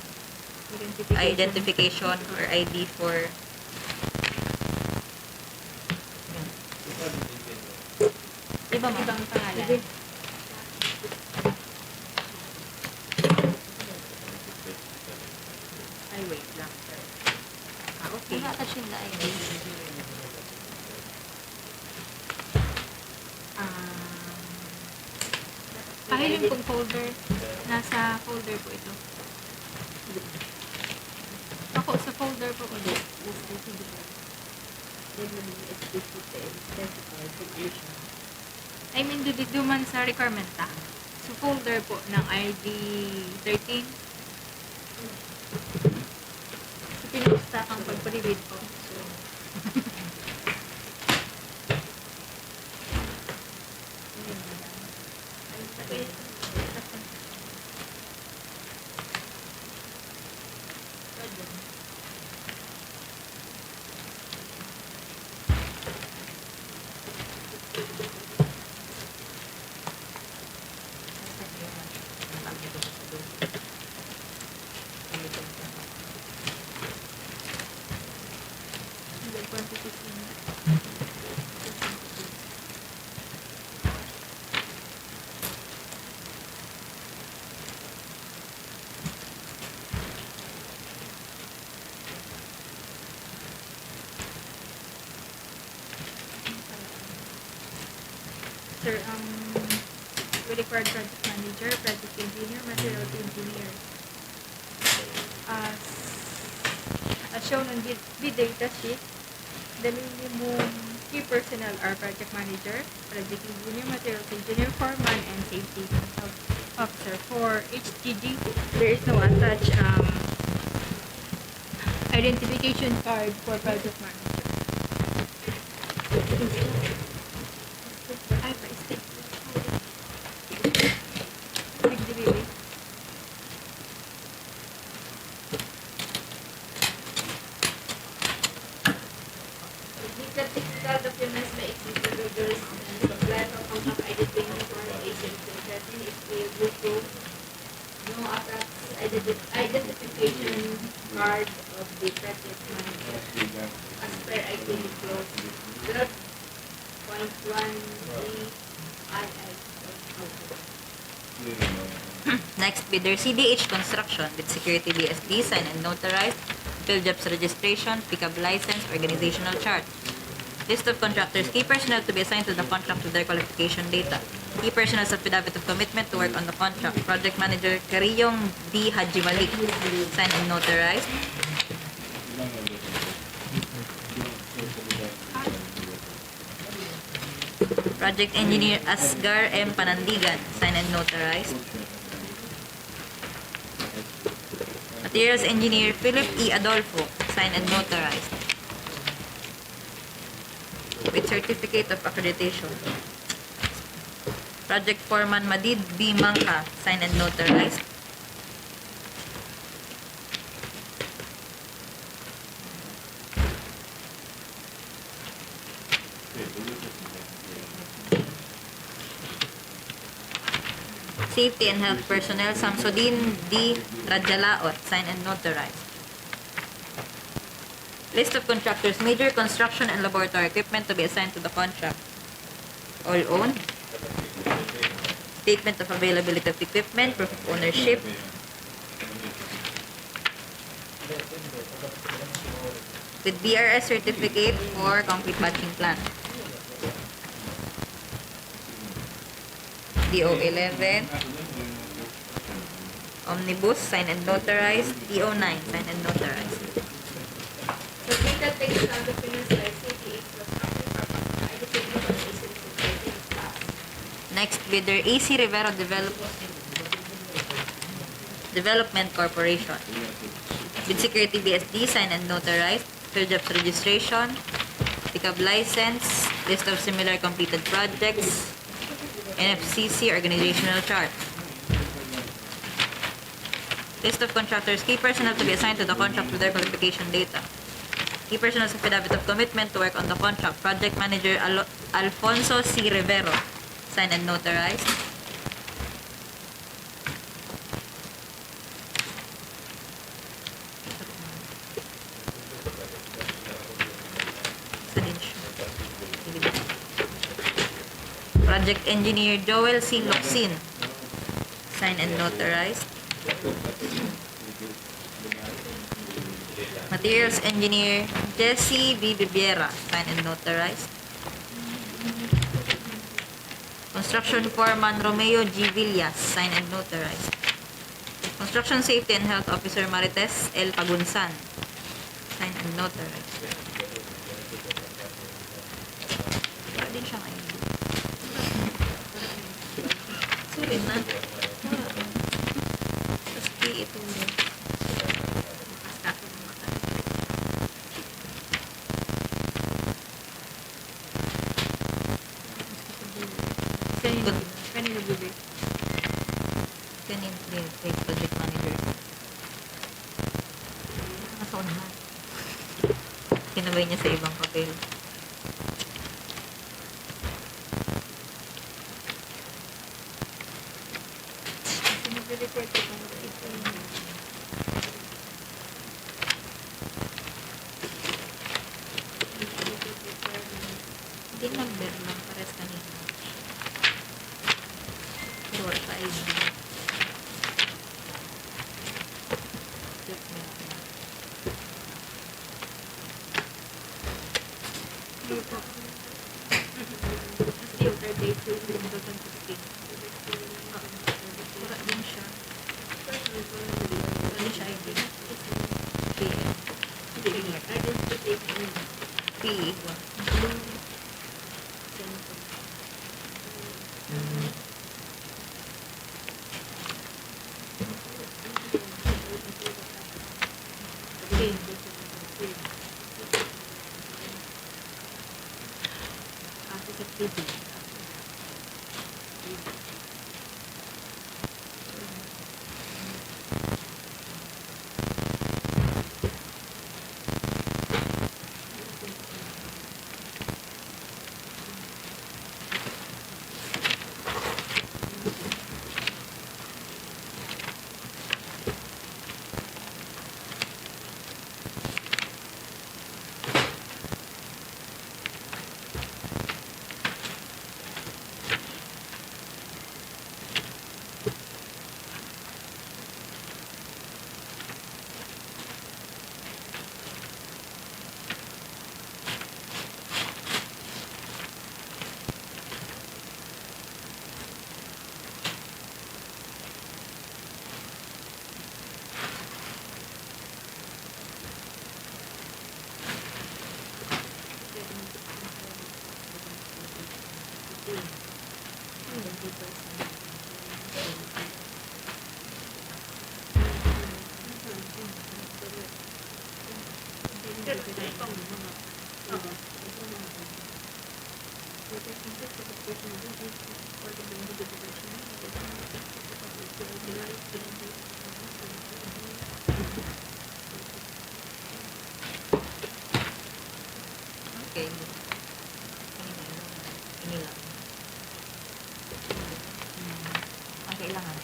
identification or ID for Iba mo? Ibang pangalan. Ay, wait lang. Okay. Naka-attach yung the ID. Pahilin kong folder. Nasa folder po ito. Ako sa folder po ulit. I mean, duman sa requirement ta. Sa folder po ng ID 13. So, pinusta kang pag-read po. So, Sir, we required project manager, project engineer, materials engineer. As shown on bid data sheet, the minimum key personnel are project manager, project engineer, materials engineer, foreman, and safety officer. For HGG, there is no attached identification card for project manager. Buko, no identification card of the practice manager as per item clause 0.1 Next bidder, CDH Construction with Security BSD, signed and notarized, field jobs registration, pickup license, organizational chart. List of contractors, key personnel to be assigned to the contract with their qualification data. Key personnel's affidavit of commitment to work on the contract. Project Manager Kariyong D. Haji Malik, signed and notarized. Project Engineer Asgar M. Panandigan, signed and notarized. Materials Engineer Philip E. Adolfo, signed and notarized. With certificate of accreditation. Project Foreman Madid B. Mangka, signed and notarized. Safety and Health Personnel Samsudin D. Radjalaot, signed and notarized. List of contractors, major construction and laboratory equipment to be assigned to the contract. All owned. Statement of availability of equipment, proof of ownership. With BRS certificate for concrete batching plant. DEO 11. Omnibus, signed and notarized. DEO 9, signed and notarized. Submitted text on documents by CDH Next bidder, AC Rivero Development Corporation. With Security BSD, signed and notarized. Field jobs registration. Pickup license. List of similar completed projects. NFCC organizational chart. List of contractors, key personnel to be assigned to the contract with their qualification data. Key personnel's affidavit of commitment to work on the contract. Project Manager Alfonso C. Rivero, signed and notarized. Project Engineer Joel C. Locsin, signed and notarized. Materials Engineer Jesse B. Bibiera, signed and notarized. Construction Foreman Romeo G. Villas, signed and notarized. Construction Safety and Health Officer Marites L. Pagunsan, signed and notarized. Wala din siya ngayon. Sulit na. Tapos ito mo. Kanin magbibig? Kanin project manager. Nasa unahan. Kinabay niya sa ibang papel. Report ko kung ito Hindi number lang, pares kanina. Pero sa ID. filter date to 2016. Wala din siya. Wala siya ID. PM. PE. Okay. Ini lang. Ang kailangan.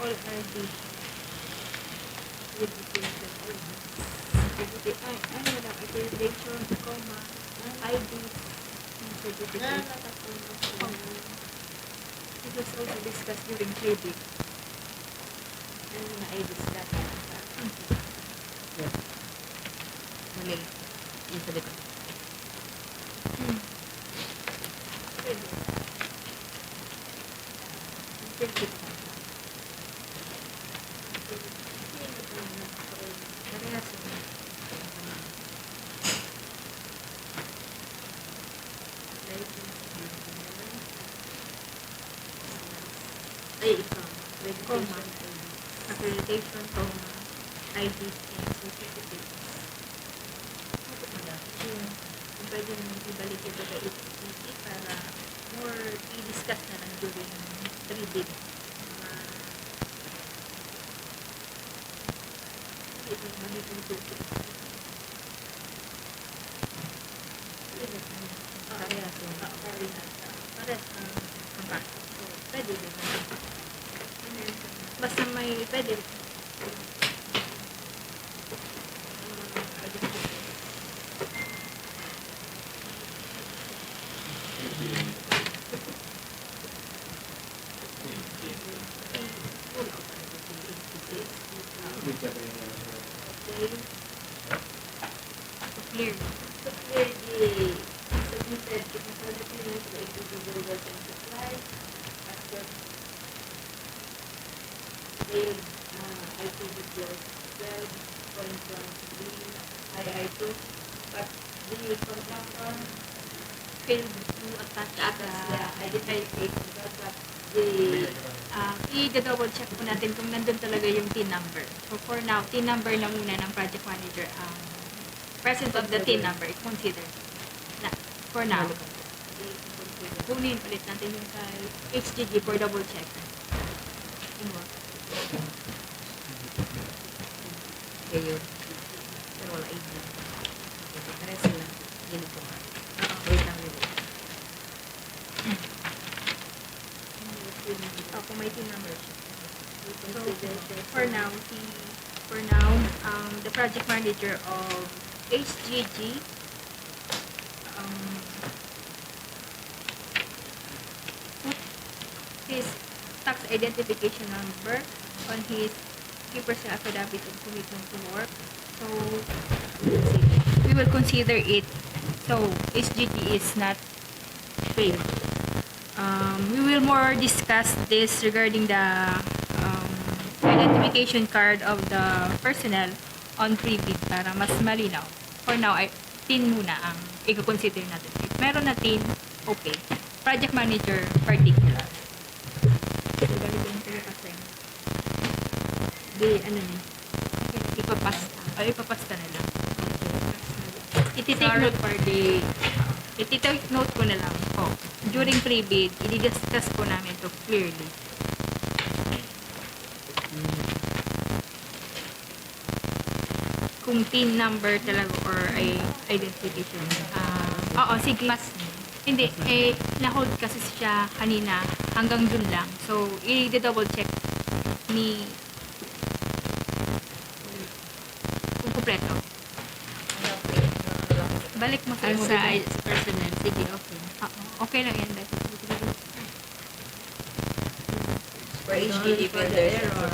All ID. Ay, wala. Accreditation, comma, ID, certificate. It was also discussed during training. Ano na i-discuss? Mali. Yung sa likod. Pwede. Pwede. Parehas yun. Ay, ikaw. Comma. Accreditation, comma, ID, and certificate. Kung pwede naman ibalik ito kay HTC para more i-discuss na lang during 3-bid. Ito yung magiging tutok. Parehas yun. Parehas ang kaso. Pwede din. Basta may pwede. Clear. Clear the submitted technical documents to individuals and supplies. After failed IPDPS 12.1 II2, but the contractor failed to attach the identification, but the i-double check po natin kung nandun talaga yung TIN number. So for now, TIN number na muna ng project manager ang presence of the TIN number is considered. Na, for now, kunin ulit natin yung kay HGG for double check. Okay, yun. Pero wala ID. Kaya sila. Yun ko. Wait lang yun. Kung may TIN number siya. So, for now, the project manager of HGG put his tax identification number on his keeper's affidavit of commitment to work. So, we will consider it. So, HGG is not failed. We will more discuss this regarding the identification card of the personnel on pre-bid para mas malinaw. For now, TIN muna ang i-consider natin. If meron na TIN, okay. Project manager, particular. Galitin ko kasi. Di, ano ni? Ipapasta. O, ipapasta na lang. Ititake note for the... Ititake note ko na lang. Oh, during pre-bid, i-discuss po namin ito clearly. Kung TIN number talaga or ay identification. Oo, sige. Hindi, na-hold kasi siya kanina hanggang dun lang. So, i-double check ni kung kumpleto. Balik mo sa personnel. Sige, okay. Okay lang yan. For HGG further error,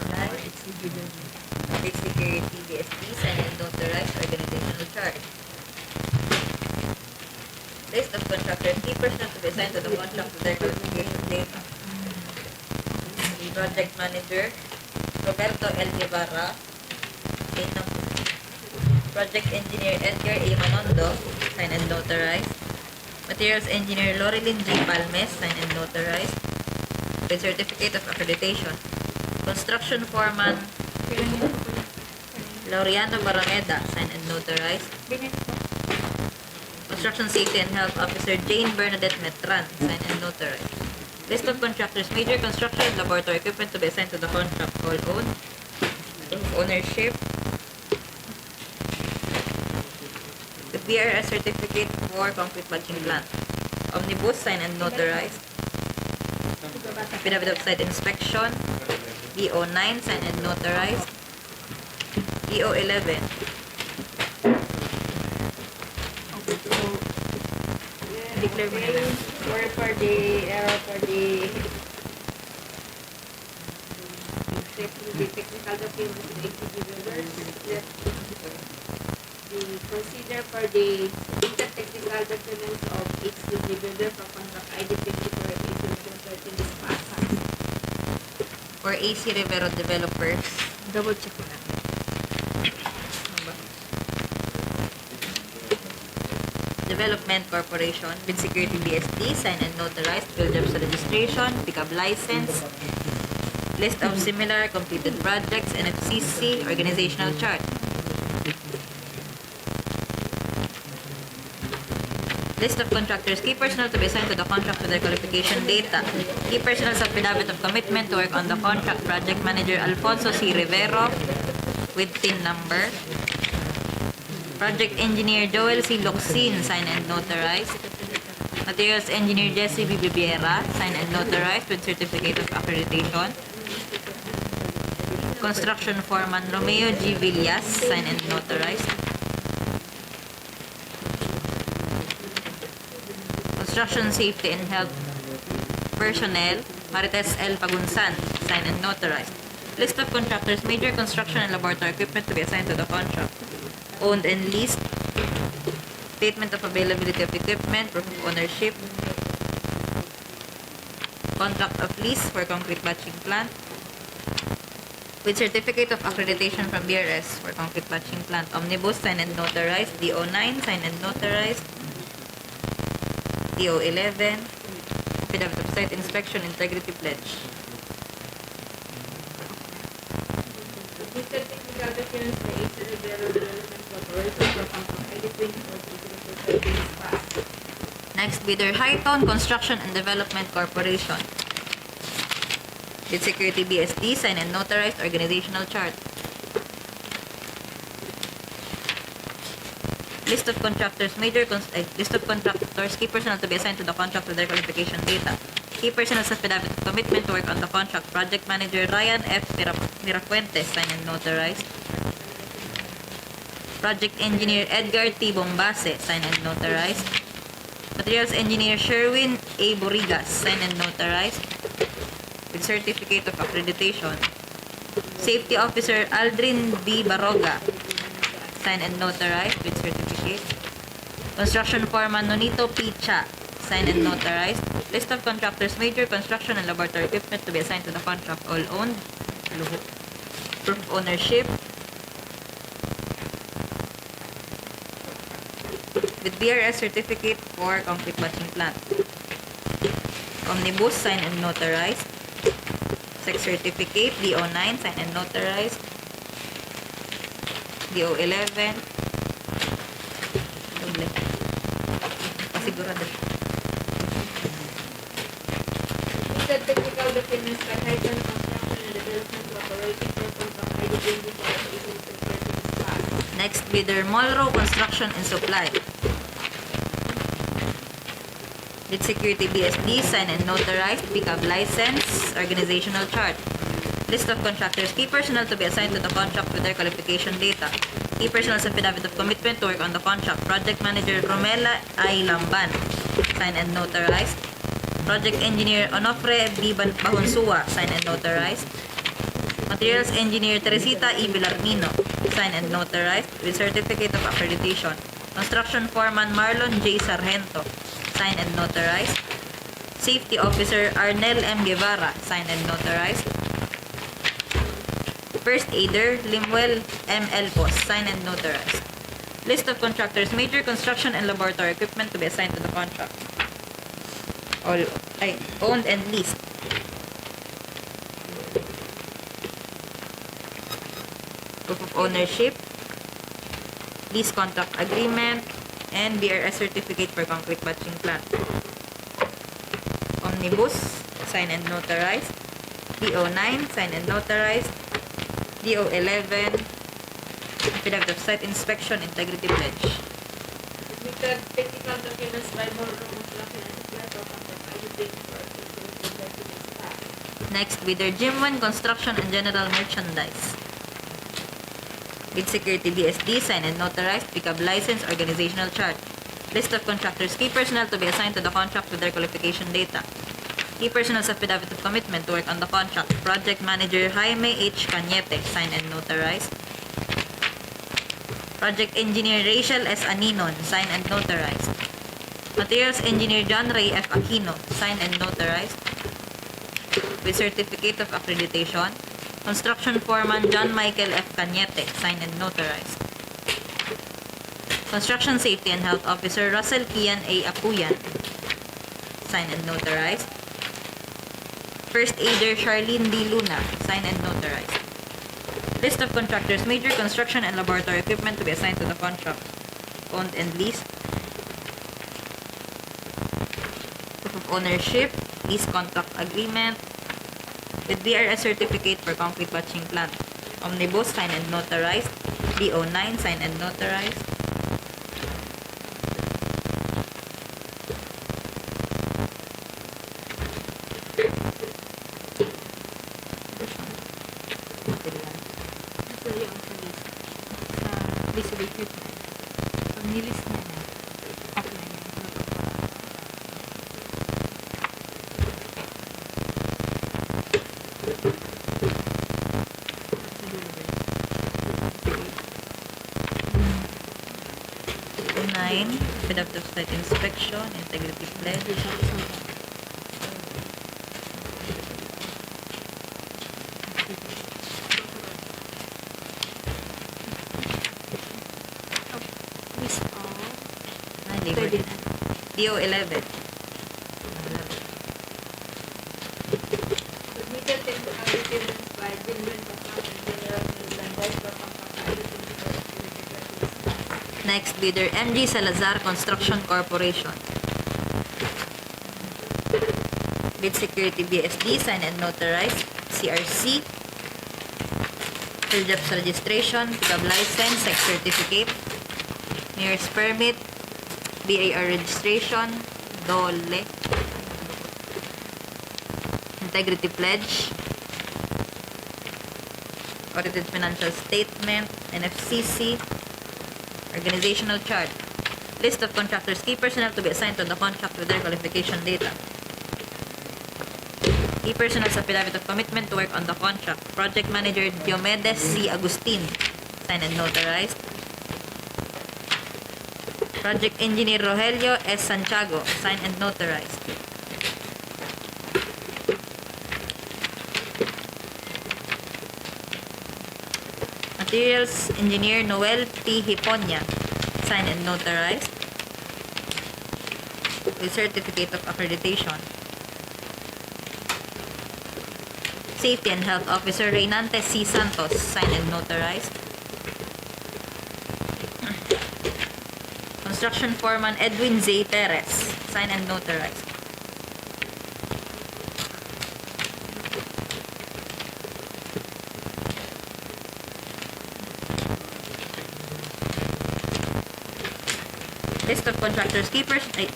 HGG TBSPs and unauthorized organizations. organizational chart. List of contractors, key personnel to be assigned to the contract with their qualification data. Project Manager, Roberto L. Guevara. Project Engineer, Edgar A. Manondo, signed and notarized. Materials Engineer, Lorilyn J. Palmes, signed and notarized. With Certificate of Accreditation. Construction Foreman, Laureano Barameda, signed and notarized. Construction Safety and Health Officer, Jane Bernadette Metran, signed and notarized. List of contractors, major construction and laboratory equipment to be assigned to the contract, all owned. Ownership. The BRS certificate for concrete batching plant. Omnibus, signed and notarized. Affidavit of site inspection. DO9, signed and notarized. DO11. Declare mo na lang. Or for the technical documents of the consider for the technical documents of HCG builder for contract ID 54 this past. For AC Rivero Developers. Double check mo na. Development Corporation, Bid Security BSD, signed and notarized, field jobs registration, pickup license, list of similar completed projects, NFCC, organizational chart. List of contractors, key personnel to be assigned to the contract with their qualification data. Key personnel sa affidavit of commitment to work on the contract, Project Manager Alfonso C. Rivero with TIN number. Project Engineer Joel C. Locsin, signed and notarized. Materials Engineer Jesse B. Bibiera, signed and notarized with Certificate of Accreditation. Construction Foreman Romeo G. Villas, signed and notarized. Construction Safety and Health Personnel Marites L. Pagunsan, signed and notarized. List of contractors, major construction and laboratory equipment to be assigned to the contract. Owned and leased, statement of availability of equipment, proof of ownership, contract of lease for concrete batching plant, with certificate of accreditation from BRS for concrete batching plant. Omnibus, signed and notarized. DO9, signed and notarized. DO11, affidavit of site inspection, integrity pledge. These technical documents for HCG Development Corporation for contract ID 24 this past. Next bidder, Hightown Construction and Development Corporation. With Security BSD, signed and notarized, organizational chart. List of contractors, list of contractors, key personnel to be assigned to the contract with their qualification data. Key personnel sa affidavit of commitment to work on the contract. Project Manager Ryan F. Mirafuentes, signed and notarized. Project Engineer Edgar T. Bombase, signed and notarized. Materials Engineer Sherwin A. Borigas, signed and notarized with Certificate of Accreditation. Safety Officer Aldrin B. Baroga, signed and notarized with certificate. Construction Foreman Nonito P. Cha, signed and notarized. List of contractors, major construction and laboratory equipment to be assigned to the contract, all owned. Proof of ownership. With BRS certificate for concrete batching plant. Omnibus, signed and notarized. Sex certificate, DO9, signed and notarized. DO11. Doble. Pasigurado. These technical documents for Hightown Construction and Development Corporation for contract ID 24 this past. Next bidder, Molro Construction and Supply. With Security BSD, signed and notarized, pickup license, organizational chart. List of contractors, key personnel to be assigned to the contract with their qualification data. Key personnel's affidavit of commitment to work on the contract. Project Manager Romela I. Lamban, signed and notarized. Project Engineer Onofre B. Bahunsua, signed and notarized. Materials Engineer Teresita E. Villarmino, signed and notarized with certificate of accreditation. Construction Foreman Marlon J. Sargento, signed and notarized. Safety Officer Arnel M. Guevara, signed and notarized. First Aider Limuel M. Elpos, signed and notarized. List of contractors, major construction and laboratory equipment to be assigned to the contract. All owned and leased. Proof of ownership, lease contract agreement, and BRS certificate for concrete batching plant. Omnibus, signed and notarized. DO9, signed and notarized. DO11, affidavit of site inspection, integrity pledge. Technical documents by Board of Construction and Clerk for Next, bidder Gym 1, construction and general merchandise. Bid security BSD, signed and notarized. Pickup license, organizational chart. List of contractors, key personnel to be assigned to the contract with their qualification data. Key personnel's affidavit of commitment to work on the contract. Project manager Jaime H. Cañete, signed and notarized. Project engineer Rachel S. Aninon, signed and notarized. Materials engineer John Ray F. Aquino, signed and notarized with certificate of accreditation. Construction foreman John Michael F. Cañete, signed and notarized. Construction safety and health officer Russell Kian A. Apuyan, signed and notarized. First aider Charlene D. Luna, signed and notarized. List of contractors, major construction and laboratory equipment to be assigned to the contract. Owned and leased. Proof of ownership, lease contract agreement, with BRS certificate for concrete batching plant. Omnibus, signed and notarized. DO9, signed and notarized. Actually, ang sa list. Sa list of equipment. Pag nilist niya na, apply niya. DO9, affidavit of site inspection, integrity pledge. List of Pwede na. DO11. submitted technical documents by General Contractor General Merchandise for contract. Next bidder, MG Salazar Construction Corporation. Bid security BSD, signed and notarized. CRC. Field Jobs registration, pickup license, sex certificate, mayor's permit, BAR registration, DOLE, integrity pledge, audited financial statement, NFCC, organizational chart, list of contractors, key personnel to be assigned to the contract with their qualification data. Key personnel's affidavit of commitment to work on the contract. Project manager Diomedes C. Agustin, signed and notarized. Project engineer Rogelio S. Santiago, signed and notarized. Materials engineer Noel T. Hiponya, signed and notarized with certificate of accreditation. Safety and Health Officer Reynante C. Santos, signed and notarized. Construction Foreman Edwin Z. Perez, signed and notarized. List of contractors,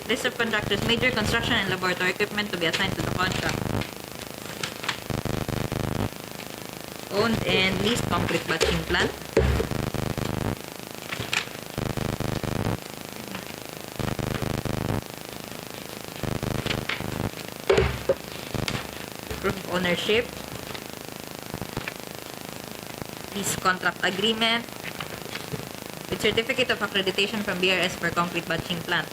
list of contractors, major construction and laboratory equipment to be assigned to the contract. Owned and leased concrete batching plant. Proof of ownership. Lease contract agreement with certificate of accreditation from BRS for concrete batching plant.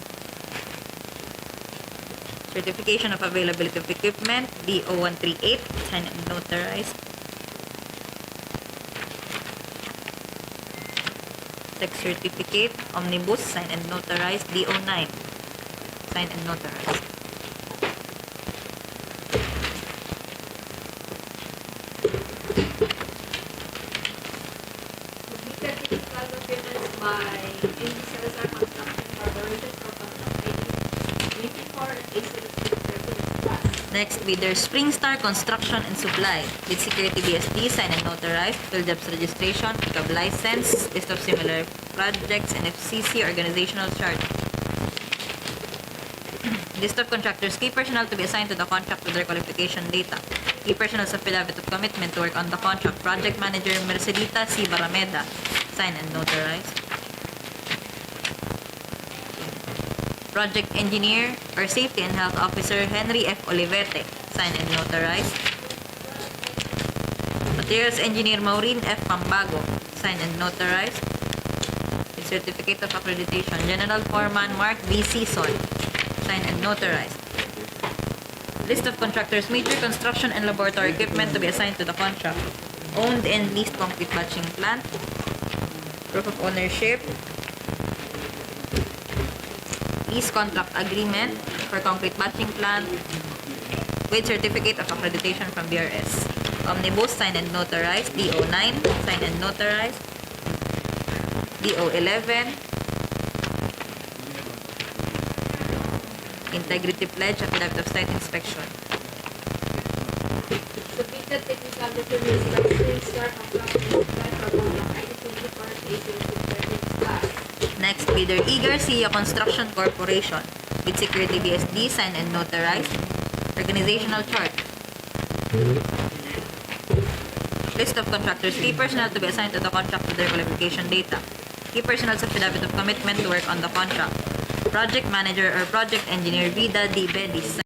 Certification of availability of equipment, DO 138, signed and notarized. Sex certificate, omnibus, signed and notarized, DO 9, signed and notarized. Submitted technical documents by Salazar Construction Corporation for contract 24 and Next, bidder Springstar Construction and Supply with security BSD, signed and notarized, field jobs registration, pickup license, list of similar projects, and FCC organizational chart. List of contractors, key personnel to be assigned to the contract with their qualification data. Key personnel sa affidavit of commitment to work on the contract. Project Manager Mercedita C. Barameda, signed and notarized. Project Engineer or Safety and Health Officer Henry F. Olivete, signed and notarized. Materials Engineer Maureen F. Pambago, signed and notarized. With certificate of accreditation. General Foreman Mark V. Season, signed and notarized. List of contractors, major construction and laboratory equipment to be assigned to the contract. Owned and leased concrete batching plant. Proof of ownership. Lease contract agreement for concrete batching plant with certificate of accreditation from BRS. Omnibus, signed and notarized. DO 9, signed and notarized. DO 11. Integrity pledge, affidavit of site inspection. Submitted technical documents by Springstar Construction and Supply for contract 24 Next, bidder E. Garcia Construction Corporation with security BSD, signed and notarized. Organizational chart. List of contractors, key personnel to be assigned to the contract with their qualification data. Key personnel's affidavit of commitment to work on the contract. Project Manager or Project Engineer Vida D. Bedis,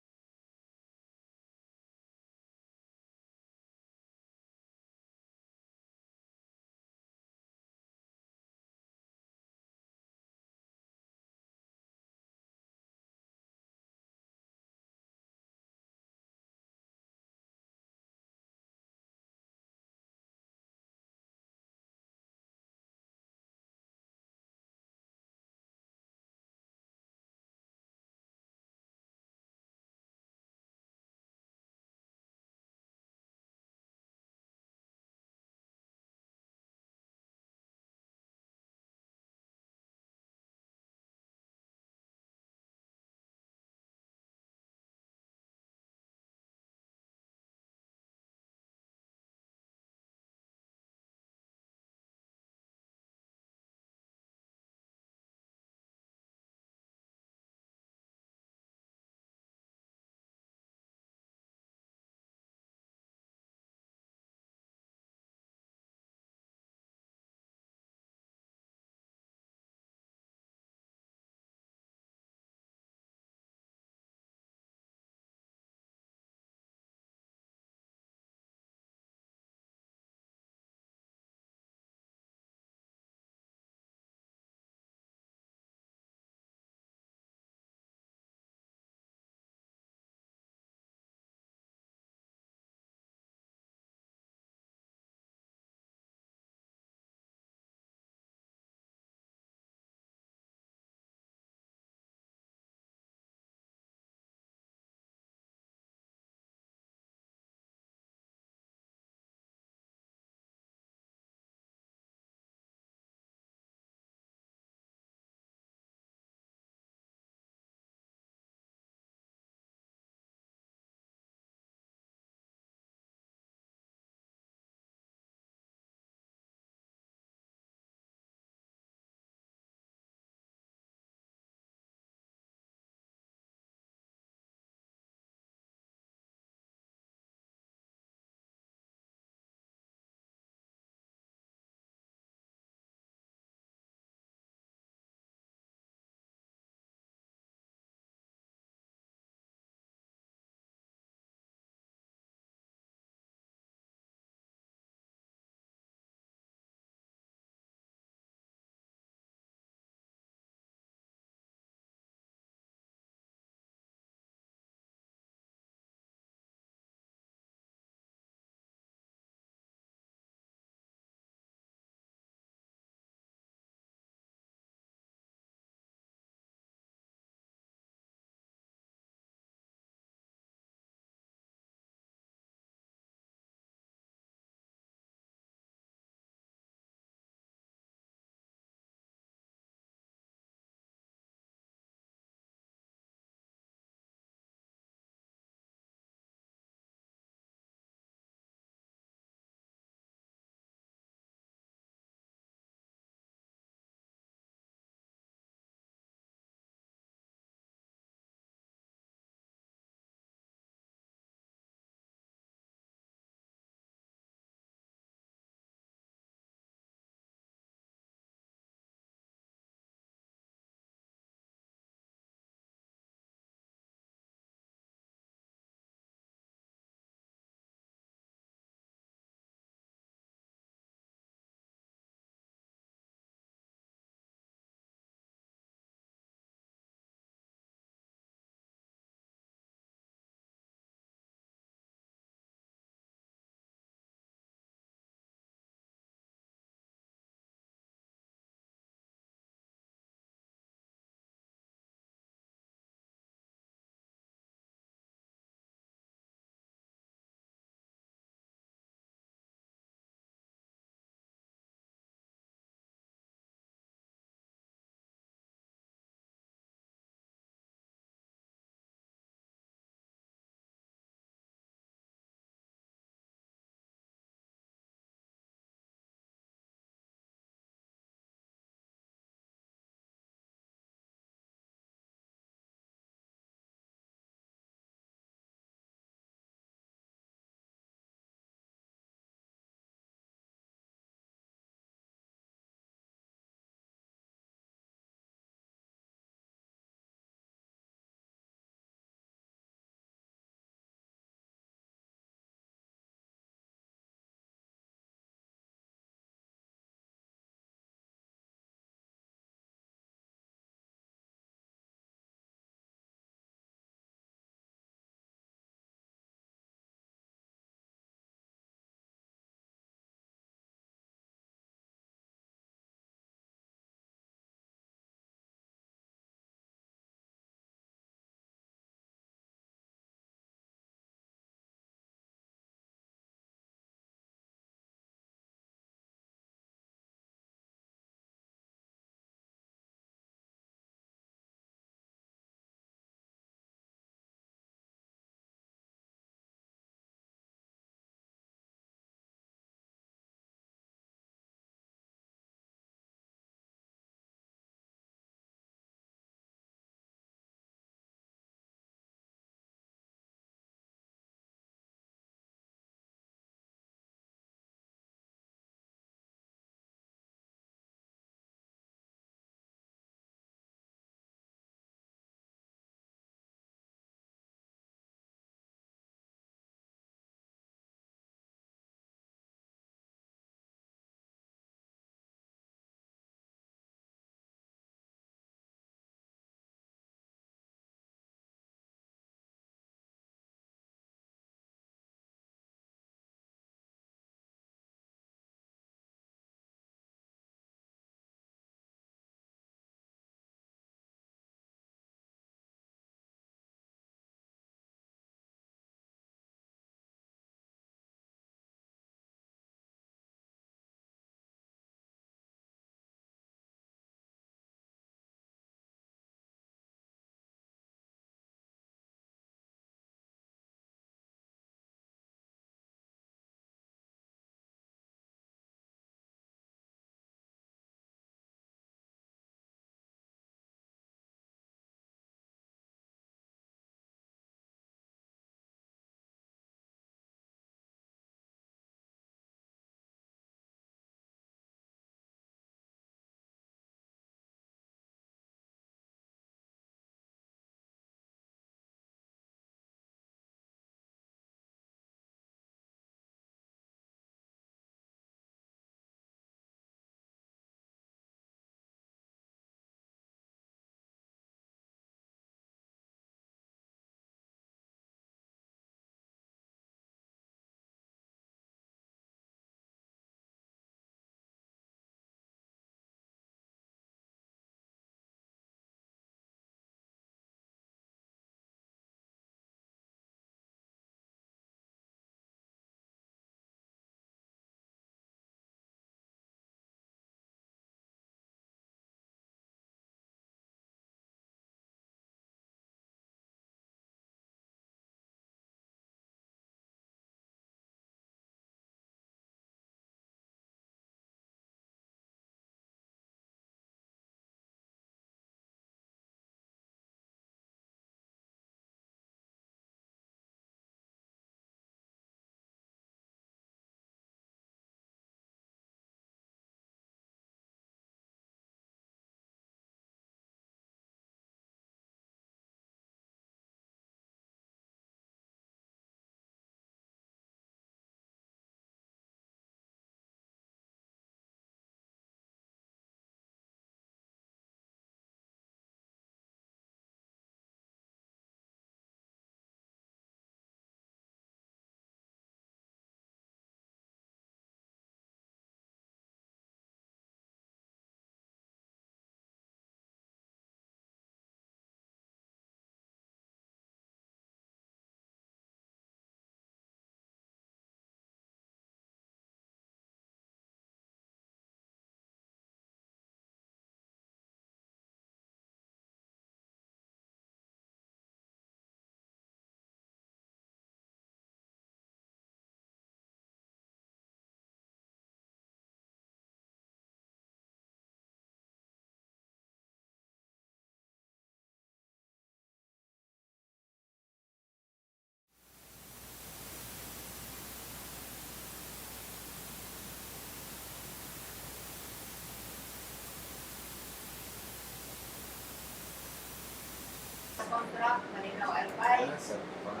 contract, MALINAO Albay. SAGPAN.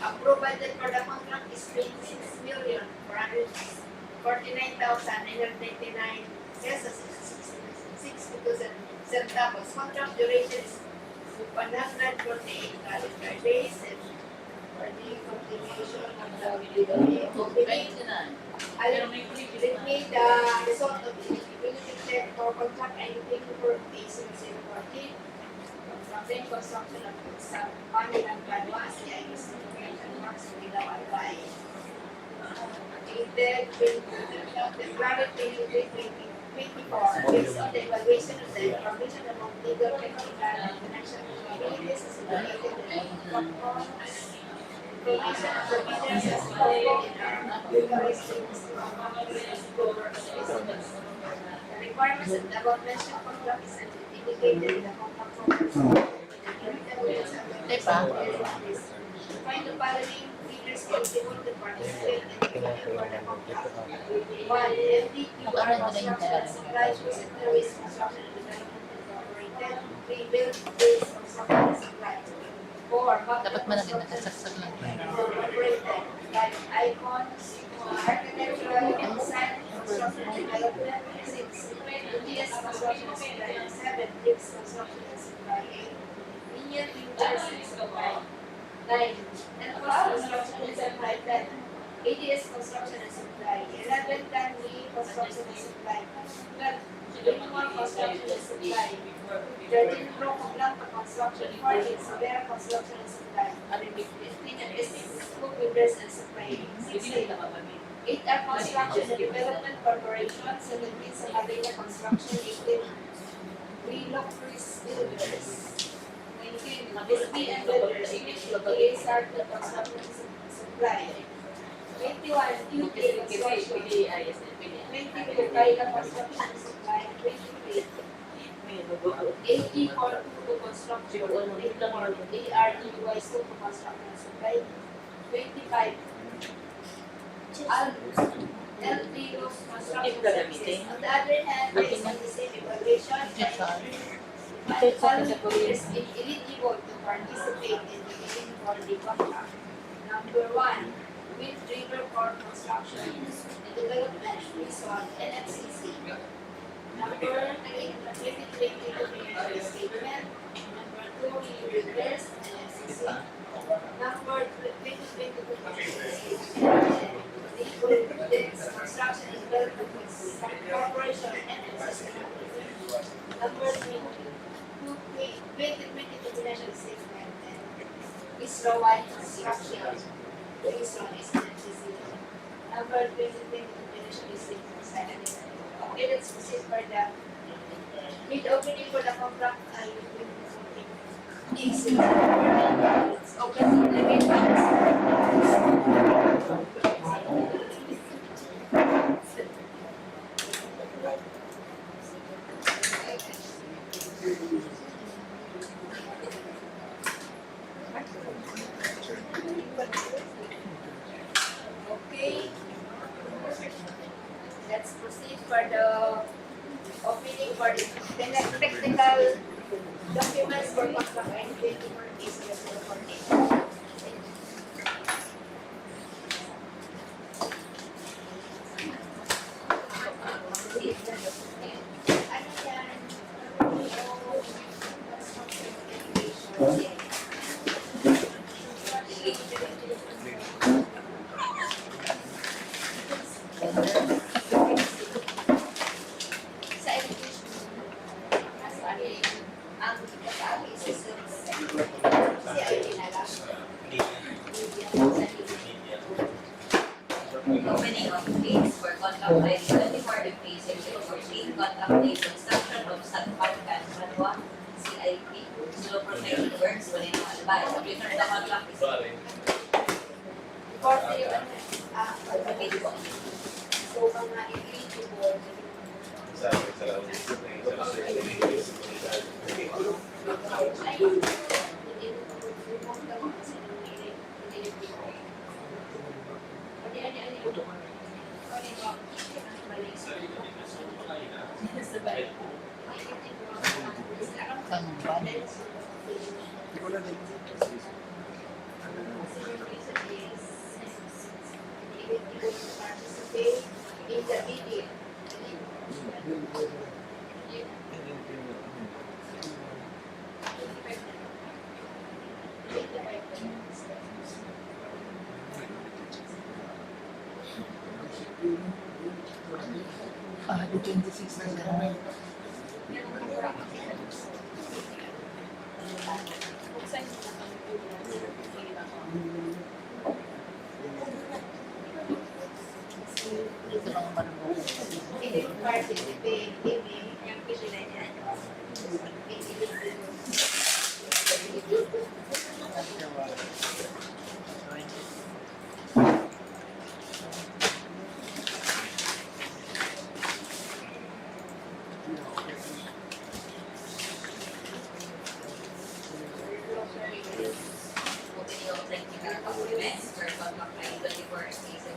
Approved budget for the contract is 26,449,999 pesos and 62 centavos. Contract duration is 148 calendar days and for the continuation of the opening. Let me the result of the eligibility check for contract and paperwork is 014. Construction of SAGPAN and BANWA, CIRCUMFERENTIal works MALINAO Albay. Dated February 23, 2024, based on the evaluation of the information among legal, technical, and financial capabilities associated with the performance. Information and provisions as follows in our authorized statements to the requirements of the above mentioned contract is indicated in the contract form. Find the following figures eligible to participate in the bidding for the contract. 1. MDQR Construction and Supply Secretaries Construction and Development Incorporated. 3. Build-based Construction and Supply. 4. Dapat malaki na kasaksakan. Incorporated. 5. Icons. Architectural Design Construction and Development. 6. DES Construction and Supply. 7. Bricks Construction and Supply. 8. Linear Builders and Supply. 9. Enforced Construction and Supply. 10. ADS Construction and Supply. 11. Candy Construction and Supply. 12. Linear Construction and Supply. 13. Rocco Blanco Construction. 14. Severa Construction and Supply. 15. School Builders and Supply. 16. 8R Construction and Development Corporation. 17. Samadena Construction. 18. Wheelock Chris Builders. 19. SB and Builders. ASR Construction and Supply. 21. UP Construction. 22. Kaila Construction and Supply. 23. AE for Construction. 24. AREY School for Construction and Supply. 25. LD Loss Construction Services. On the other hand, based on the same evaluation, qualified is eligible to participate in the bidding for the contract. Number 1, Wind River Port Construction and Development, Resource, NFCC. Number 3, 2022 financial statement. Number 2, Reverse, NFCC. Number 2022 financial statement. Construction and Development Corporation, NFCC. Number 3, 2022 financial statement. Israel Construction, Reason is NFCC. Number 2022 financial statement. Okay, let's proceed for the bid opening for the contract. Easy. Let's open the bid Okay. Let's proceed for the opening for the technical documents for contract and for business reporting. Opening of bids for contract ID 24 MP 614, contract name construction of SAGPAN BANWA, CIP, slow professional works, MALINAO Albay. Subject to the contract is So, mga eligible. participate in the meeting. The 26 na naman. Participate in Documents for contract 924 season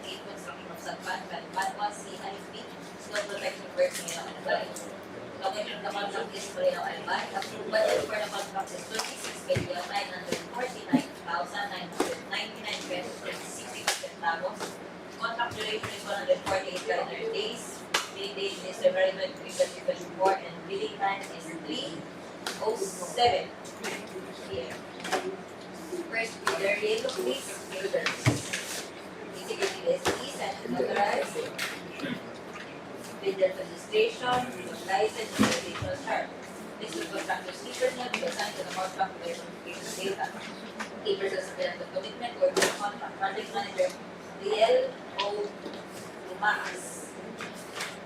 8 construction of SAGPAN, BANWA, CIP, Snow Protection Personnel and Alay. Document the contract is MALINAO Albay. Approved budget for the contract is 26,949,999 pesos and 62 centavos. Contract duration is 148 calendar days. Billing date is February 23, 2024 and billing time is 3:07 p.m. First bidder, yellow please, bidders. Executive SEs and notarized. Bidder registration, license, and registration chart. List of contractors, keepers not to be assigned to the contract verification data. Keepers as a commitment or contract. Project manager, DLO Lumas.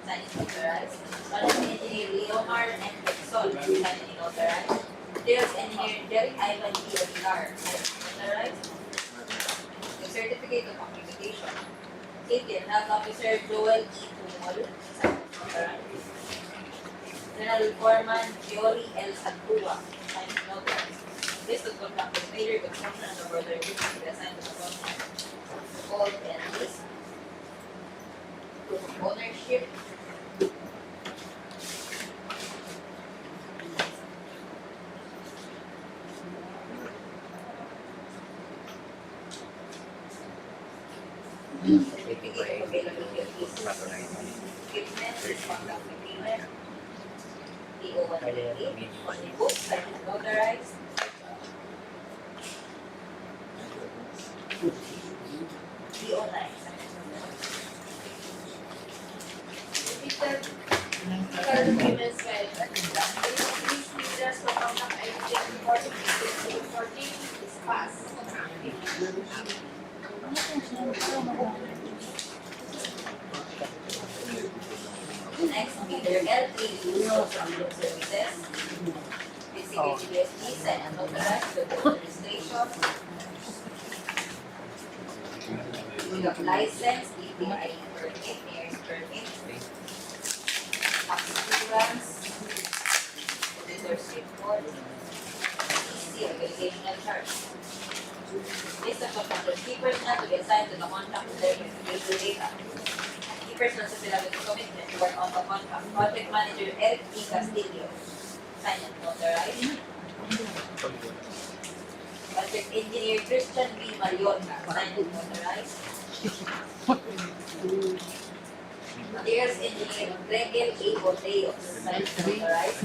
Sign is notarized. Project engineer, Leonard and Exxon. Sign is notarized. Materials engineer, Derek Ivan D. Aguilar. Notarized. The certificate of accreditation. Safety and Health Officer, Joel E. Tumol. Notarized. General Foreman, Jory L. Santua. Sign is notarized. List of contractors, major construction and laboratory business to be assigned to the contract. Called and list. Proof of ownership. Certificate of availability of lease. Equipment, contract agreement. DEO 188. On the book, sign is notarized. DEO 9, sign is notarized. Agreements filed. These features for contract ID 14 is passed. Next, bidder L3 construction services. Executive SEs and notarized the board registration. We have license, DPI permit, mayor's permit. Assurance, auditor's report, EC, organizational charge. List of contractors, key personnel to be assigned to the contract with their verification data. Key personnel to fill out the commitment to work on the contract. Project manager Eric P. Castillo. Sign and notarized. Project engineer Christian B. Mariota. Sign and notarized. Materials engineer Gregel A. Boteos. Sign and notarized.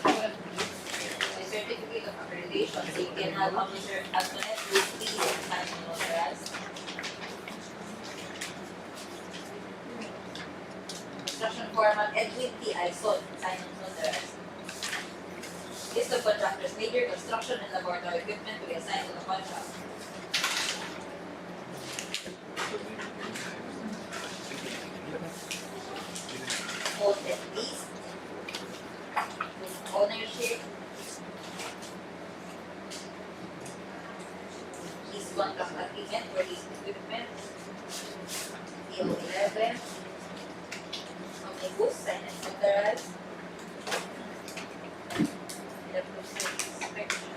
The certificate of accreditation, Safety and Health Officer Antoinette Ruth P. Sign and notarized. Construction foreman Edwin T. Aison. Sign and notarized. List of contractors, major construction and laboratory equipment to be assigned to the contract. Hold and lease. Ownership. Lease contract agreement for lease equipment. DEO 11. Omnibus, sign and notarized. Inspection.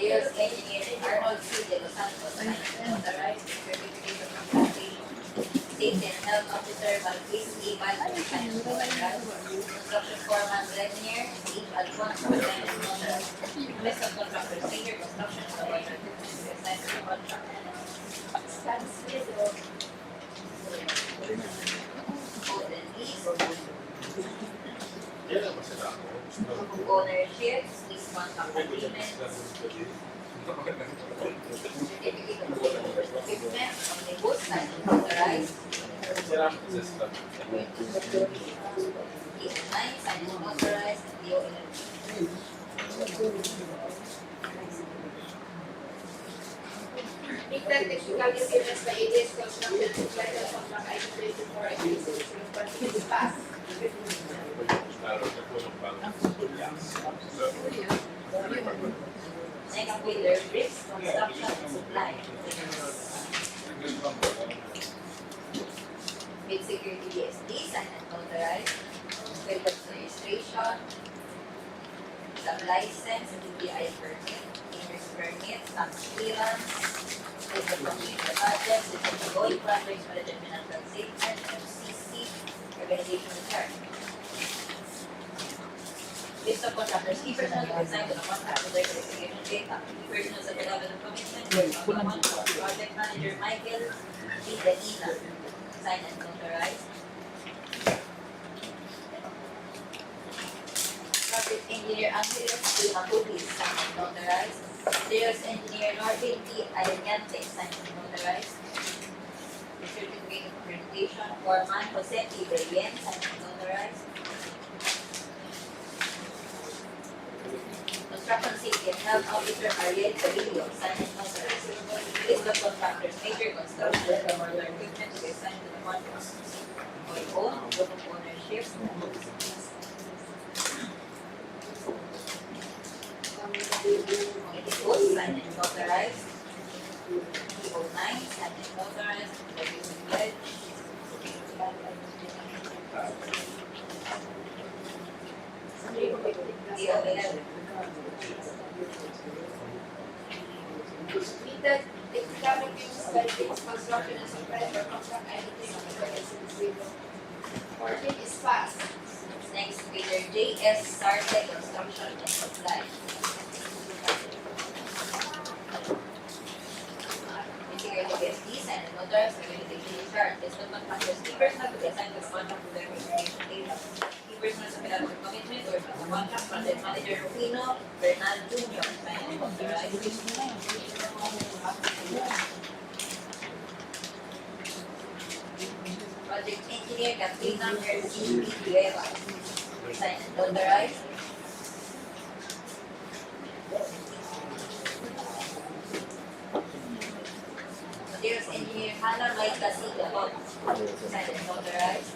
Materials Engineer Arnold C. De Los Santos, signed and authorized. Certificate of Implementation. Safety and Health Officer Malquis E. Malco, signed and authorized. Construction Foreman Engineer E. Alfonso, signed and authorized. List of contractors, major construction and water equipment, signed and contract. Code and lease. Ownerships, lease contract agreements. Certificate of equipment, omnibus, signed and authorized. E9, signed and authorized, and DEO 11. Meet the technical documents by ADS Construction and Federal Contract Item 24 and 26 is passed. Next bidder, bricks, construction, and supply. Bid security BSD, signed and authorized. Bill of registration. Sub license, DPI permit, owner's permit, tax clearance. Bill of completion budget, ongoing projects for the financial statement, MCC, organizational chart. List of contractors, key personnel to be assigned to the contract with their qualification data. Key personnel sa level of commitment, project manager Michael D. Danila, signed and authorized. Project engineer Angelos D. Macutis, signed and authorized. Sales engineer Norvin D. Alignante, signed and authorized. The certificate of accreditation foreman Jose P. Belien, signed and authorized. Construction Safety and Health Officer Ariel Cabillo, signed and authorized. List of contractors, major construction and water equipment to be assigned to the contract. Own, group of ownership. It is both signed and authorized. DO9, signed and authorized. WPL. DO11. Meet the technical documents by ADS Construction and Supply for Contract Item 24 14 is passed. Next bidder, JS Sartec Construction and Supply. Integrated BSD, signed and authorized, organization chart. List of contractors, key personnel to be assigned to the contract with their qualification data. Key personnel sa level of commitment or sa contract, project manager Rufino Bernal Jr., signed and authorized. Project engineer Katrina Mercy Villanueva, signed and authorized. Materials engineer Hannah Maita Sigabon, signed and authorized.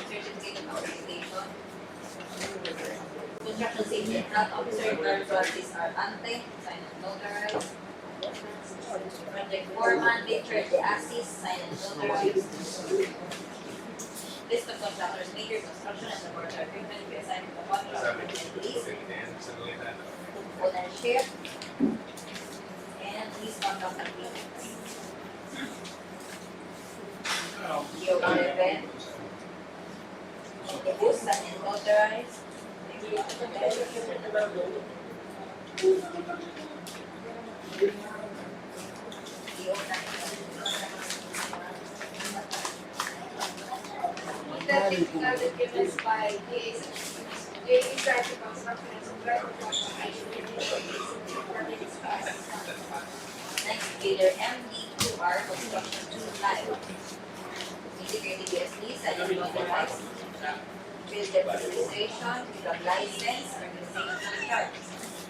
Certificate of accreditation. Construction Safety and Health Officer Carl Francis R. Ante, signed and authorized. Project Foreman Richard De Assis, signed and authorized. List of contractors, major construction and laboratory equipment to be assigned to the contract and lease. Ownership. And lease contract agreements. DEO 11. Omnibus, signed and authorized. DEO 9. Meet the technical documents by JA Sartec Construction and Supply for Contract Item 24 is passed. Next bidder, MDQR Construction 2 Live. Integrated BSD, signed and authorized. Build registration, drug license, organizational chart.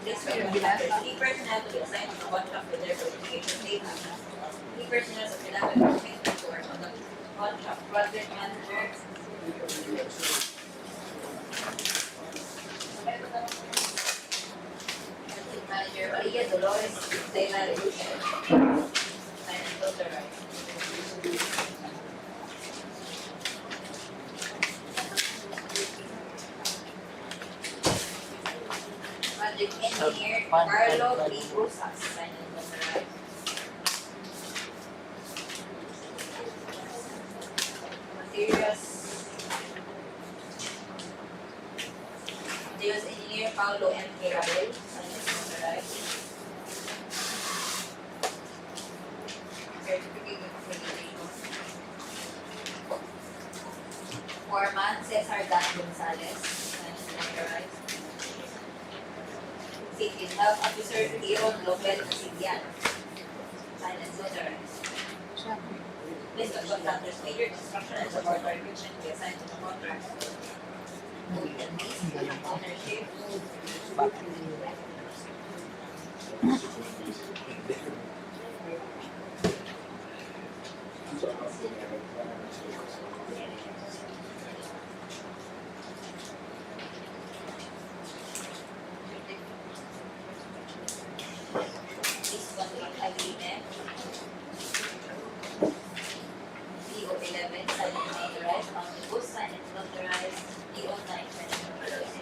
List of contractors, key personnel to be assigned to the contract with their qualification data. Key personnel sa level of commitment or contract, project manager. Project manager Maria Dolores Dela Lucia, signed and authorized. Project Engineer Carlo B. Rosas, sign and notarize. Materials Engineer Paulo M. CAGRARAY, sign and notarize. Certificate of Accreditation. Foreman Cesar Dan Gonzalez, sign and notarize. Safety and Health Officer Leon Lopel Casidian, sign and notarize. List of contractors, major construction and laboratory equipment to be assigned to the contract. Own and lease, ownership. Lease contract agreement. DEO 11, sign and notarize. Omnibus, sign and notarize. DEO 9, sign and notarize.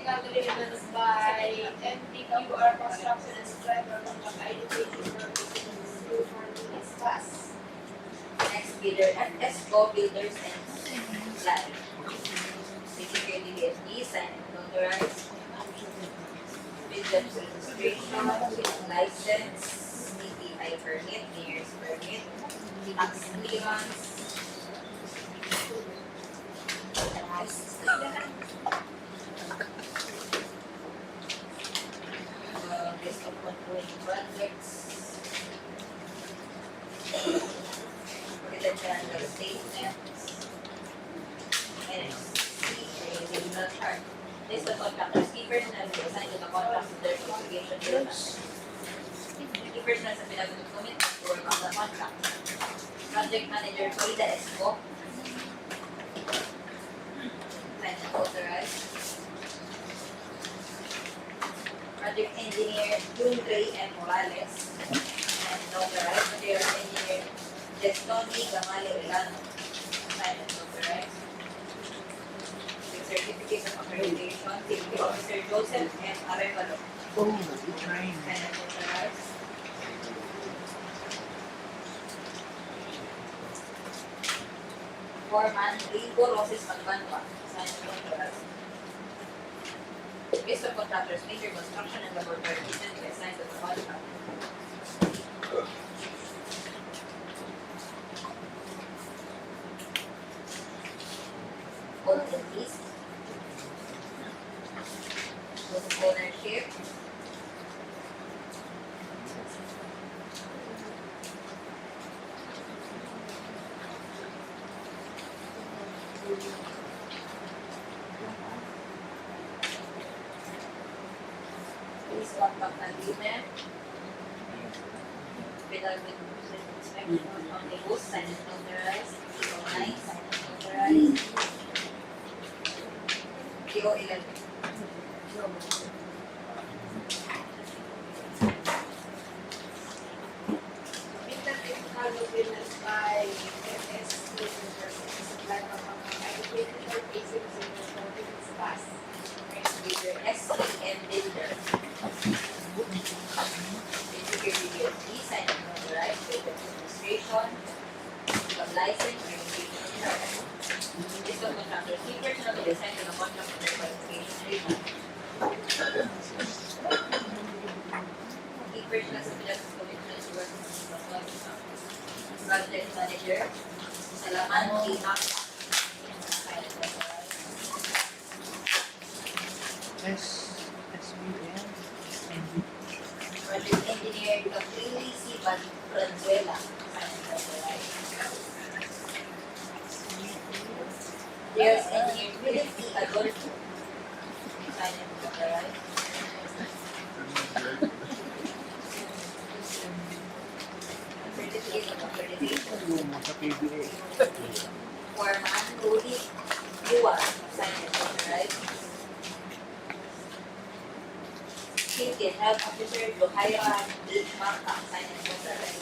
Agreements by MPWR Construction and Striker Contract Identification Purposes for this class. Next bidder, FSCO Builders and Land. Security DFE, sign and notarize. Business registration, license, DTI permit, mayor's permit, tax clearance. List of ongoing projects. Financial statements. NFC, criminal chart. List of contractors, key personnel who assigned to the contract with their obligation bills. Key personnel sa pinagulong commitment to work on the contract. Project manager, Florida Esco. Sign and authorize. Project engineer, June Ray M. Morales. Sign and authorize. Material engineer, Destoni Gamale Relano. Sign and authorize. Certificate of Accreditation, Safety Officer Joseph M. Arevalo. Oh, it's trying. Sign and authorize. Foreman, Rico Roses Magbanwa. Sign and authorize. List of contractors, major construction and laboratory equipment to be assigned to the contract. Own and lease. Ownership. Lease contract agreement. Penalty inspection on the bus, sign and notarize. DO 9, sign and notarize. DO 11. Technical agreements by MS Supply Contract Identification Purposes for this class. Next bidder, SEM Builder. Security DFE, sign and notarize. Business registration. Of license, registration. List of contractors, key personnel to be assigned to the contract with their qualification agreement. Key personnel sa Pilatus Commitment to work on the contract. Project manager, Salaman P. Maka. Sign and notarize. SBN and Project engineer, Caprile C. Valenzuela. Sign and notarize. There's engineer, Philip C. Adolfo. Sign and notarize. Certificate of Accreditation. mo sa PBA. Foreman, Rudy Buwa. Sign and notarize. Safety and Health Officer, Lohaira D. Maka. Sign and notarize.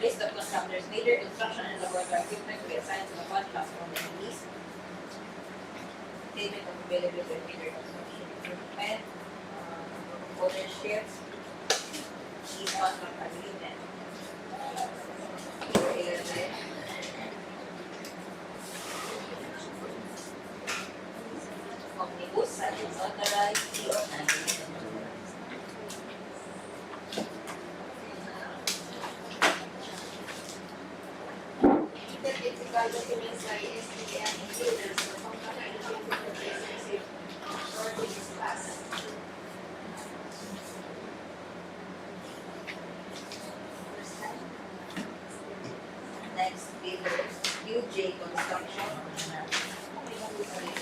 List of contractors, major construction and laboratory equipment to be assigned to the contract from the lease. Statement of availability of major construction equipment, ownership, lease contract agreement. Number 11. Omnibus and unauthorized DEO. Technical documents by SDN included for contract agreement for relationship or business class. Next, bidders, UJ Construction.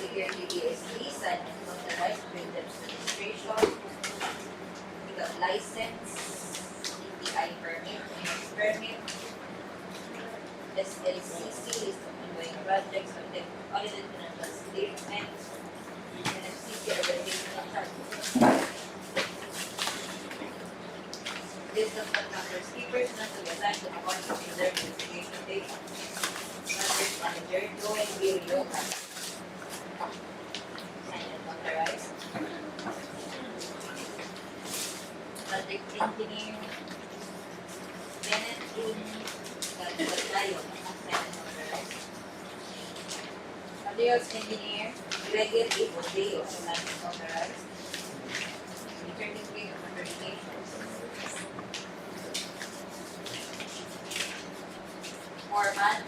Security DSP, signed and authorized with demonstration. We got license, DPI permit, permit. SLCC, list of ongoing projects, audited financial statement, NFCC organization of charges. List of contractors, key personnel to be assigned to the contract in their investigation date. Project manager, Joel BACACAY. Signed and authorized. Project engineer, Bennett June. Materials engineer, Gregor A. Bordeo, authorized. Certificate of authorizations. Foreman,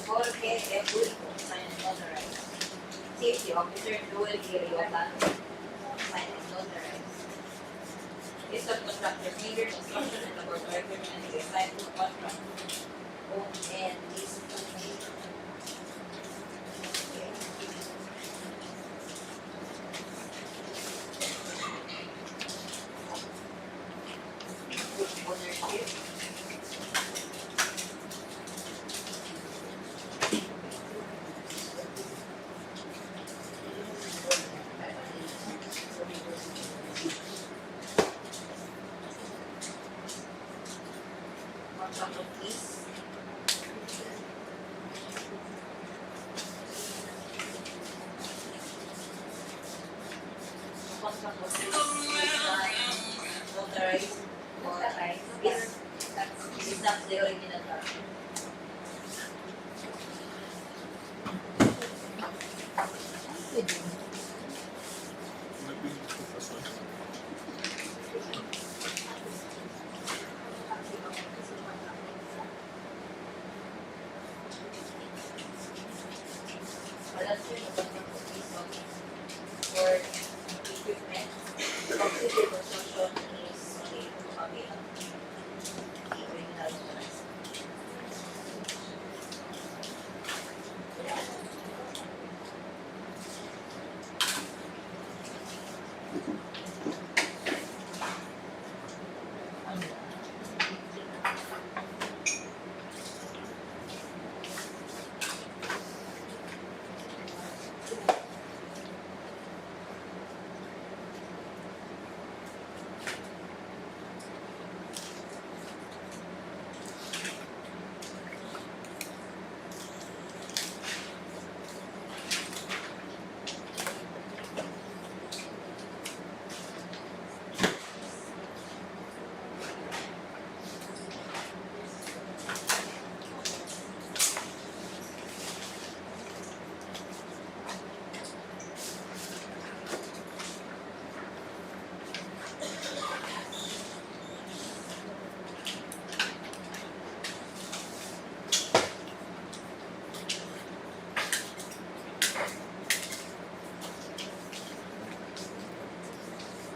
Jorge F. Bulco, signed and authorized. Safety officer, Joel B. Riotan, signed and authorized. List of contractors, major construction and laboratory equipment to be assigned to contract. Own and lease only. Ownership. Contract of lease. Contract of lease. Authorized. Is not the original contract. For equipment, civil construction is only available. The original ones.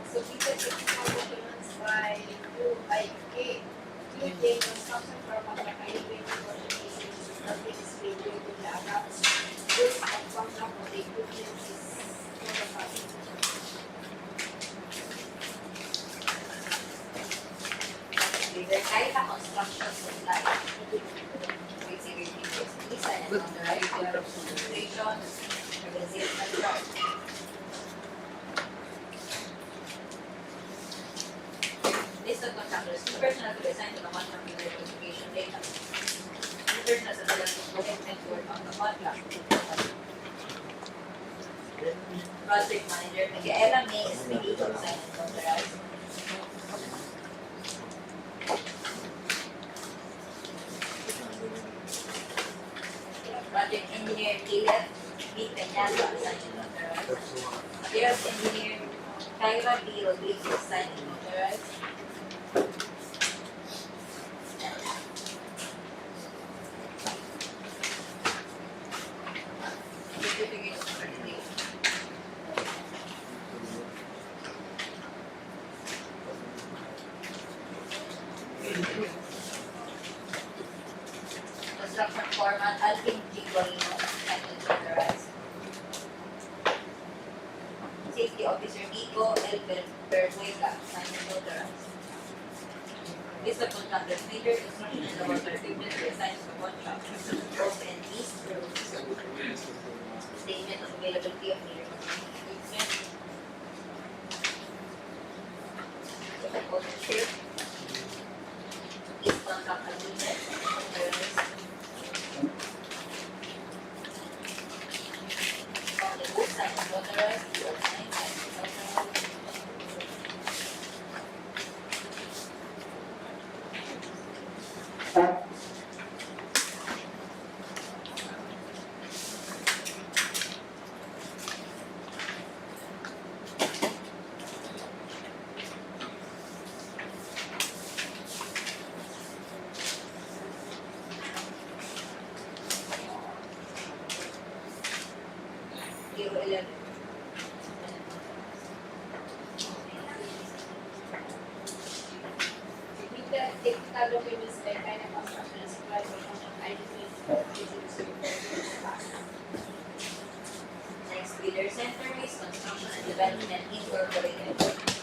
Submitted technical documents by UJ Construction for contract agreement for relationship or business with DPWH. List of contract of the equipment is notified. Diversaya Construction Supply. With security DSP, signed and authorized with demonstration, organizational chart. List of contractors, key personnel to be assigned to the contract with their qualification data. Key personnel available to work and work on the contract. Project Manager, Micaela May Espiritu, sign and notarize. Project Engineer Caleb B. Peñalo, sign and notarize. Materials Engineer Kyra B. Rodriguez, sign and notarize. Certificate of accreditation. Construction foreman Alvin G. Guarino, sign and notarize. Safety officer Nico L. Bermuega, sign and notarize. List of contractors, major construction and laboratory equipment to assign to the contract. Both and east. Statement of availability of major construction equipment. Ownership. East contract agreement. On the book, sign and notarize. Sign and notarize. DEO 11. Submitted technical documents by kind of construction supply for contract Next, Leader Center is Construction and Development Incorporated.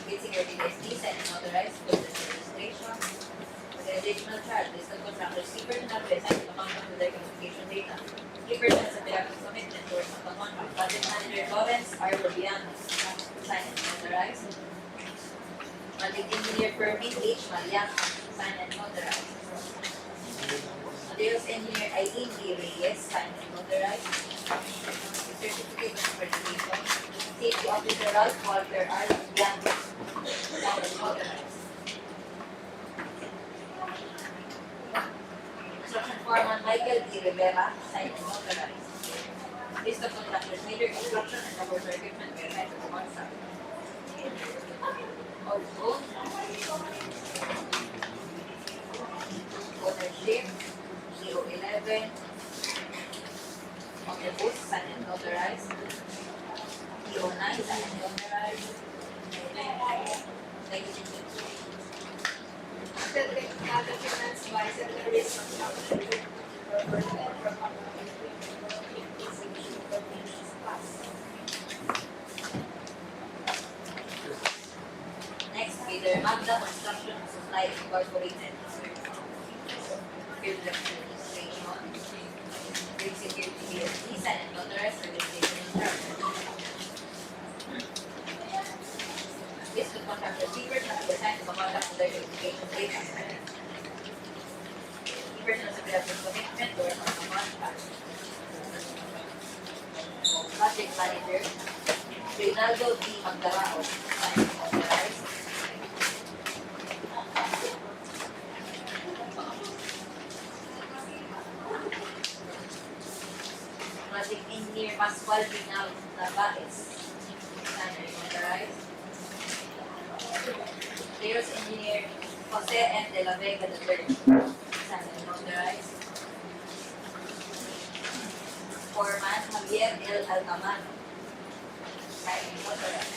With security ST, sign and authorized business registration. Organizational chart, list of contractors, key personnel to assign to the contract with their communication data. Key persons at the active commitment towards the contract. Project Manager Lawrence R. Rubiano, sign and authorized. Project Engineer Permit H. Mariaca, sign and authorized. Materials Engineer Eileen D. Reyes, sign and authorized. Certificate of accreditation. Safety Officer Ralph Walter R. Bianco, sign and authorized. Construction foreman Michael D. Rivera, sign and authorized. List of contractors, major construction and laboratory equipment were assigned to the contract. Also, ownership, DEO 11, on the books, sign and authorized. DEO 9, sign and authorized. The technical documents by Secretary of Construction from Next, Leader Magda Construction Supply Incorporated. Field registration. Big security BSD, sign and authorized registration in charge. List of contract receivers must be assigned to the contract with their identification data. Key persons of the commitment to work on the contract. Project Manager Reynaldo D. Magdarao, sign and authorized. Project Engineer Pascual Pinal Narvaez, sign and authorized. Materials Engineer Jose M. De La Vega III, sign and authorized. Foreman Javier L. Altamano, sign and authorized.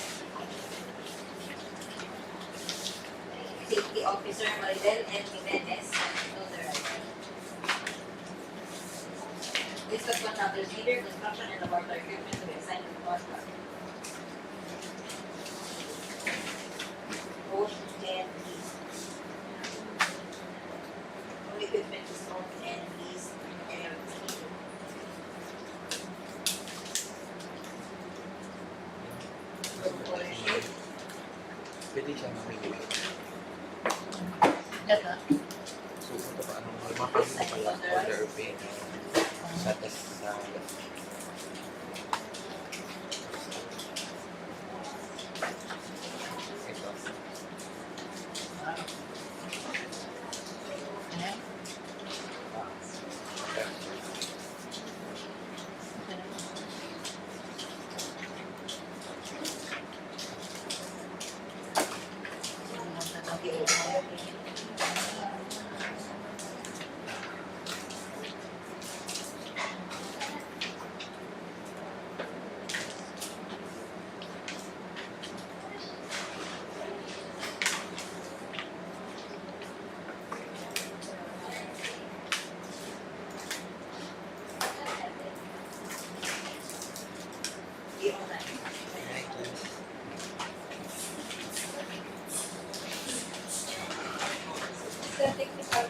Safety Officer Marilel N. Jimenez, sign and authorized. List of contractors, leader, construction, and laboratory equipment to be assigned to the contract. Both and lease. All equipment is owned and leased and ownership. Pwede siya makikita. Data. So, ito pa, anong mapapagod pala order pay sa test sa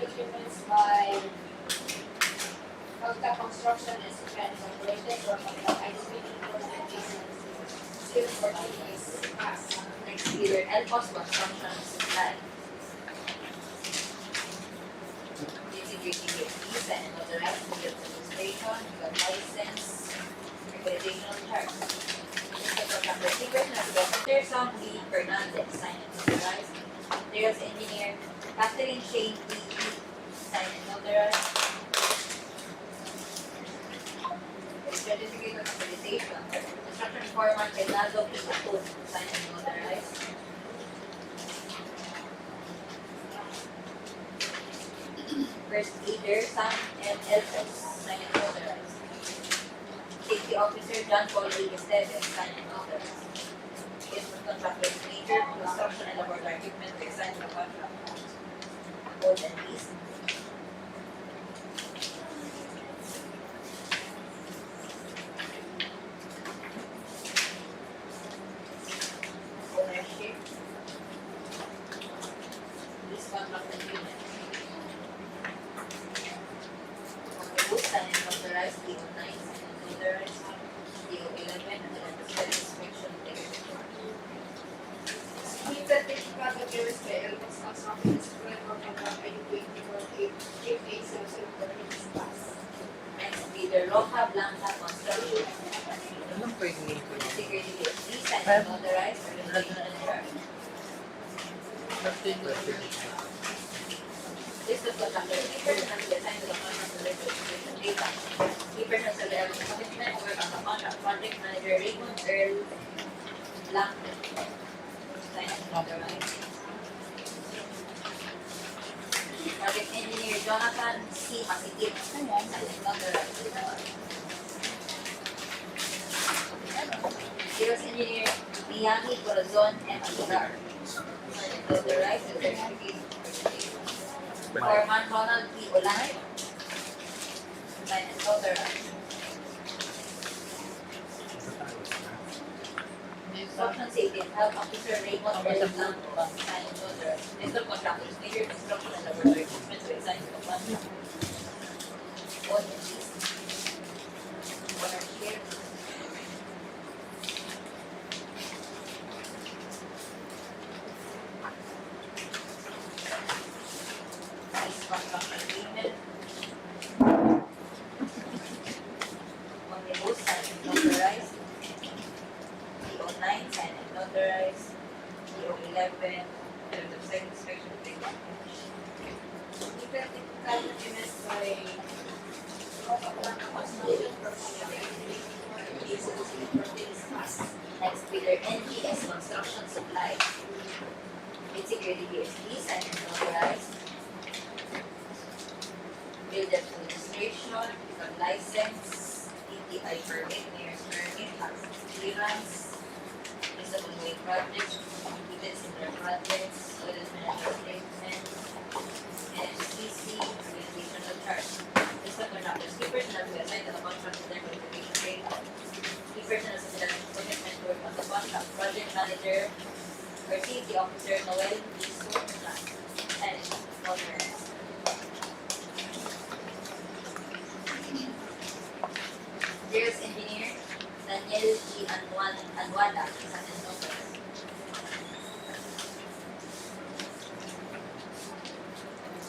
documents by Pagka Construction and Supply Incorporated or Pagka ISP Implementation Skills for is passed. Next bidder, Elpos Construction Supply. Integrating DSPs and authorized field administration, legal license, recognition charge. Mr. Contractor, figures na Dr. Sam Lee Fernandez, sign and authorized. Materials Engineer, Catherine Shane P.E., sign and authorized. Certificate of accreditation, construction foreman Fernando P. Atun, sign and authorized. First aider, Sam M. Elpos, sign and authorized. Safety officer, John Paul A. Esteves, sign and authorized. Investment contractor, major construction and laboratory equipment to assign the contract. Old and lease. Ownership. Lease contract agreement. Omnibus, sign and authorized, DO 9, sign and authorized, DO 11, and then the inspection technical. With the technical documents by Elpos Construction and Supply for Pagka I-24-880 is passed. Next bidder, Roja Blanca Construction. Anong pwede nito? Security DSP, sign and authorized, organization and charge. List of contractors, key personnel to be assigned to the contract to list registration data. Key personnel to the commitment to work on the contract. Project manager Raymond Earl Blanco. Sign and authorized. Project engineer Jonathan C. Masikip. Sign and authorized. Sales engineer Miami Corazon M. Aguilar. Sign and authorized. Certificate. Foreman Ronald P. Olay. Sign and authorized. Construction Safety and Health Officer Raymond Earl Blanco. Sign and authorized. List of contractors, major construction and laboratory equipment to assign to the contract. Own and lease. Ownership. Lease contract agreement. Omnibus, sign and authorized. DO 9, sign and authorized. DO 11, terms of second inspection technical. With the technical documents by Pagka Construction for Pagka I-24-880 is passed. Next bidder, NGS Construction Supply. Integrated DSP, sign and authorized. Builder registration, legal license, TTI permit, mayor's permit, access clearance, feasible way projects, completed similar projects, audit financial statement, NCC, organizational chart. List of contractors, key personnel to be assigned to the contract with their qualification rate. Key personnel to commitment to work on the contract. Project manager or safety officer Noel D. Sourman. And authorized. Sales engineer Daniel G. Anwada, sign and authorized.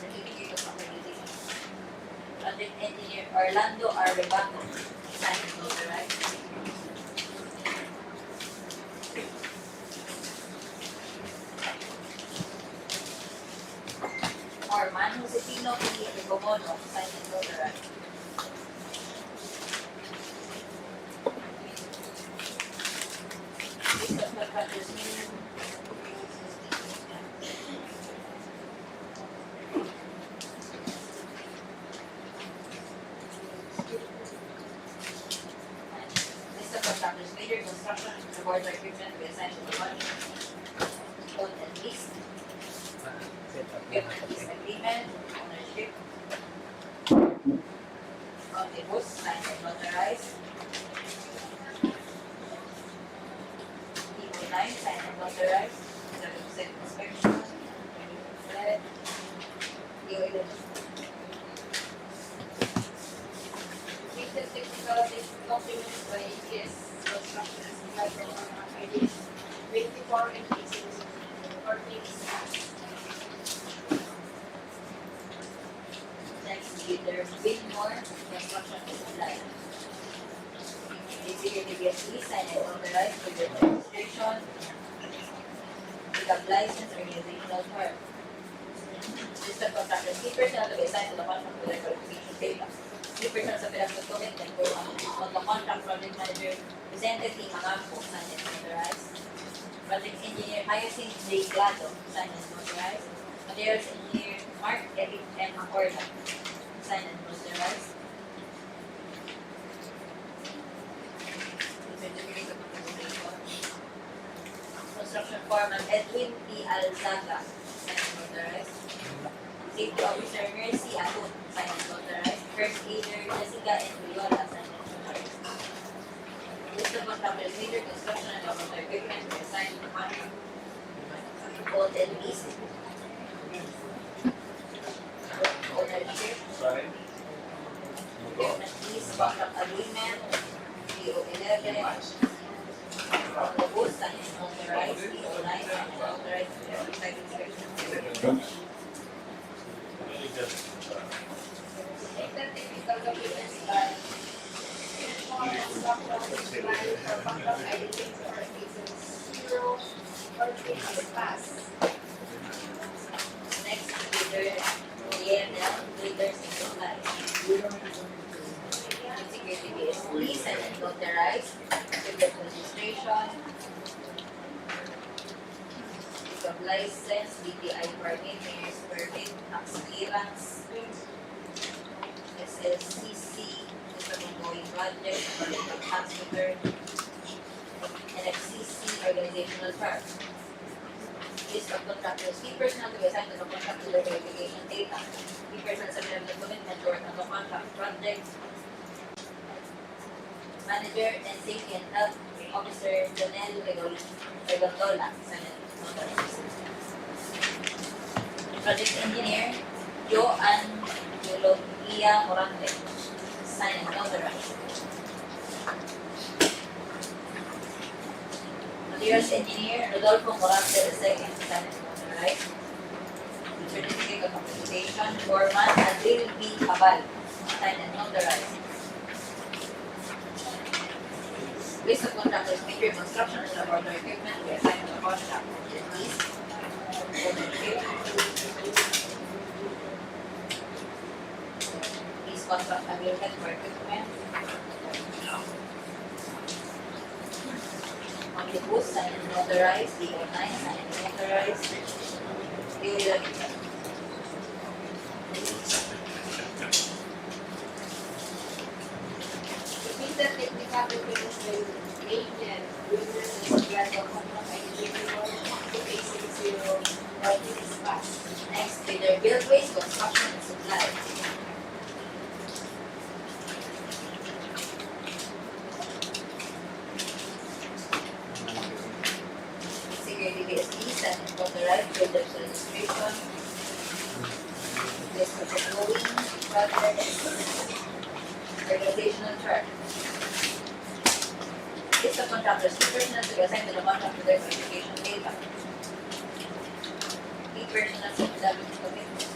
Certificate of accreditation. Project engineer Orlando R. Rebato, sign and authorized. Foreman Josefino P. Rigomono, sign and authorized. List of contractors meeting. List of contractors, major construction, laboratory equipment to be assigned to the contract. Own and lease. Equipment lease agreement, ownership. Omnibus, signed and notarized. DO 9, signed and notarized. 7% inspection. DO 11. Project documents by ES Construction and Supply from ID 24 and 86 for things passed. Next, bidder Binmore, construction and supply. Executive DSE, sign and authorize with the registration, with license, organizational form. System contractor, key personnel to be assigned to the contract with their qualification data. Key personnel sa pinag commitment for on the contract project manager, presented team Mangampo, sign and authorize. Project engineer Hyacinth J. Glado, sign and authorize. Materials engineer Mark Eric M. Acorda, sign and authorize. Certificate of Compensation. Construction foreman Edwin P. Alzaga, sign and authorize. Safety officer Mercy Atun, sign and authorize. First aider Jessica N. Viola, sign and authorize. List of contractors, major construction and government equipment were assigned to contract. Old and leased. Ownership. Equipment lease, contract agreement, DO11. On the booth, sign and authorize. DO9, sign and authorize. Site inspection. Related technical documents by Construction Supply for contract ID 24 and 86 for things passed. Next, bidder DNL, Builders and Supply. Security BSP, sign and authorize. Builder registration. Pick up license, DTI permit, mayor's permit, tax clearance. SLCC, system ongoing project, project of tax return. NFCC, organizational chart. List of contractors, key personnel to be assigned to the contract with their verification data. Key personnel sa pinag commitment to work on the contract project. Manager and Safety and Health Officer Janelle Regondola, Senate. Project Engineer Joanne Eulogia Morante, sign and authorize. Materials Engineer Rodolfo Morante II, sign and authorize. Certificate of Compensation Foreman Adil B. Abal, sign and authorize. List of contractors, major construction and laboratory equipment were assigned to the contract. Lease, ownership, lease contract agreement for equipment. On the booth, sign and authorize. DO9, sign and authorize. DO11. Repeated technical documents by agent, Builders and Supply for contract ID 24 and 86 for things passed. Next, bidder Buildways, Construction and Supply. Security BSD, sign and authorize. Builders registration. List of ongoing projects. Organizational chart. List of contractors, key personnel to be assigned to the contract with their qualification data. Key personnel sa establishment commitment.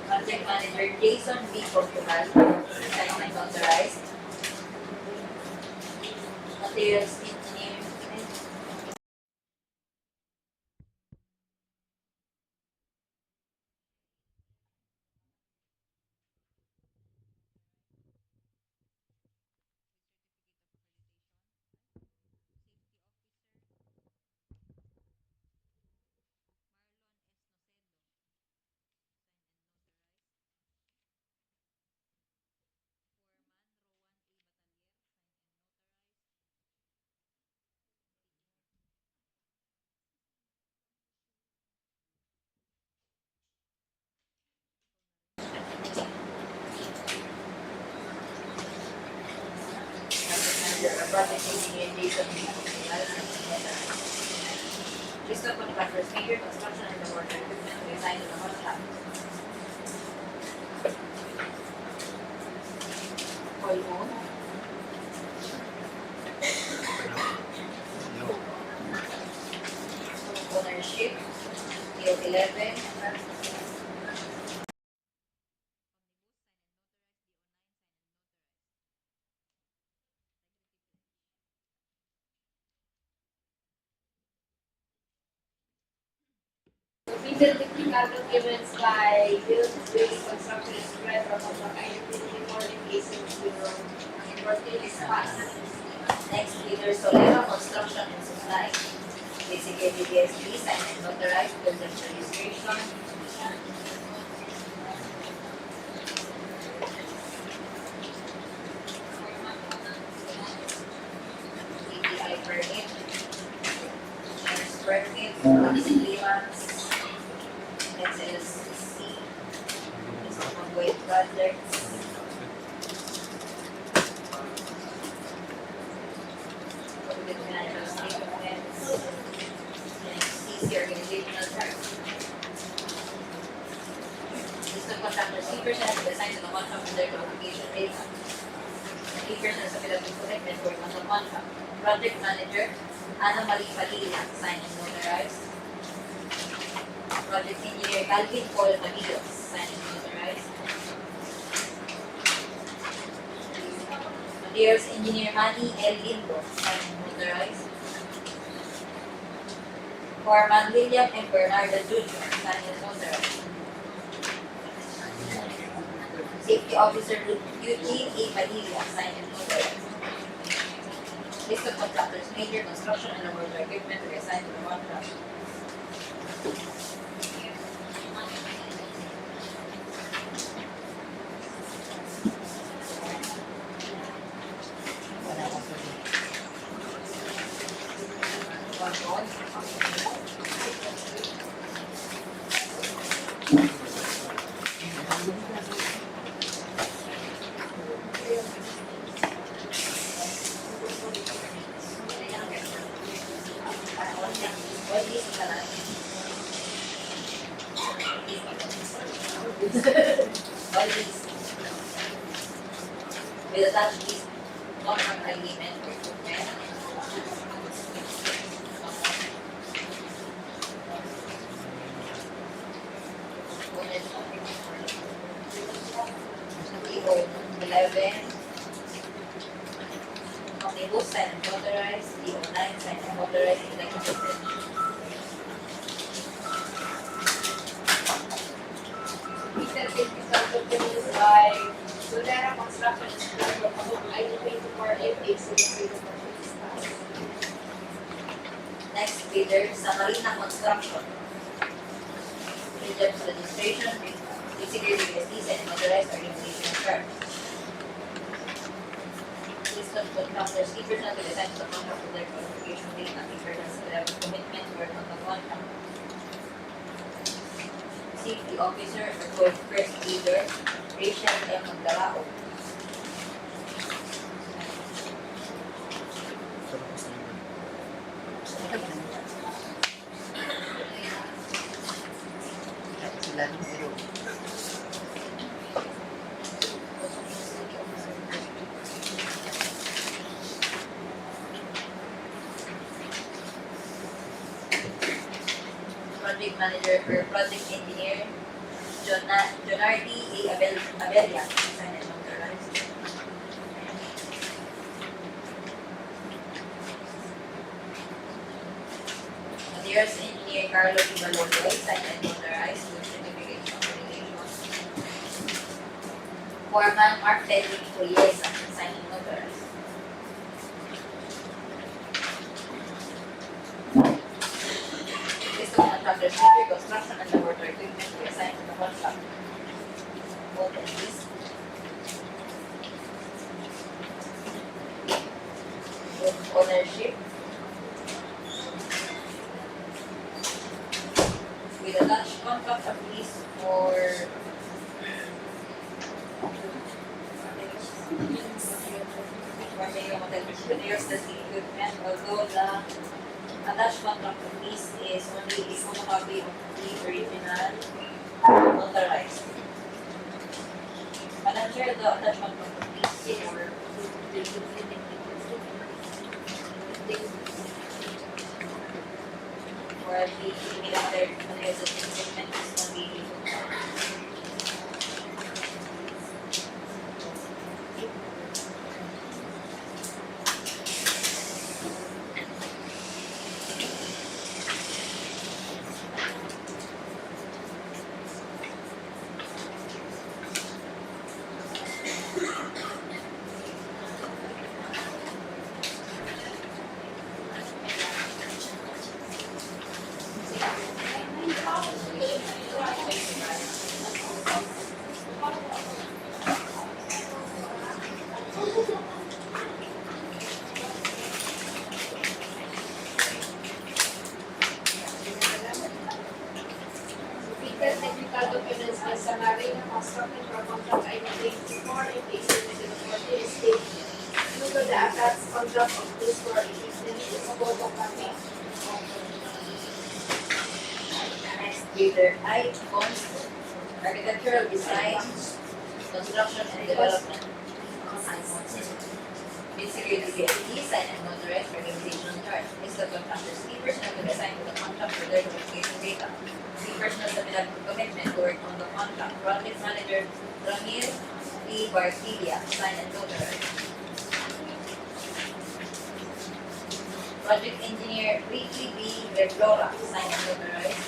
Project Manager Jason B. Portugal, sign and authorized. Materials Engineer. manager or project engineer based on the license letter. List of contractors, major construction and the water equipment to be assigned to the contract. All own. Ownership, DEO 11. Submitted technical documents by build-based construction spread from identity reporting cases bureau and working spots. Next, leader Solero, construction and supply. Basically, BDSP, signed and notarized, building registration. DPI permit. Nurse permit, tax clearance. XLCC. Ongoing projects. Public financial statements. CC organizational charts. List of contractors, 3% of the size of the contract with their qualification data. 3% of the commitment work on the contract. Project manager, MALILIPOT, signed and notarized. Project engineer, Calvin Paul Maguios, signed and notarized. Materials engineer, Manny L. Lindo, signed and notarized. Foreman, William M. Bernardo Jr., signed and notarized. Safety officer, Eugene A. Padilla, signed and notarized. List of contractors, major construction and water equipment to be assigned to the contract. All these will attach this contract agreement or equipment. DEO 11. Omnibus signed and authorized. DEO 9 signed and authorized. Executive. Submitted technical documents by Solera Construction spread from I-24 FA 00 Next bidder, Samarina Construction. Regions registration, basically USDs and motorized organization chart. List of contractors, keepers not to the time of the contract with their qualification date, nothing further than commitment work on the contract. Safety officer or first leader, Rachel M. Magdarao. Project manager or project engineer, Jonardi A. Abelia, signed and notarized. Materials engineer, Carlos Ibalolo, signed and notarized with certification of relation. Foreman, Mark Frederick Puliesa, signed and notarized. List of contractors, major construction and the water equipment to be assigned to the contract. Both entities. With ownership. With a Dutch contract of lease for Minimum Hotel Engineers, the equipment, although the attached contract of lease is only a photocopy of the original notarized. Madam Chair, the attached contract of lease for the other equipment is only a photocopy. Legal technical documents necessary na construction for contract ID 24 and cases in the 40 state. Due to the attached contract of this for existing is a photocopy. Next, bidder I, Cons, Architectural Design, Construction and Development. Bid security BSD, sign and notarized organization chart. List of contractors, key personnel to be assigned to the contract for their communication data. Key personnel submitted commitment to work on the contract. Project manager, Ramil P. Bartilia, sign and notarized. Project engineer, Ricky B. Verflora, sign and notarized.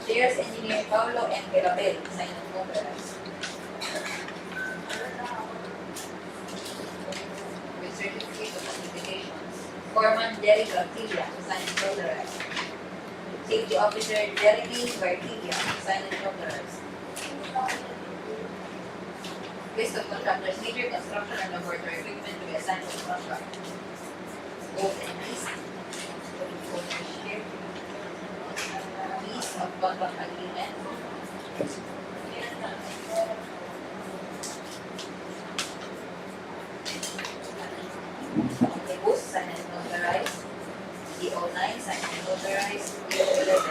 There's engineer Paulo M. Pelabel, sign and notarized. With certificate of qualifications. Foreman Jerry Bartilia, sign and notarized. Safety officer Jeremy Bartilia, sign and notarized. List of contractors, major construction and laboratory equipment to be assigned to the contract. Oath and list. Piece of contract agreement. Omnibus, sign and notarized. DO9, sign and notarized. DO11.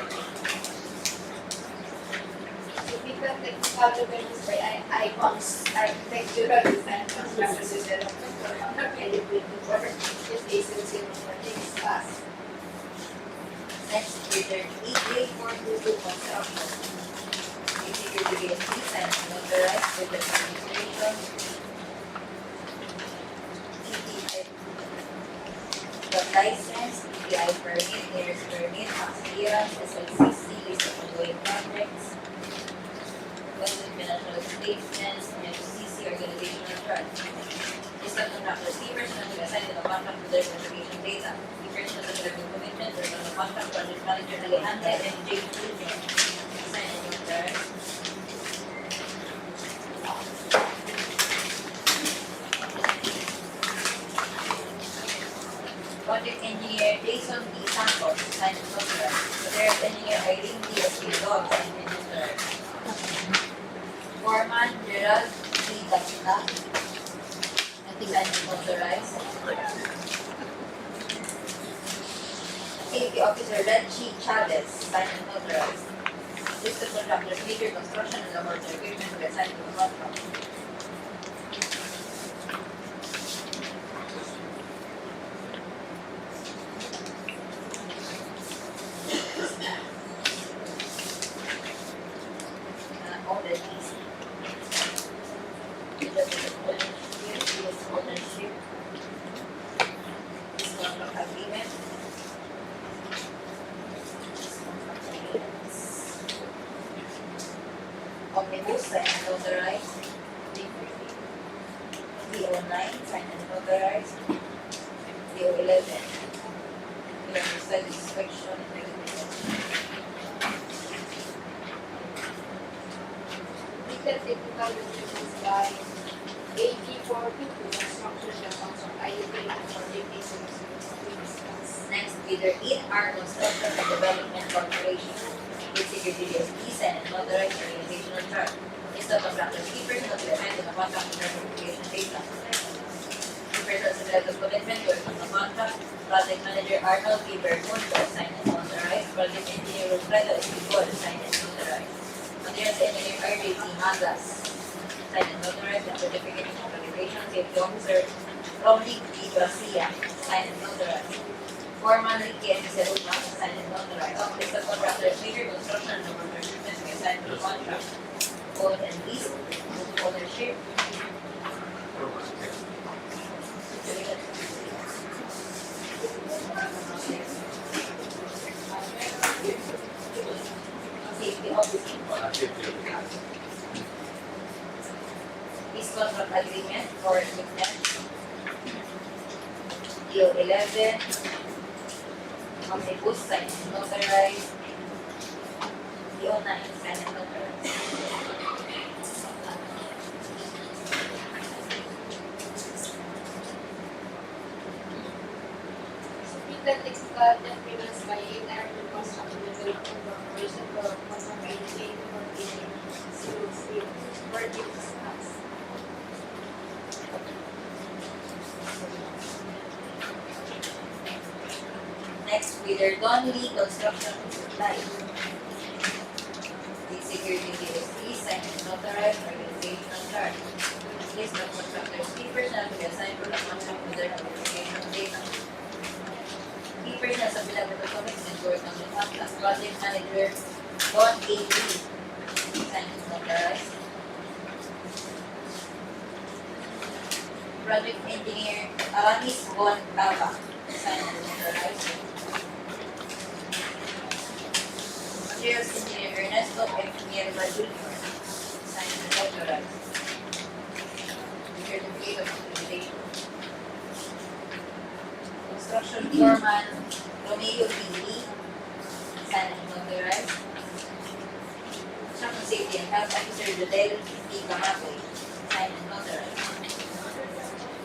Legal technical documents by ICONS, Architectural Design, Construction Development for contract ID 24 and cases in the 40 class. Next, bidder EJ422 Construction. Security BSD, sign and notarized with the administration. TTI. The license, TTI permit, nearest permit, tax clearance, SLCC, list of ongoing projects. Budget financial statements, FCC organizational chart. List of contractors, key personnel to be assigned to the contract with their certification data. Key personnel to the commitment or on the contract project manager Alejandra M.J. Jr. Sign and notarized. Project engineer Jason D. Santos, sign and notarized. There's engineer Irene D. Espinosa, sign and notarized. Foreman Gerald P. Dacita, I think sign and notarized. Safety officer Reggie Chavez, sign and notarized. List of contractors, major construction and laboratory equipment to be assigned to the contract. All the these. Ownership. This contract agreement. Omnibus, sign and notarized. DO9, sign and notarized. DO11. Universal inspection and regulation. Legal technical documents by AG422 Construction and Contract ID 24 and cases in the 40 class. Next, bidder ER Construction and Development Corporation. Its Security DSP, signed and notarized organizational chart. List of contractors, key personnel to be assigned to the contract and verification data. Key personnel to letter of commitment to work on the contract. Project Manager Arnold P. Bermundo, signed and notarized. Project Engineer Wilfredo Espigol, signed and notarized. Materials Engineer R.J.T. Magas, signed and notarized. And Certificate of Accreditation Safety Officer Romney D. Garcia, signed and notarized. Foreman Ricky M. Seluma, signed and notarized. List of contractors, major construction and number of recruitment to be assigned to the contract. Own and lease, ownership. Safety officer. Lease contract agreement for equipment. DEO 11. Omnibus, signed and notarized. DEO 9, signed and notarized. Technical documents by International Construction Development Corporation for contract identity for the working staff. Next, Wheeler Donnelly, Construction and Supply. The Security DSP, signed and notarized, organizational chart. List of contractors, key personnel to be assigned for the contract with their notification data. Key personnel sa bilang ng commitment to work on the contract. Project Manager Don A. Lee, signed and notarized. Project Engineer Alanis Bon Tava, signed and notarized. Materials Engineer Ernesto F. Mierva Jr., signed and notarized. Certificate of Accreditation. Construction Foreman Romeo B. Lee, signed and notarized. Construction Safety and Health Officer Jodel P. Camacoy, signed and notarized.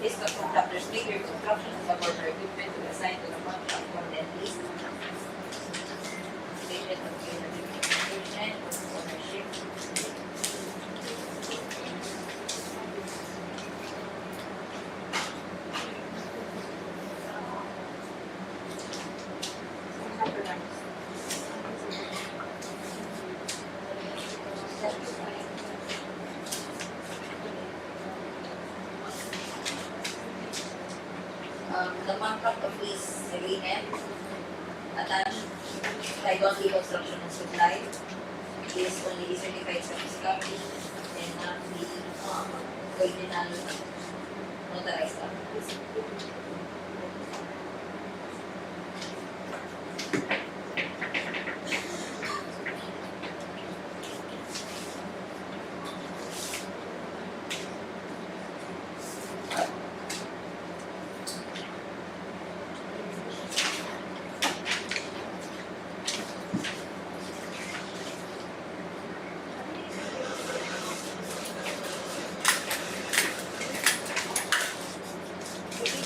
List of contractors, major construction and support equipment to be assigned to the contract for the lease. Statement of unification, ownership. The contract of lease agreement attached by Donnelly Construction and Supply is only certified sa discovery and not the original notarized documents.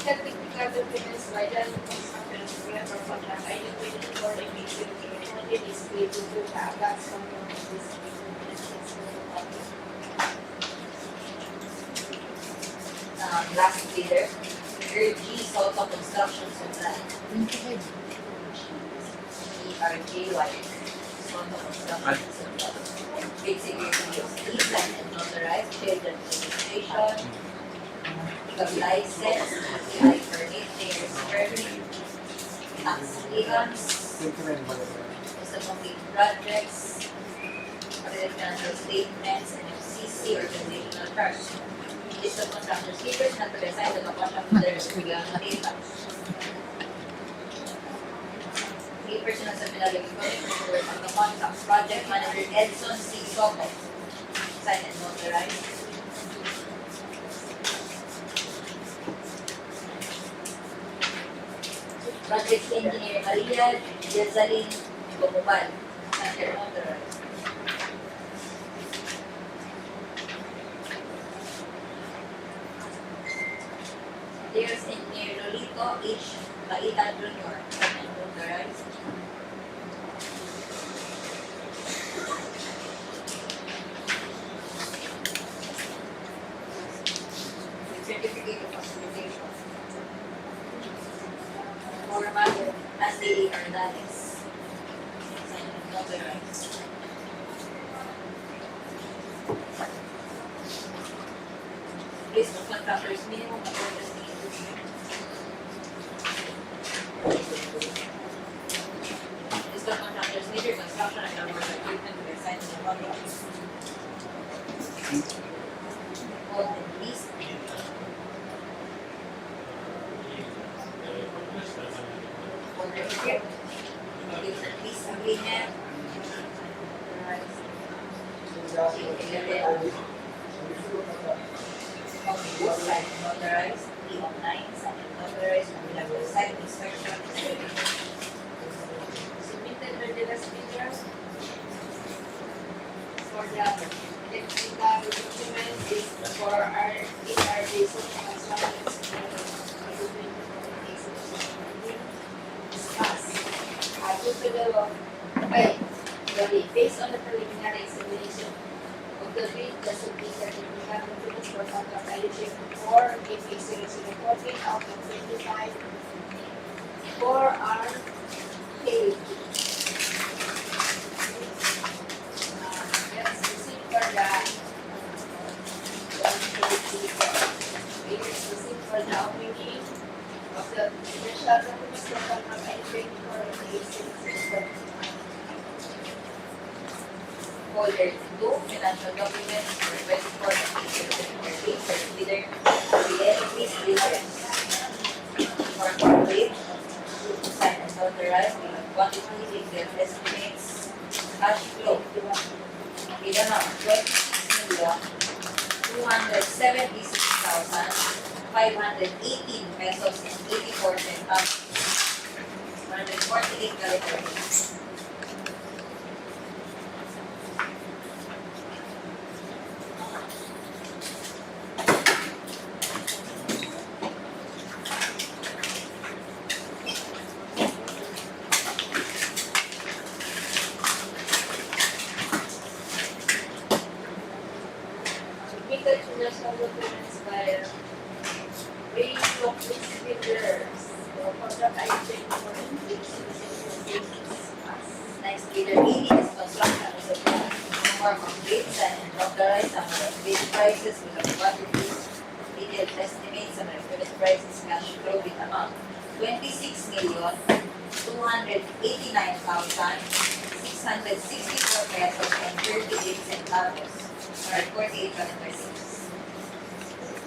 Technical documents by the construction and for contract identity for the mission recorded is paid to the AGAS from this Last bidder, RG Soto Construction Supply. ERJY, Soto Construction Supply. Bid security of signed and notarized, children registration, license, EPI permit, payers permit, tax clearance, list of complete projects, audited financial statements, NFCC, organizational charts. List of contractors, keepers, not to be assigned to the contract with their biglang data. Key personnel sa pinalagay commitment to work on the contract. Project Manager Edson C. Soto, signed and notarized. Project Engineer Maria Jezaline Gomubal, signed and notarized. There's Engineer Lolito H. Baita Jr., signed and notarized. contractor's minimum orders needed. This contractor's major construction and number of equipment to be assigned to the contract. Hold and lease. Order equip. Lease and lease agreement. Signed and notarized. DEO 9 signed and notarized. Bilateral site inspection. Submitted by the last bidder for the electrical document is for our basic construction discuss. Based on the preliminary examination of the bid, the submitted technical documents for contract IHM 4 KP014 out of 25 for our paid. Let's proceed for the opening of the initial documents for contract IHM 4 KP014. Folder 2, financial documents request for the bidder, please bidder. For complete, sign and notarize, we have quantity, detailed estimates, cash flow. Bid amount, 26,276,518 pesos and 84 centavos. 148 calendar days. Submitted to national documents by range of bidders. The contract IHM for Next, bidder ADS construction is a form of bids and notarized some bid prices with the quantities, detailed estimates, some equipment prices, cash flow with amount 26,289,664 pesos and 38 centavos. Or 48 calendar days.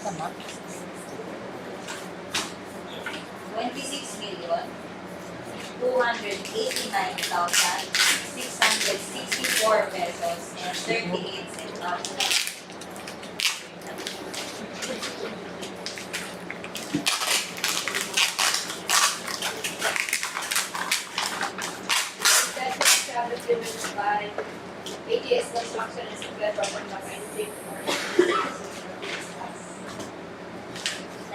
Tama. 26,289,664 pesos and 38 centavos. documents by ADS Construction and Supply for contract IHM for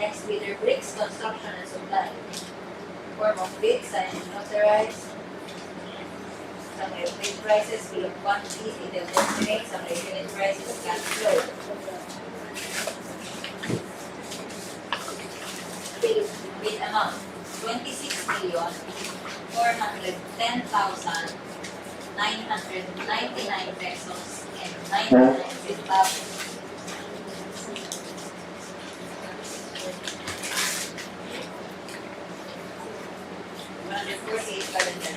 Next, bidder bricks construction and supply. Form of bid, signed and notarized. Summary of bid prices, bill of quantities, detailed estimates, summary of unit prices, cash flow. Bid amount, 26,410,999 pesos and 99 centavos. 148 calendar days.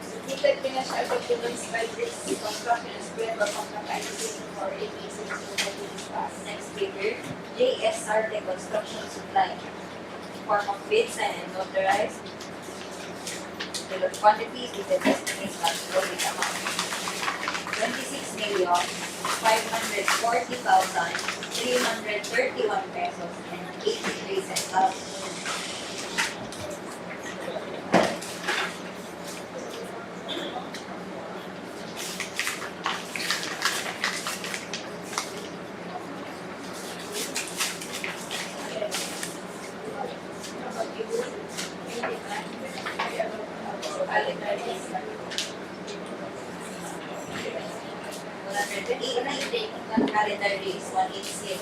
submitted financial documents by bricks construction and supply for contract IHM for ADS Next bidder, JSR Construction Supply. Form of bid, signed and notarized. Bill of quantities with the estimates cash flow with amount 26,540,331 pesos and 83 centavos. Calendar days, 180.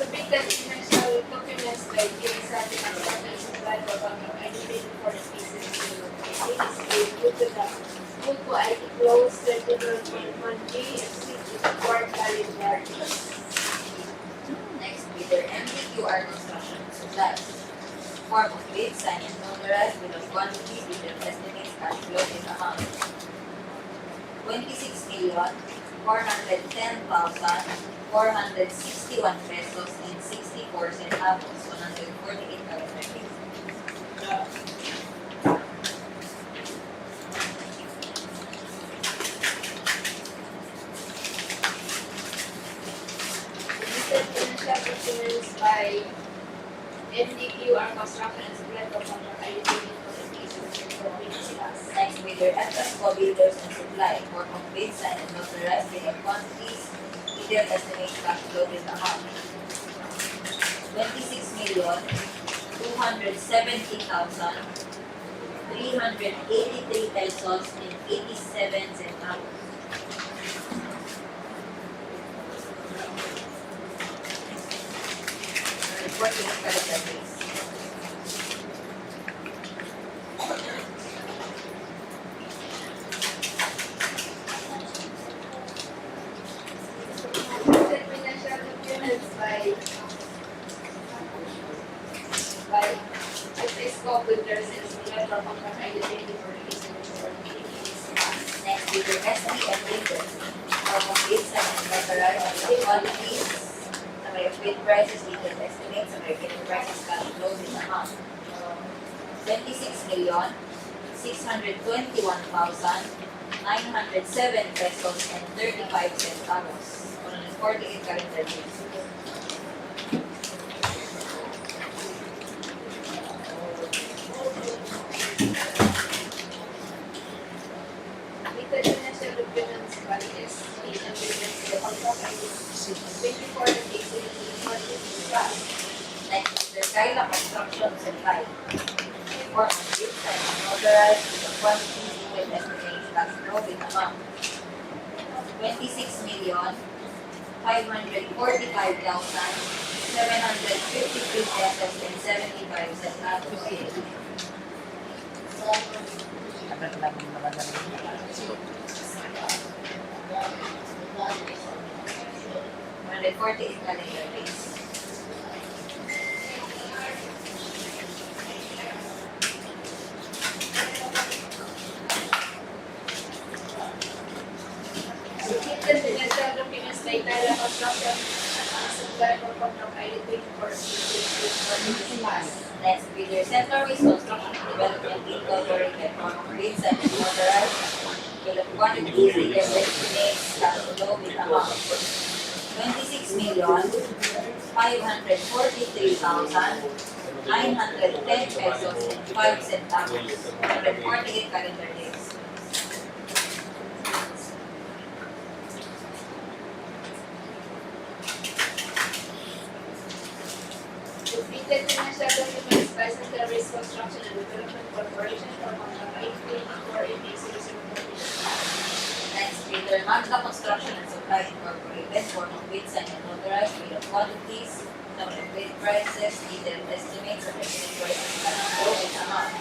Submitted financial documents by DIVERSION and total supply for contract identity for the cases due to the Mulco IT close 31.1G exceed the required calendar. Next, bidder MDQR Construction Supply. Form of bid, signed and notarized with a quantity, bidder estimates cash flow in amount 26,410,461 pesos and 64 centavos, 148 calendar days. Submitted financial documents by MDQR Construction and Supply for contract identity for the cases for Pilipinas. Next, bidder Atasco Builders and Supply. Form of bid, signed and notarized with a quantities, bidder estimates cash flow in amount 26,270,383 pesos and 87 centavos. Reporting calendar days. Submitted financial documents by Atasco Builders and Supply for contract identity for the cases for Pilipinas. Next, bidder SB and Builders. Form of bid, signed and notarized with the quantities, summary of bid prices, detailed estimates, summary of bid prices, cash flows in amount 26,621,907 pesos and 35 centavos, 148 calendar days. Submitted financial documents by SB and Builders for contract identity 24 cases for Pilipinas. Next, Mr. Kyla Construction Supply. Form of bid, signed and notarized with a quantity, detailed estimates, cash flow in amount 26,545,753 pesos and 75 centavos. One 48 calendar days. Submitted financial documents by Kyla Construction and Supply for contract identity for Pilipinas. Next, bidder Central West Construction and Development Incorporated. Form of bid, signed and notarized with a quantity, detailed estimates, cash flow with amount 26,543,910 pesos and 5 centavos, 148 calendar days. Submitted financial documents by Central West Construction and Development Corporation for contract identity for cases for Pilipinas. Next, bidder Magna Construction and Supply Incorporated. Form of bid, signed and notarized with the quantities, number of bid prices, detailed estimates, and bid prices cash flow in amount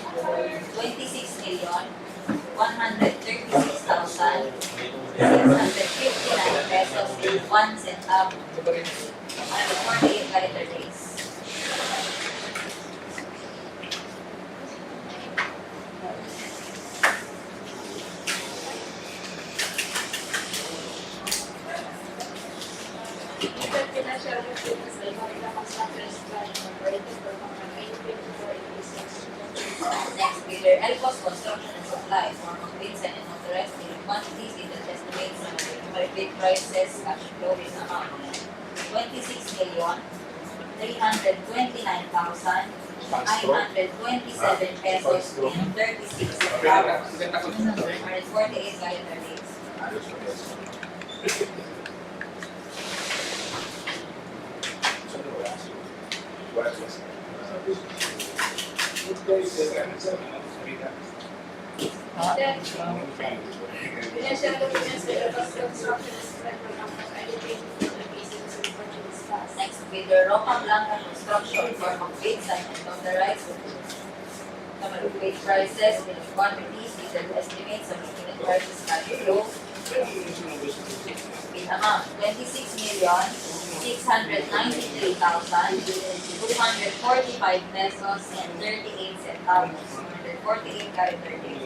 26,136,659 pesos and 1 centavo, 148 calendar days. Submitted Next, bidder Elcos Construction and Supply, form of bids and authorized bidding quantities, detailed estimates, summary bid prices, cash flow in amount 26,329,927 pesos and 36 centavos. 148 calendar days. Financial documents by the Bus Construction and Supply for contract identified for the cases of purchase class. Next, bidder Roca Blanca Construction, form of bid, sign and authorized. Summary of bid prices, bidding quantities, detailed estimates, summary unit prices, cash flow. Bid amount 26,693,245 pesos and 38 centavos. 148 calendar days.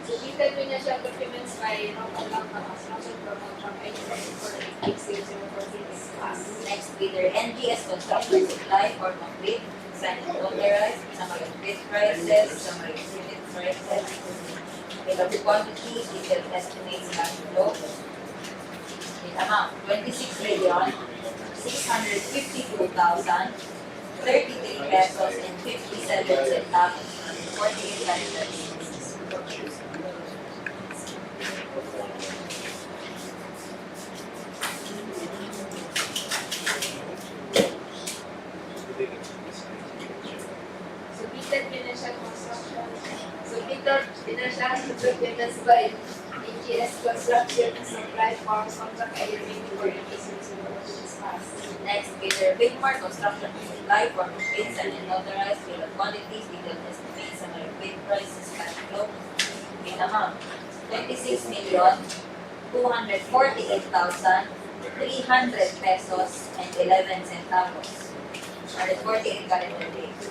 Submitted financial documents by Roca Blanca Construction for contract identified for the cases of purchase class. Next, bidder NGS Construction Supply, form of bid, sign and authorized, summary of bid prices, summary of unit prices, bill of quantities, detailed estimates, cash flow. Bid amount 26,652,033 pesos and 57 centavos. 48 calendar days. Submitted financial construction. Submitted financial documents by DGS Construction and Supply for contract identified for the cases of purchase class. Next, bidder Bigmar Construction and Supply, form of bids and unauthorized bill of quantities, detailed estimates, summary of bid prices, cash flow. Bid amount 26,248,300 pesos and 11 centavos. 148 calendar days.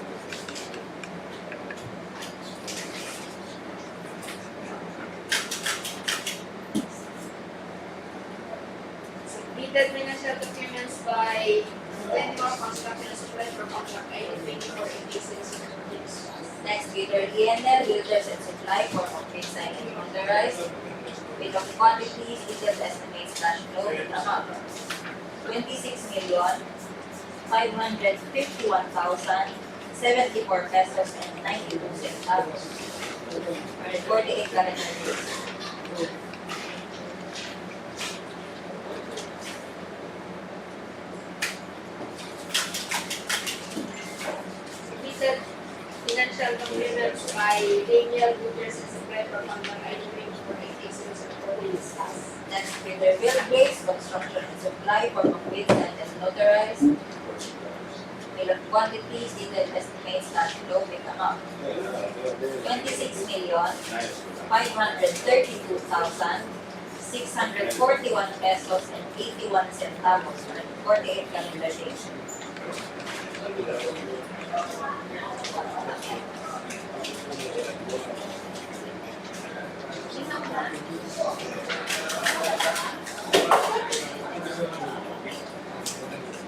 Submitted financial documents by BANWA Construction and Supply for contract identified for the cases of purchase class. Next, bidder ENL Builders and Supply, form of bid, sign and authorized. Bill of quantities, detailed estimates, cash flow, amount 26,551,074 pesos and 92 centavos. 148 calendar days. Submitted financial documents by Daniel Builders and Supply for contract identified for the cases of purchase class. Next, bidder Bill Grace Construction and Supply, form of bid, sign and authorized. Bill of quantities, detailed estimates, cash flow, bid amount 26,532,641 pesos and 81 centavos. 48 calendar days.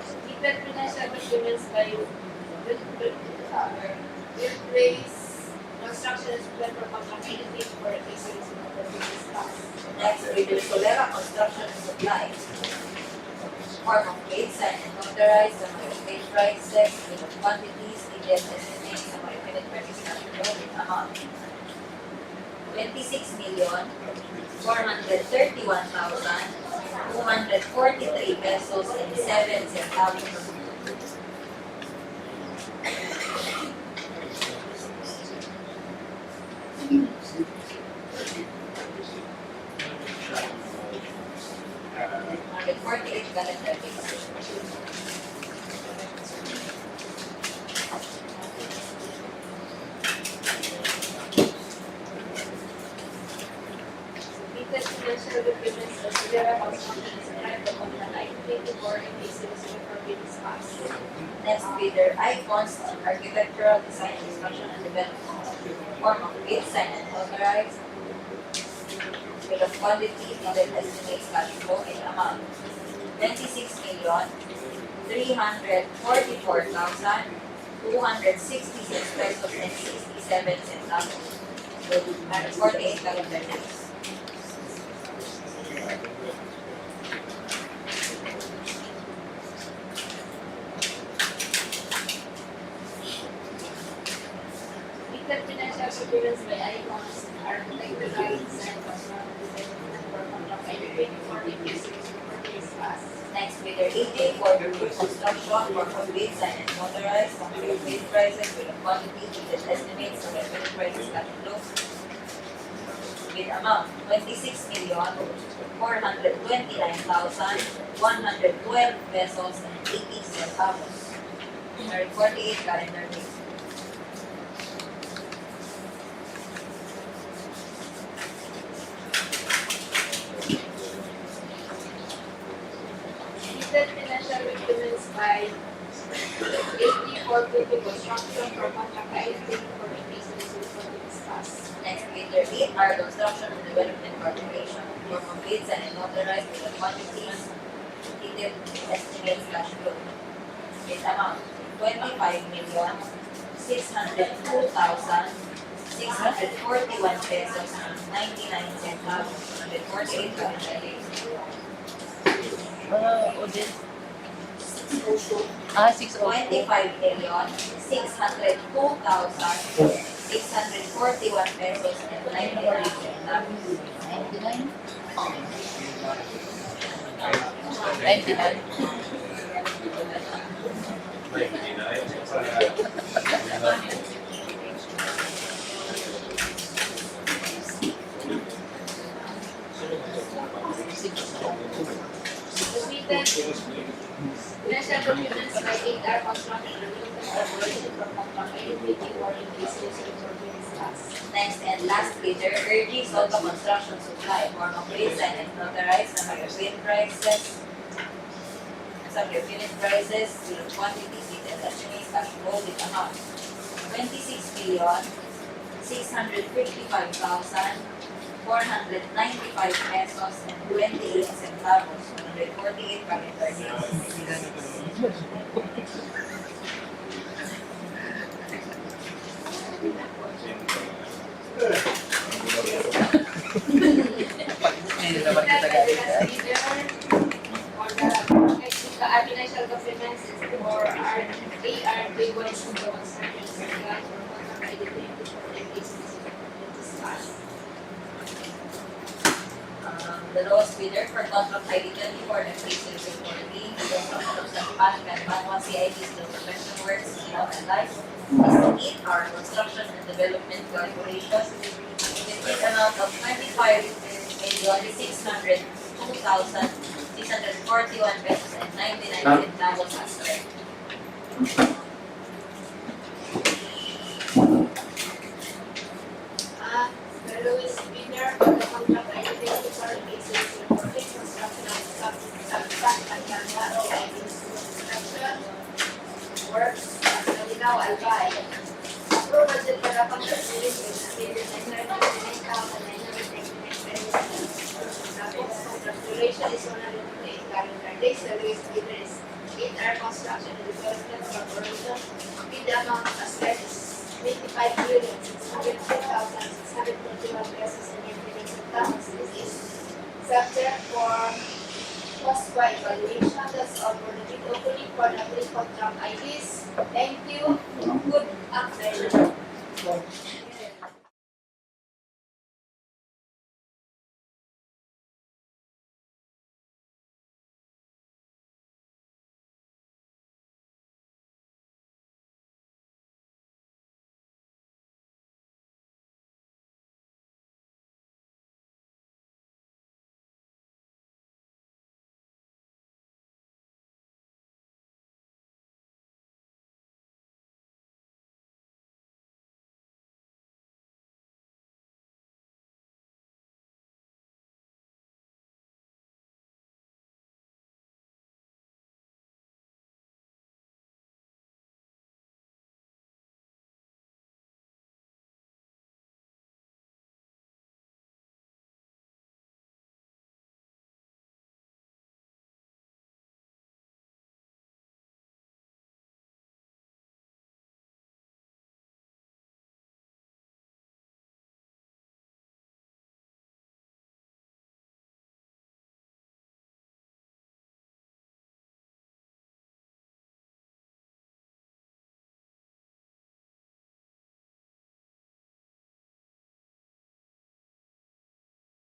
Submitted financial documents by Will Grace Construction and Supply for contract identified for the cases of purchase class. Next, bidder Solera Construction and Supply. Form of bid, sign and authorized, summary of bid prices, bill of quantities, detailed estimates, summary of unit prices, cash flow, bid amount 26,431,243 pesos and 7 centavos. At 48 calendar days. Submitted financial documents by Solera Construction and Supply for contract identified for the cases of purchase class. Next, bidder Icons Architectural Design, Construction and Development. Form of bid, sign and authorized. Bill of quantities, detailed estimates, cash flow, in amount 26,344,266 pesos and 67 centavos. 48 calendar days. Weekly financial surveillance by icons are categorized and for contract ID 24 Next, with their 18 for the roof construction for complete signed and notarized, complete bid prices with a quantity with estimates of the bid prices cash flow. With amount 26,429,112 pesos and 80 centavos. 48 calendar days. Weekly financial documents by 80 for Google construction for contract ID 24 business reporting discussed. Next, with their 8 are construction and development corporation for complete signed and notarized with the quantities, detailed estimates cash flow. With amount 25,602,641 pesos and 99 centavos. 48 calendar days. Audit. 25,602,641 pesos and 99 centavos. 99. Submitted financial documents by 8R construction and development corporation for contract ID 24 business reporting discussed. Next and last bidder, urging Soto Construction Supply for complete signed and notarized na mag-bid prices. Unit prices with quantities with estimates cash flow with amount 26,655,495 pesos and 28 centavos. 148 calendar days. Financial documents for AR DIVERSION The lowest bidder for contract ID 24 and cases reporting, the construction of SAGPAN and BANWA CID's professional works, and life, is 8R Construction and Development Corporation with an amount of 25,602,641 pesos and 99 centavos as well. The lowest bidder for the contract ID 24 cases reporting construction of SAGPAN and MALINAO construction works at MALINAO Albay. Approval budget for the contract release is duration is 108 calendar days. The lowest bidder is 8R Construction and Development Corporation with the amount asset is 25,610,621 pesos and 88 centavos. This is subject for cost by evaluation. That's all for the bid opening for the pre-contract IDs. Thank you. Good afternoon.